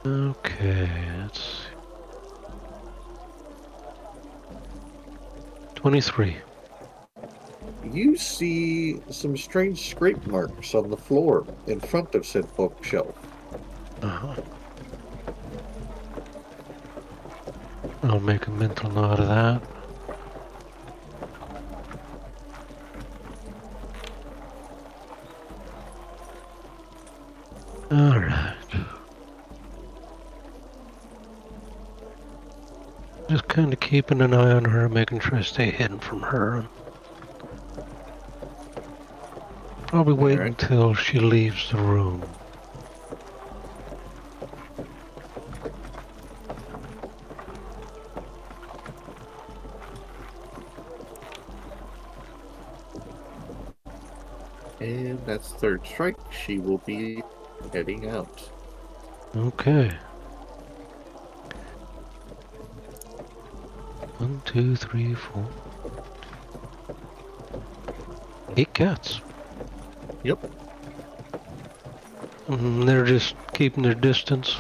Okay, let's... 23. You see some strange scrape marks on the floor in front of said bookshelf. Uh-huh. I'll make a mental note of that. Just kind of keeping an eye on her, making sure I stay hidden from her. And probably wait Alright. until she leaves the room. And that's third strike. She will be heading out. Okay. 1, 2, 3, 4. 8 cats. Yep. They're just keeping their distance.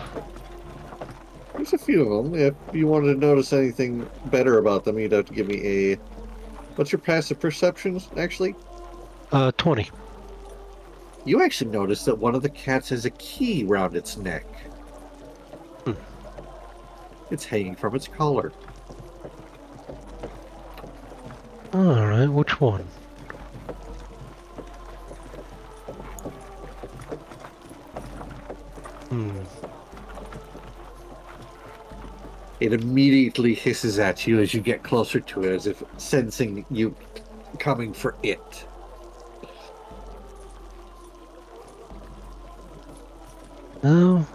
There's a few of them. If you wanted to notice anything better about them, you'd have to give me a... What's your passive perception, actually? 20. You actually notice that one of the cats has a key round its neck. It's hanging from its collar. Alright, which one? It immediately hisses at you as you get closer to it, as if sensing you coming for it. Now,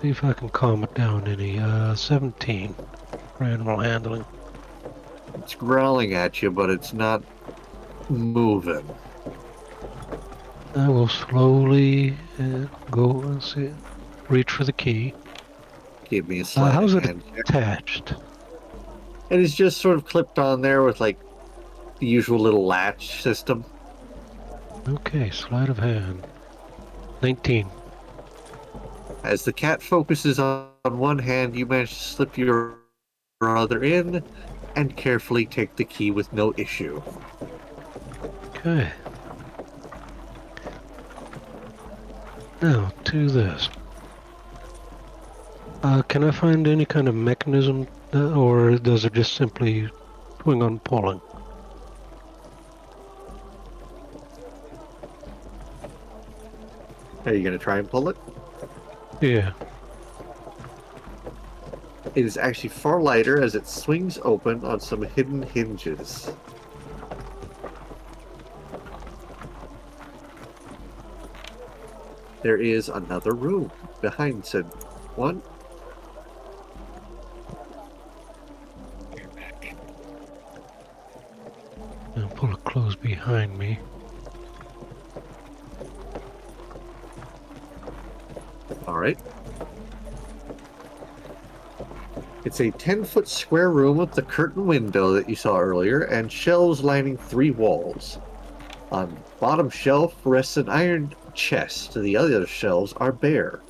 see if I can calm it down any. 17 for animal handling. It's growling at you, but it's not moving. I will slowly go and see, reach for the key. Give me a sleight how's of it hand check. attached? It is just sort of clipped on there with like the usual little latch system. Okay, sleight of hand. 19. As the cat focuses on one hand, you manage to slip your other in and carefully take the key with no issue. Okay. Now, to this. Can I find any kind of mechanism, or does it just simply swing on pulling? Are you going to try and pull it? Yeah. It is actually far lighter as it swings open on some hidden hinges. There is another room behind said one. I'll pull it close behind me. Alright. It's a 10-foot square room with the curtain window that you saw earlier and shelves lining 3 walls. On the bottom shelf rests an iron chest. The other shelves are bare.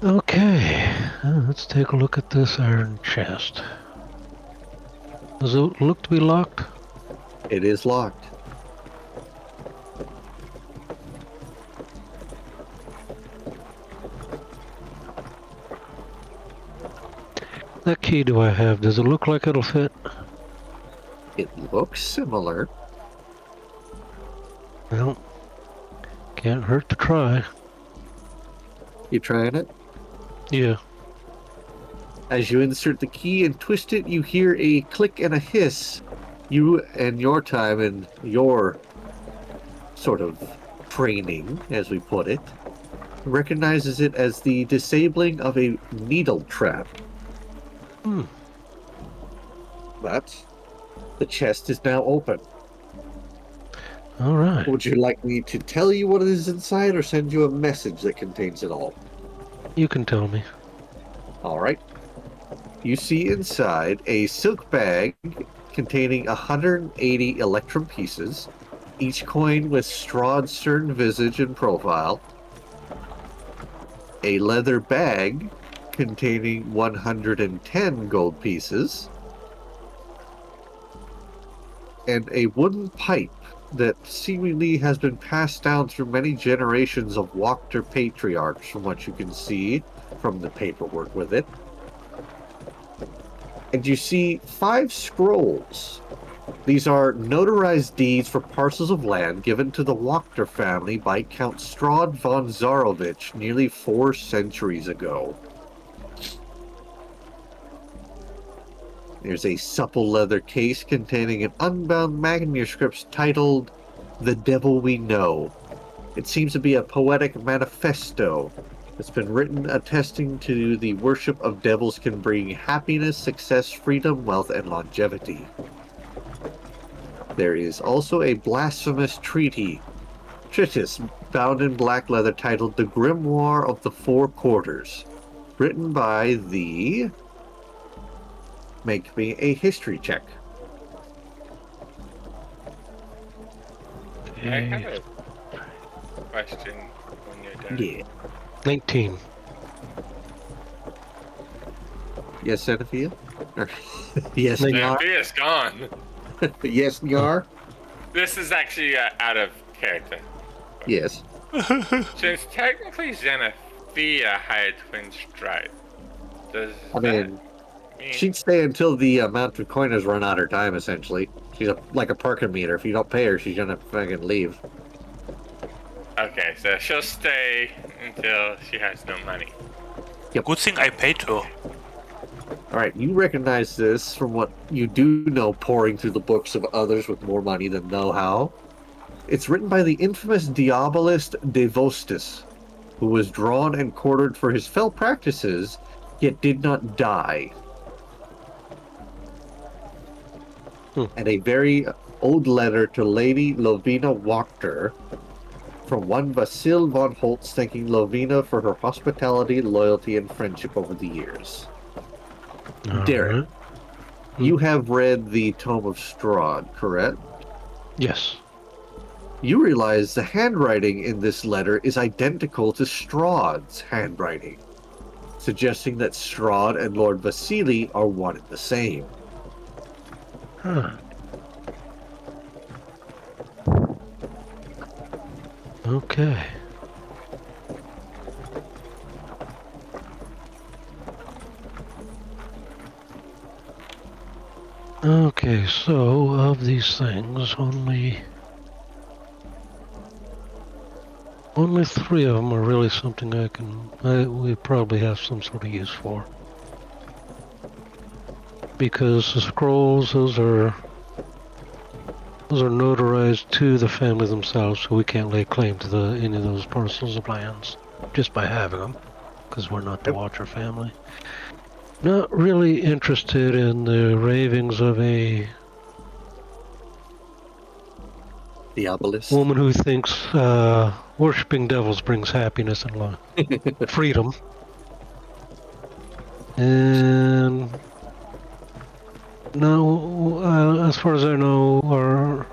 Okay, let's take a look at this iron chest. Does it look to be locked? It is locked. That key do I have? Does it look like it'll fit? It looks similar. Well, can't hurt to try. You trying it? Yeah. As you insert the key and twist it, you hear a click and a hiss. You and your time and your sort of training, as we put it, recognizes it as the disabling of a needle trap. But the chest is now open. All right. Would you like me to tell you what is inside or send you a message that contains it all? You can tell me. All right. You see inside a silk bag containing 180 electrum pieces, each coin with Strahd's stern visage and profile, a leather bag containing 110 gold pieces, and a wooden pipe that seemingly has been passed down through many generations of Wachter patriarchs, from what you can see from the paperwork with it. And you see 5 scrolls These are notarized deeds for parcels of land given to the Wachter family by Count Strahd von Zarovich nearly 4 centuries ago. There's a supple leather case containing an unbound manuscript titled The Devil We Know. It seems to be a poetic manifesto that's been written attesting to the worship of devils can bring happiness, success, freedom, wealth, and longevity. There is also a blasphemous treatise bound in black leather titled The Grimoire of the Four Quarters, written by the... Make me a history check. I have a question when you're done. Yeah. 19. Yes, Xenophia? Yes, Thank- Nyar? Xenophia's gone. Yes, Nyar? This is actually out of character. Yes. Since technically Xenophia had twin Strahd, does I that mean, mean... she'd stay until the amount of coiners run out her time, essentially. She's like a parking meter. If you don't pay her, she's gonna fucking leave. Okay, so she'll stay until she has no money. Good thing I paid her. Alright, you recognize this from what you do know poring through the books of others with more money than know-how. It's written by the infamous diabolist Devostis, who was drawn and quartered for his fell practices, yet did not die. And a very old letter to Lady Lovina Wachter from one Vasil von Holtz thanking Lovina for her hospitality, loyalty, and friendship over the years. Derek, you have read the Tome of Strahd, correct? Yes. You realize the handwriting in this letter is identical to Strahd's handwriting, suggesting that Strahd and Lord Vasily are one and the same. Huh. Okay. Okay, so of these things, only 3 of them are really something we probably have some sort of use for. Because the scrolls, those are notarized to the family themselves, so we can't lay claim to any of those parcels of lands just by having them, because we're not the Watcher family. Not really interested in the ravings of a Diabolist. woman who thinks worshipping devils brings happiness and freedom. And no, as far as I know,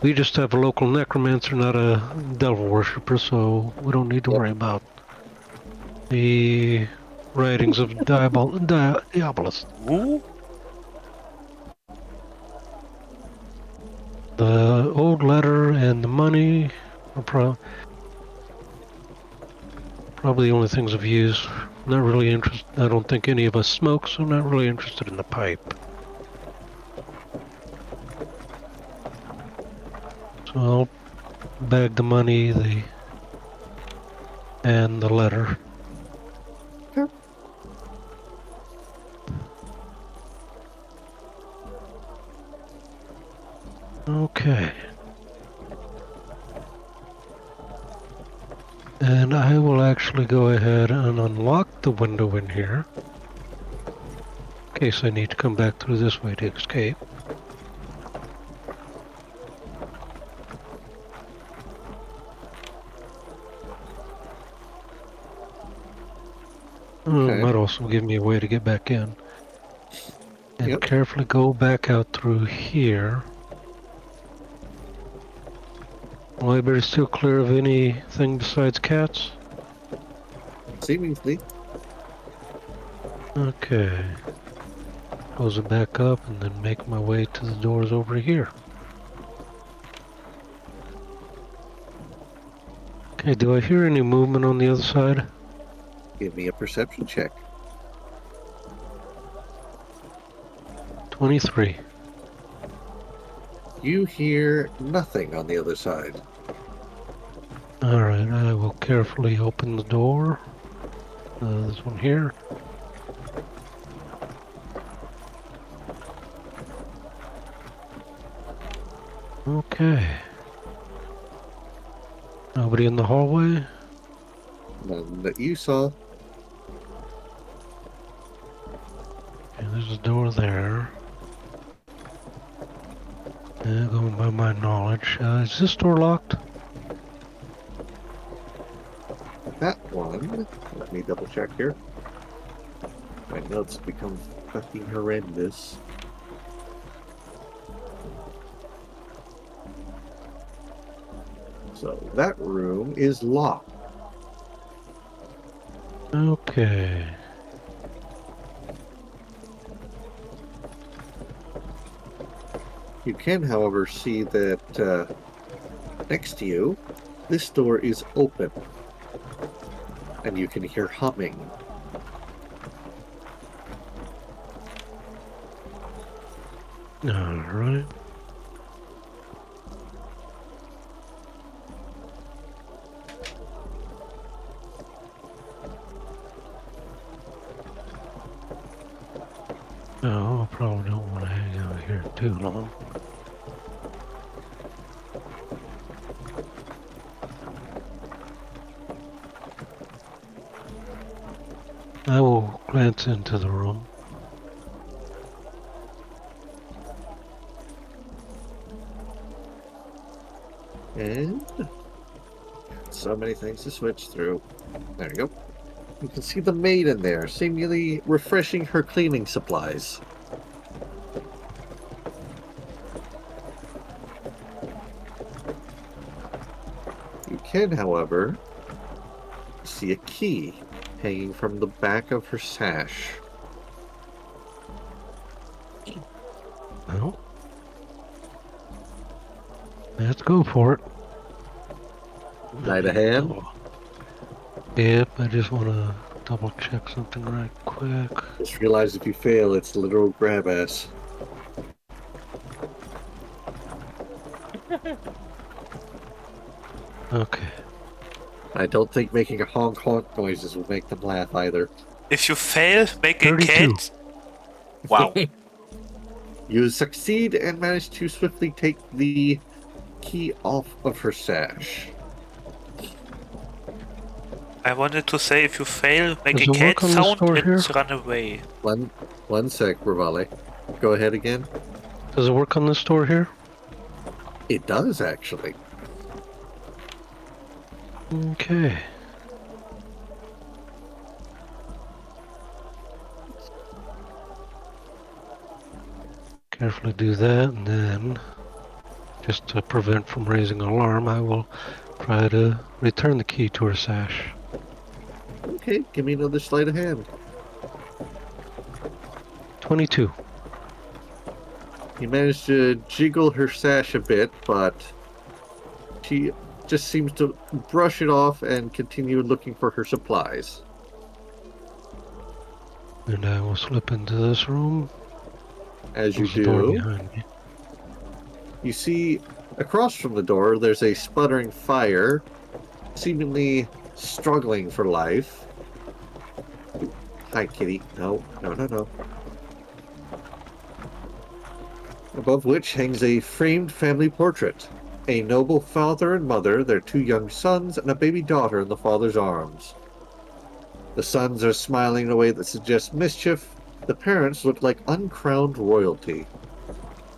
we just have a local necromancer, not a devil worshipper, so we don't need to worry about the writings of diabolists. Who? The old letter and the money are probably the only things of use. Not really interested. I don't think any of us smoke, so I'm not really interested in the pipe. So I'll bag the money, and the letter. Sure. Okay. And I will actually go ahead and unlock the window in here, in case I need to come back through this way to escape. Okay. It might also give me a way to get back in. And Yep. carefully go back out through here. Library still clear of anything besides cats? Seemingly. Okay. Close it back up and then make my way to the doors over here. Okay, do I hear any movement on the other side? Give me a perception check. 23. You hear nothing on the other side. Alright, I will carefully open the door. This one here. Okay. Nobody in the hallway? None that you saw. Okay, there's a door there. Going by my knowledge. Is this door locked? That one. Let me double check here. My notes become fucking horrendous. So that room is locked. Okay. You can, however, see that next to you, this door is open. And you can hear humming. Alright. No, I probably don't want to hang out here too long. I will glance into the room. And so many things to switch through. There you go. You can see the maid in there, seemingly refreshing her cleaning supplies. You can, however, see a key hanging from the back of her sash. Well, let's go for it. Knight of hand. Oh. Yep, I just want to double check something right quick. Just realize if you fail, it's literal grab ass. Okay. I don't think making a honk honk noises will make them laugh either. If you fail, make a 32. cat. Wow. You succeed and manage to swiftly take the key off of her sash. I wanted to say if you fail, make Does a it cat work on this sound door and here? run away. One sec, Rivale. Go ahead again. Does it work on this door here? It does, actually. Okay. Carefully do that, and then, just to prevent from raising an alarm, I will try to return the key to her sash. Okay, give me another sleight of hand. 22. You managed to jiggle her sash a bit, but she just seems to brush it off and continue looking for her supplies. And I will slip into this room. As you Close the door do, behind me. you see across from the door there's a sputtering fire, seemingly struggling for life. Hi, kitty. No, no, no, no. Above which hangs a framed family portrait. A noble father and mother, their 2 young sons, and a baby daughter in the father's arms. The sons are smiling in a way that suggests mischief. The parents look like uncrowned royalty.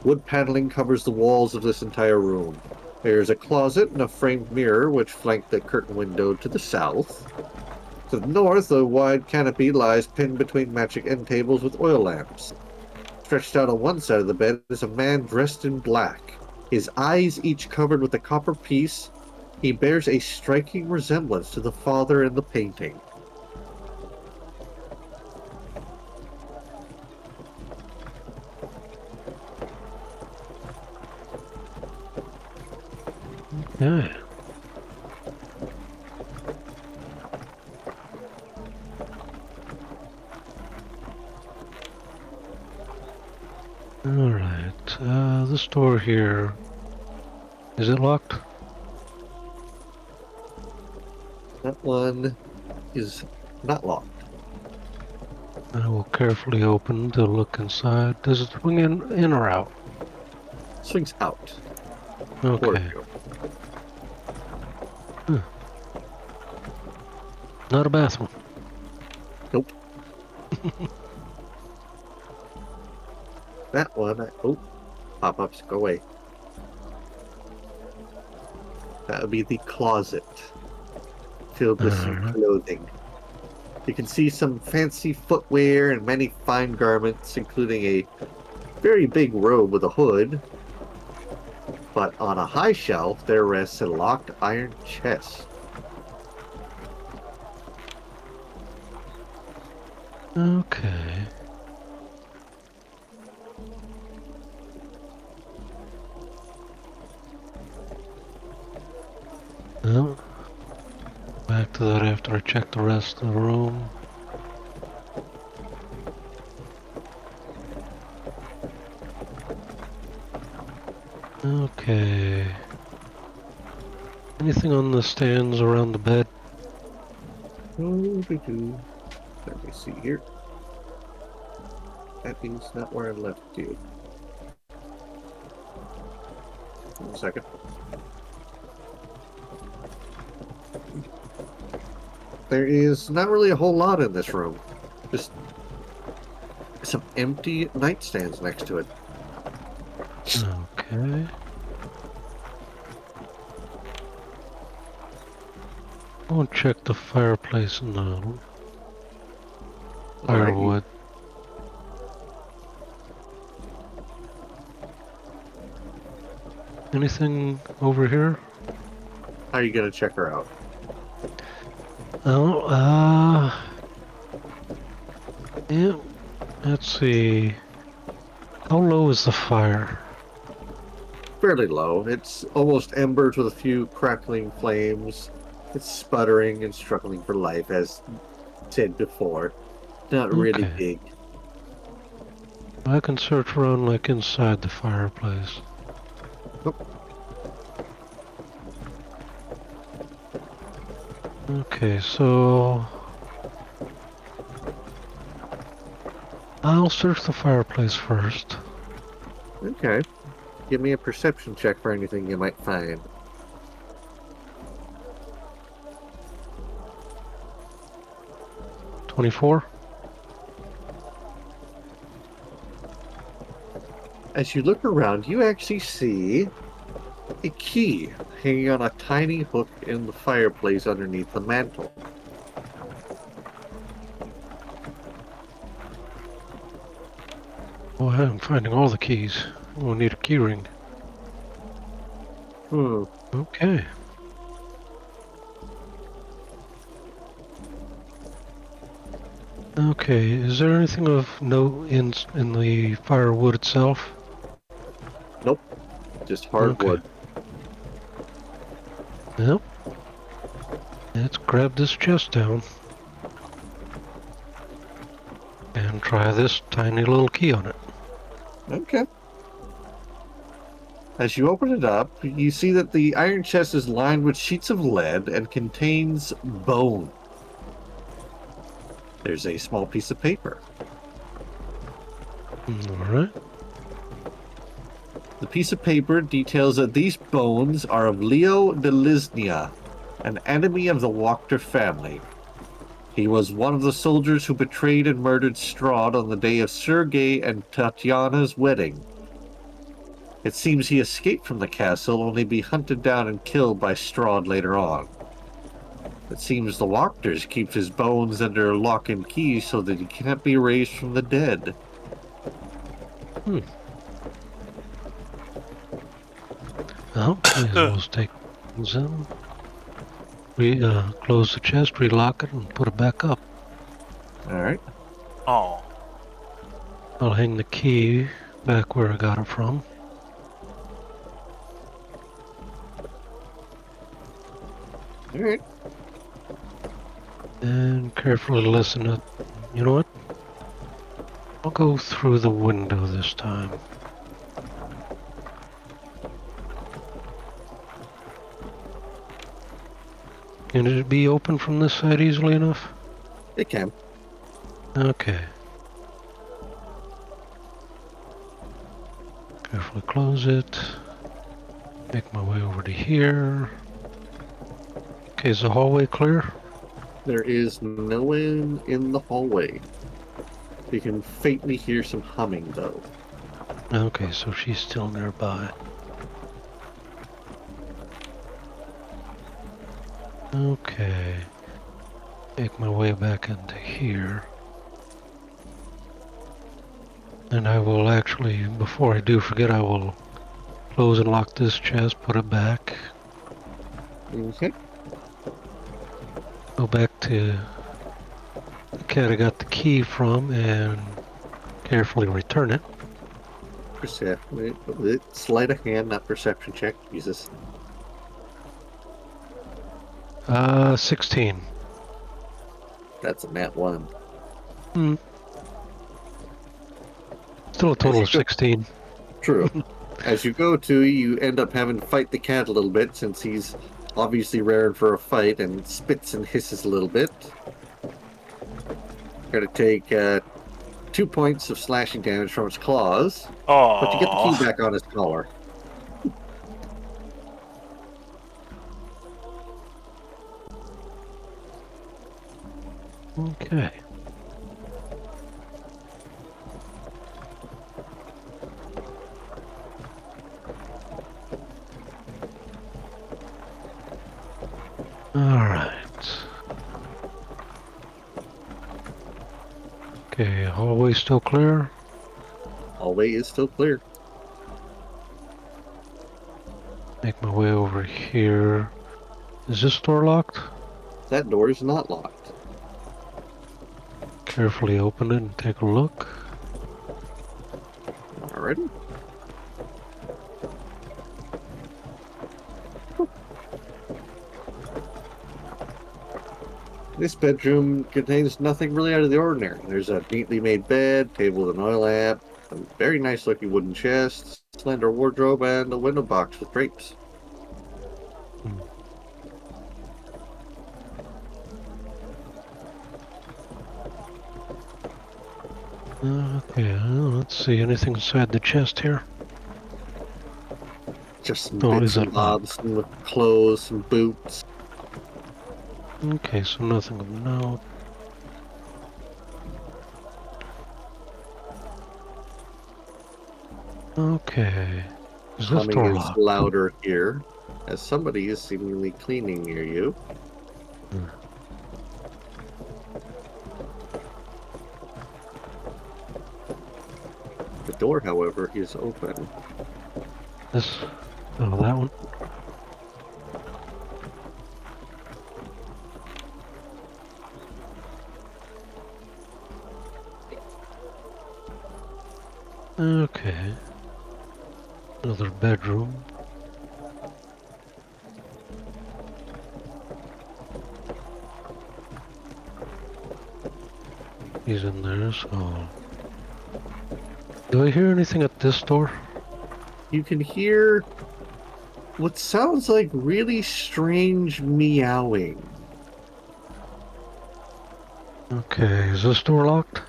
Wood paneling covers the walls of this entire room. There is a closet and a framed mirror which flank the curtain window to the south. To the north, a wide canopy lies pinned between matching end tables with oil lamps. Stretched out on one side of the bed is a man dressed in black. His eyes each covered with a copper piece. He bears a striking resemblance to the father in the painting. Yeah. Alright, this door here. Is it locked? That one is not locked. I will carefully open to look inside. Does it swing in or out? Swings out. Toward Okay. you. Not a bathroom. Nope. That one. Oh, pop-ups, go away. That would be the closet, filled with some Alright. clothing. You can see some fancy footwear and many fine garments, including a very big robe with a hood. But on a high shelf, there rests a locked iron chest. Okay. Well, back to that after I check the rest of the room. Okay. Anything on the stands around the bed? Let me see here. That is not where I left you. 1 second. There is not really a whole lot in this room. Just some empty nightstands next to it. Okay. I won't check the fireplace and the firewood. Anything over here? How are you gonna check her out? Oh, yeah. Let's see. How low is the fire? Fairly low. It's almost embers with a few crackling flames. It's sputtering and struggling for life, as said before. Not really Okay. big. I can search around like inside the fireplace. Nope. Okay, so I'll search the fireplace first. Okay. Give me a perception check for anything you might find. $24. As you look around, you actually see a key hanging on a tiny hook in the fireplace underneath the mantle. Oh, I'm finding all the keys. We'll need a key ring. Okay. Okay, is there anything of note in the firewood itself? Nope. Just hardwood. Yep. Let's grab this chest down. And try this tiny little key on it. Okay. As you open it up, you see that the iron chest is lined with sheets of lead and contains bone. There's a small piece of paper. Alright. The piece of paper details that these bones are of Leo de Lisnia, an enemy of the Wachter family. He was one of the soldiers who betrayed and murdered Strahd on the day of Sergei and Tatiana's wedding. It seems he escaped from the castle only to be hunted down and killed by Strahd later on. It seems the Wachters keep his bones under lock and key so that he can't be raised from the dead. Well, may as well take things in. Close the chest, relock it, and put it back up. Alright. Oh. I'll hang the key back where I got it from. Alright. And carefully listen up. You know what? I'll go through the window this time. Can it be open from this side easily enough? It can. Okay. Carefully close it. Make my way over to here. Okay, is the hallway clear? There is no one in the hallway. You can faintly hear some humming, though. Okay, so she's still nearby. Okay. Make my way back into here. And I will actually, before I do forget, I will close and lock this chest, put it back. Okay. Go back to the cat I got the key from and carefully return it. Sleight of hand, not perception check. Jesus. 16. That's a nat 1. Hmm. Still a total of 16. True. As you go to, you end up having to fight the cat a little bit, since he's obviously raring for a fight and spits and hisses a little bit. Gotta take 2 points of slashing damage from its claws, but you get the key back on his collar. Okay. Alright. Okay, hallway still clear? Hallway is still clear. Make my way over here. Is this door locked? That door is not locked. Carefully open it and take a look. Alrighty. This bedroom contains nothing really out of the ordinary. There's a neatly made bed, table with an oil lamp, a very nice looking wooden chest, slender wardrobe, and a window box with drapes. Okay, let's see. Anything inside the chest here? Just some Oh, bits is that and bobs, some clothes, some boots. Okay, so nothing of note. Okay. Is this Humming door is locked? louder here, as somebody is seemingly cleaning near you. The door, however, is open. This... Oh, that one? Okay. Another bedroom. He's in there, so... Do I hear anything at this door? You can hear what sounds like really strange meowing. Okay, is this door locked?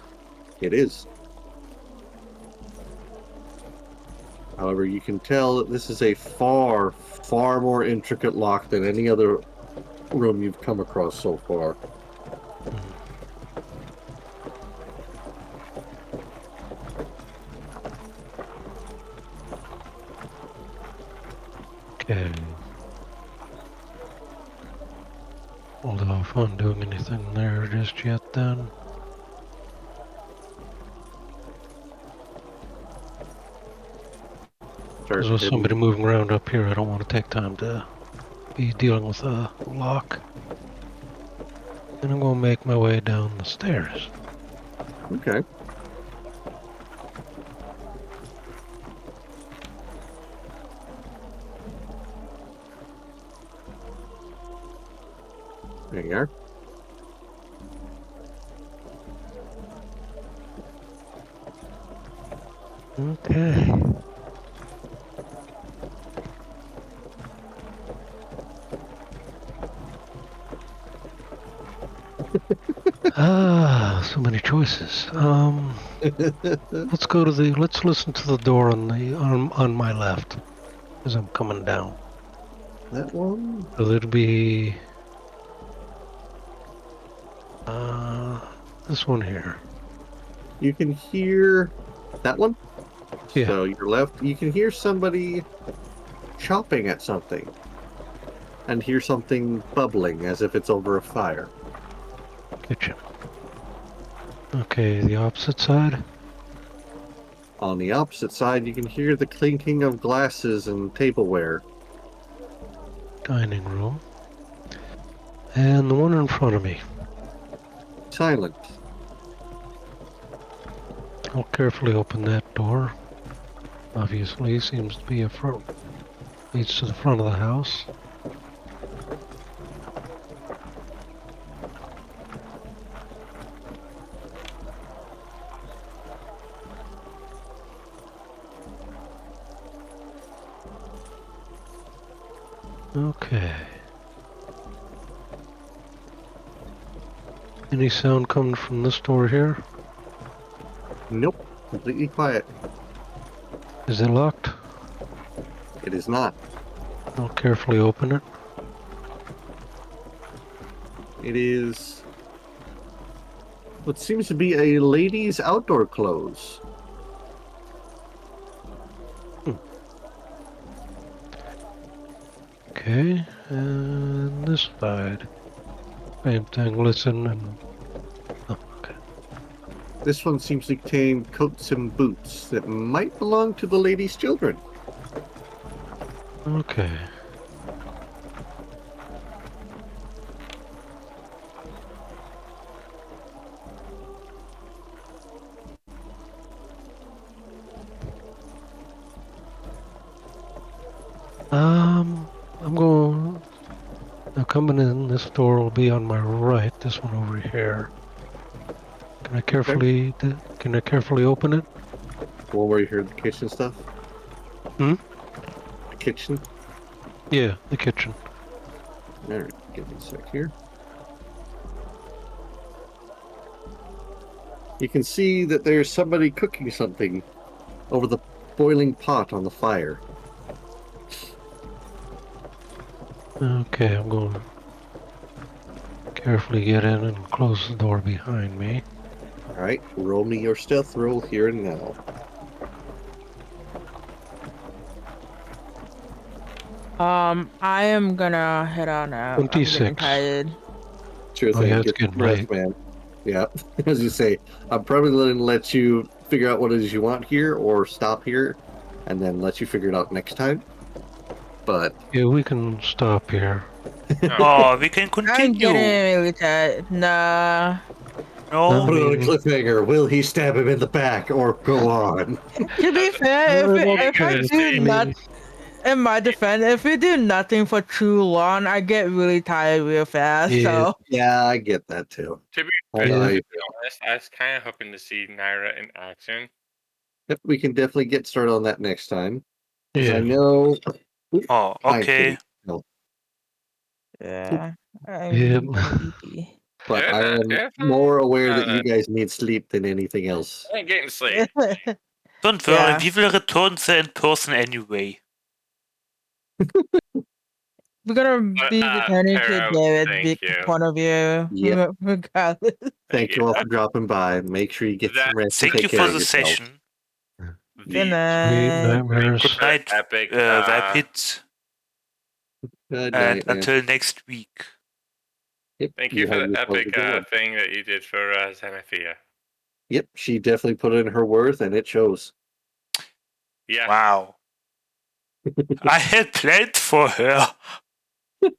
It is. However, you can tell that this is a far, far more intricate lock than any other room you've come across so far. Okay. Hold off on doing anything there just yet then. Because with somebody moving around up here, I don't want to take time to be dealing with a lock. And I'm going to make my way down the stairs. Okay. There you are. Okay. So many choices. Let's go to the. Let's listen to the door on my left as I'm coming down. That one? So it'll be this one here. You can hear that one? Yeah. So your left, you can hear somebody chopping at something. And hear something bubbling as if it's over a fire. Kitchen. Okay, the opposite side. On the opposite side, you can hear the clinking of glasses and tableware. Dining room. And the one in front of me. Silent. I'll carefully open that door. Obviously, seems to be a front. Leads to the front of the house. Okay. Any sound coming from this door here? Nope. Completely quiet. Is it locked? It is not. I'll carefully open it. It is what seems to be a lady's outdoor clothes. Okay, and this side. Same thing, listen and... Oh, okay. This one seems to contain coats and boots that might belong to the lady's children. Okay. I'm going... Now coming in, this door will be on my right, this one over here. Can I carefully open it? Well, where you hear the kitchen stuff? Hmm? The kitchen? Yeah, the kitchen. Alright, give me a sec here. You can see that there's somebody cooking something over the boiling pot on the fire. Okay, I'm going to carefully get in and close the door behind me. Alright, roll me your stealth roll here and now. I am gonna head on out. I'm getting 26. tired. Sure Oh, thing, yeah, it's get some getting rest, late. man. Yeah, as you say, I'm probably going to let you figure out what it is you want here, or stop here, and then let you figure it out next time. But Yeah, we can stop here. Oh, we can I'm continue. getting really tired. Nah. No. put it on a mean- cliffhanger. Will he stab him in the back or go on? To be fair, if I Because do not, in my defense, if we do nothing for too long, I get really tired real fast. Yeah. So Yeah, I get that too. to be I know how you feel. honest, I was kind of hoping to see Naira in action. Yep, we can definitely get started on that next time. 'Cause I Yeah. know. Oh, okay. No, yeah, I'm Yep. sleepy. but Yeah, I no, am yeah, more aware that no. you guys need sleep than anything else. I ain't getting sleep. Don't worry, Yeah. we will return there in person anyway. We're gonna be returning to Pero, David thank big you. point of view, Yep. regardless. Thank you all for dropping by. Make sure you get That- some rest and Thank take you care for of the yourself. session. Good The Sweet night. nightmares. Good night, epic, Rapid, Good and night, man. until next week. Yep, thank you for have the yourself a epic good one. thing that you did for Xenophia. Yep, she definitely put in her worth, and it shows. Yeah. Wow. I had planned for her. And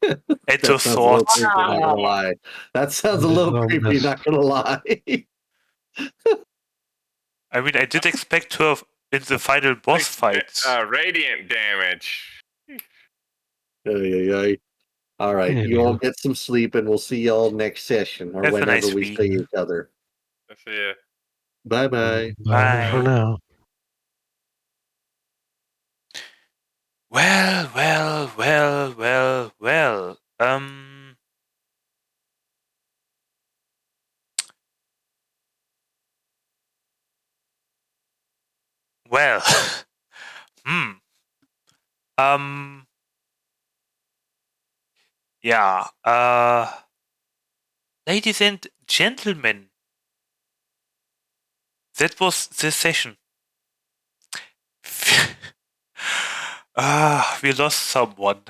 That the sounds a little thoughts. creepy, not gonna lie. That sounds a little Oh, creepy, yes. not gonna lie. I mean, I did expect her in the final boss fights. Radiant damage. All right, you all Anywho. get some sleep, and we'll see y'all next session or Have a whenever nice we week. see each other. Let's see. Bye bye. Bye for Bye. now. Well. Well. Hmm. Yeah. Ladies and gentlemen, that was the session. We lost someone.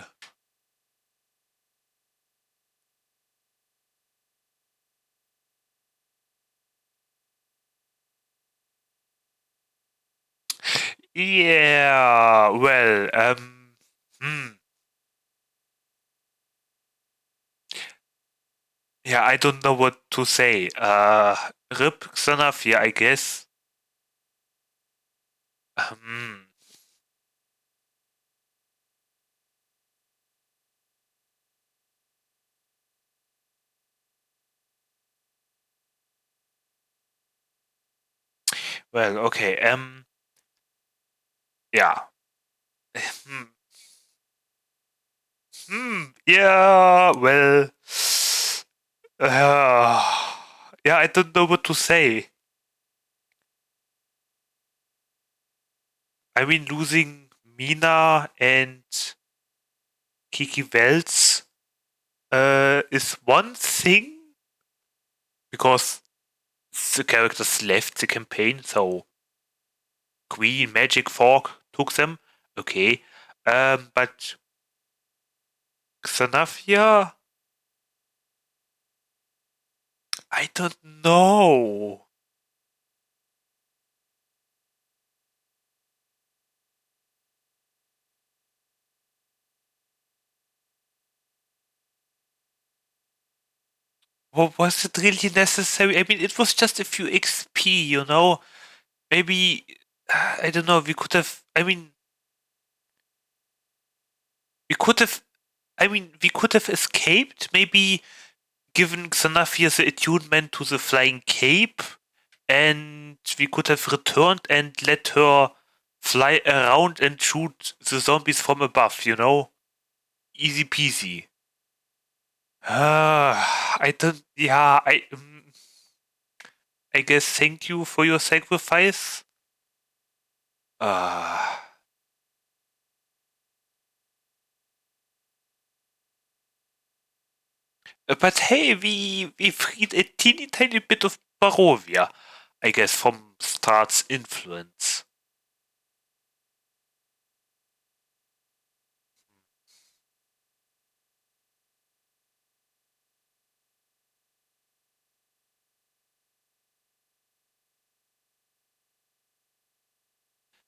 Yeah, well, yeah, I don't know what to say. Rip Xanafia, I guess. Um, well, okay, yeah. Yeah, well, yeah, I don't know what to say. I mean, losing Mina and Kiki Wells is one thing because the characters left the campaign, so Queen Magic Fork took them. Okay, but Xanafia, I don't know. Was it really necessary? I mean, it was just a few XP, you know? Maybe, I don't know, we could have, I mean, we could have, we could have escaped, maybe given Xanafia the attunement to the flying cape, and we could have returned and let her fly around and shoot the zombies from above, you know? Easy peasy. I don't. Yeah, I guess thank you for your sacrifice. Uh, but hey, we freed a teeny tiny bit of Barovia, I guess, from Strahd's influence.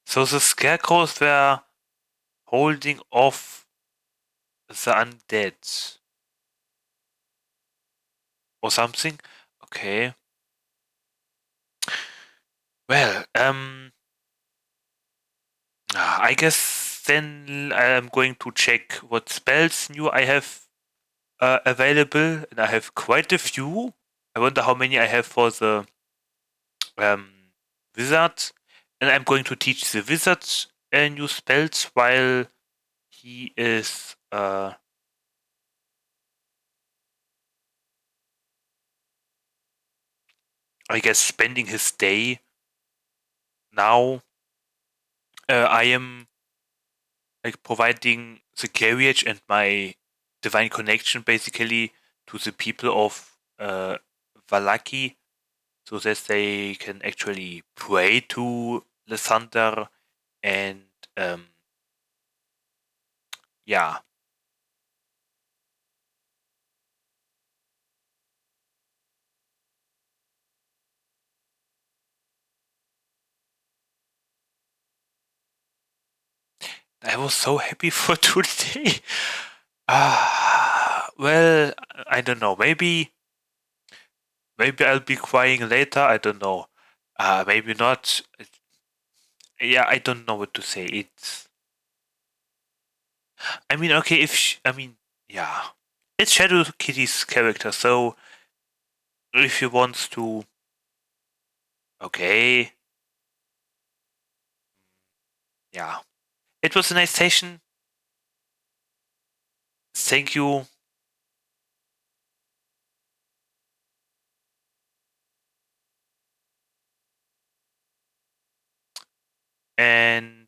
So the scarecrows were holding off the undead or something. Okay. Well, I guess then I'm going to check what spells new I have available, and I have quite a few. I wonder how many I have for the um, wizard, and I'm going to teach the wizard new spells while he is I guess spending his day now. I am like providing the carriage and my divine connection basically to the people of Valaki, so that they can actually pray to the thunder and yeah. I was so happy for today. Well, I don't know. Maybe I'll be crying later. I don't know. Maybe not. Yeah, I don't know what to say. I mean, okay. Yeah, it's Shadow Kitty's character. So if he wants to, okay. Yeah, it was a nice session. Thank you. And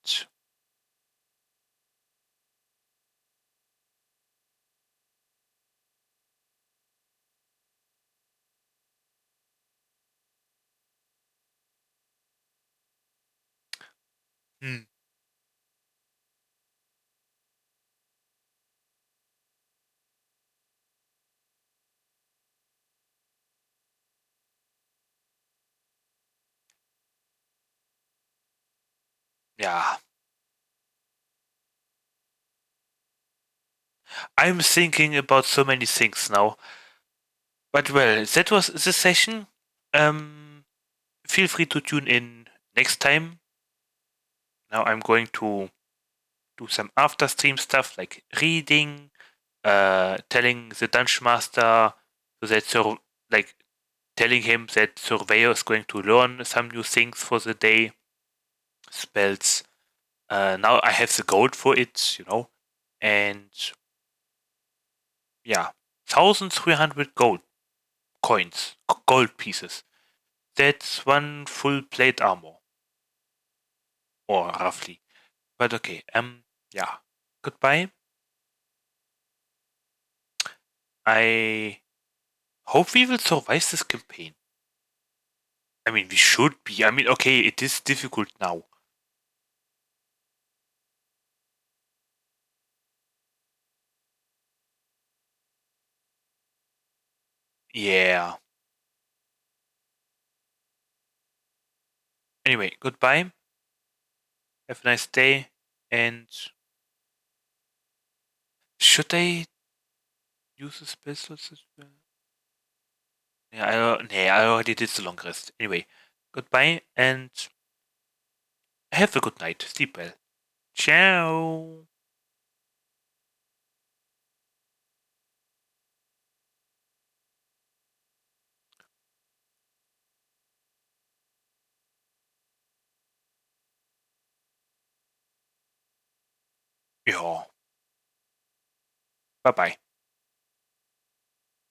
hmm. Yeah. I'm thinking about so many things now. But well, that was the session. Feel free to tune in next time. Now I'm going to do some after stream stuff like reading, telling the dungeon master so that like telling him that Surveyor is going to learn some new things for the day, spells. Now I have the gold for it, and yeah, 1,300 gold coins, gold pieces. That's one full plate armor, or roughly. But okay, yeah. Goodbye. I hope we will survive this campaign. I mean, we should be. I mean, okay, it is difficult now. Yeah. Anyway, goodbye. Have a nice day. And should I use the spell slots as well? Yeah, I already did the long rest. Anyway, goodbye and have a good night. Sleep well. Ciao. Ja. Bye bye.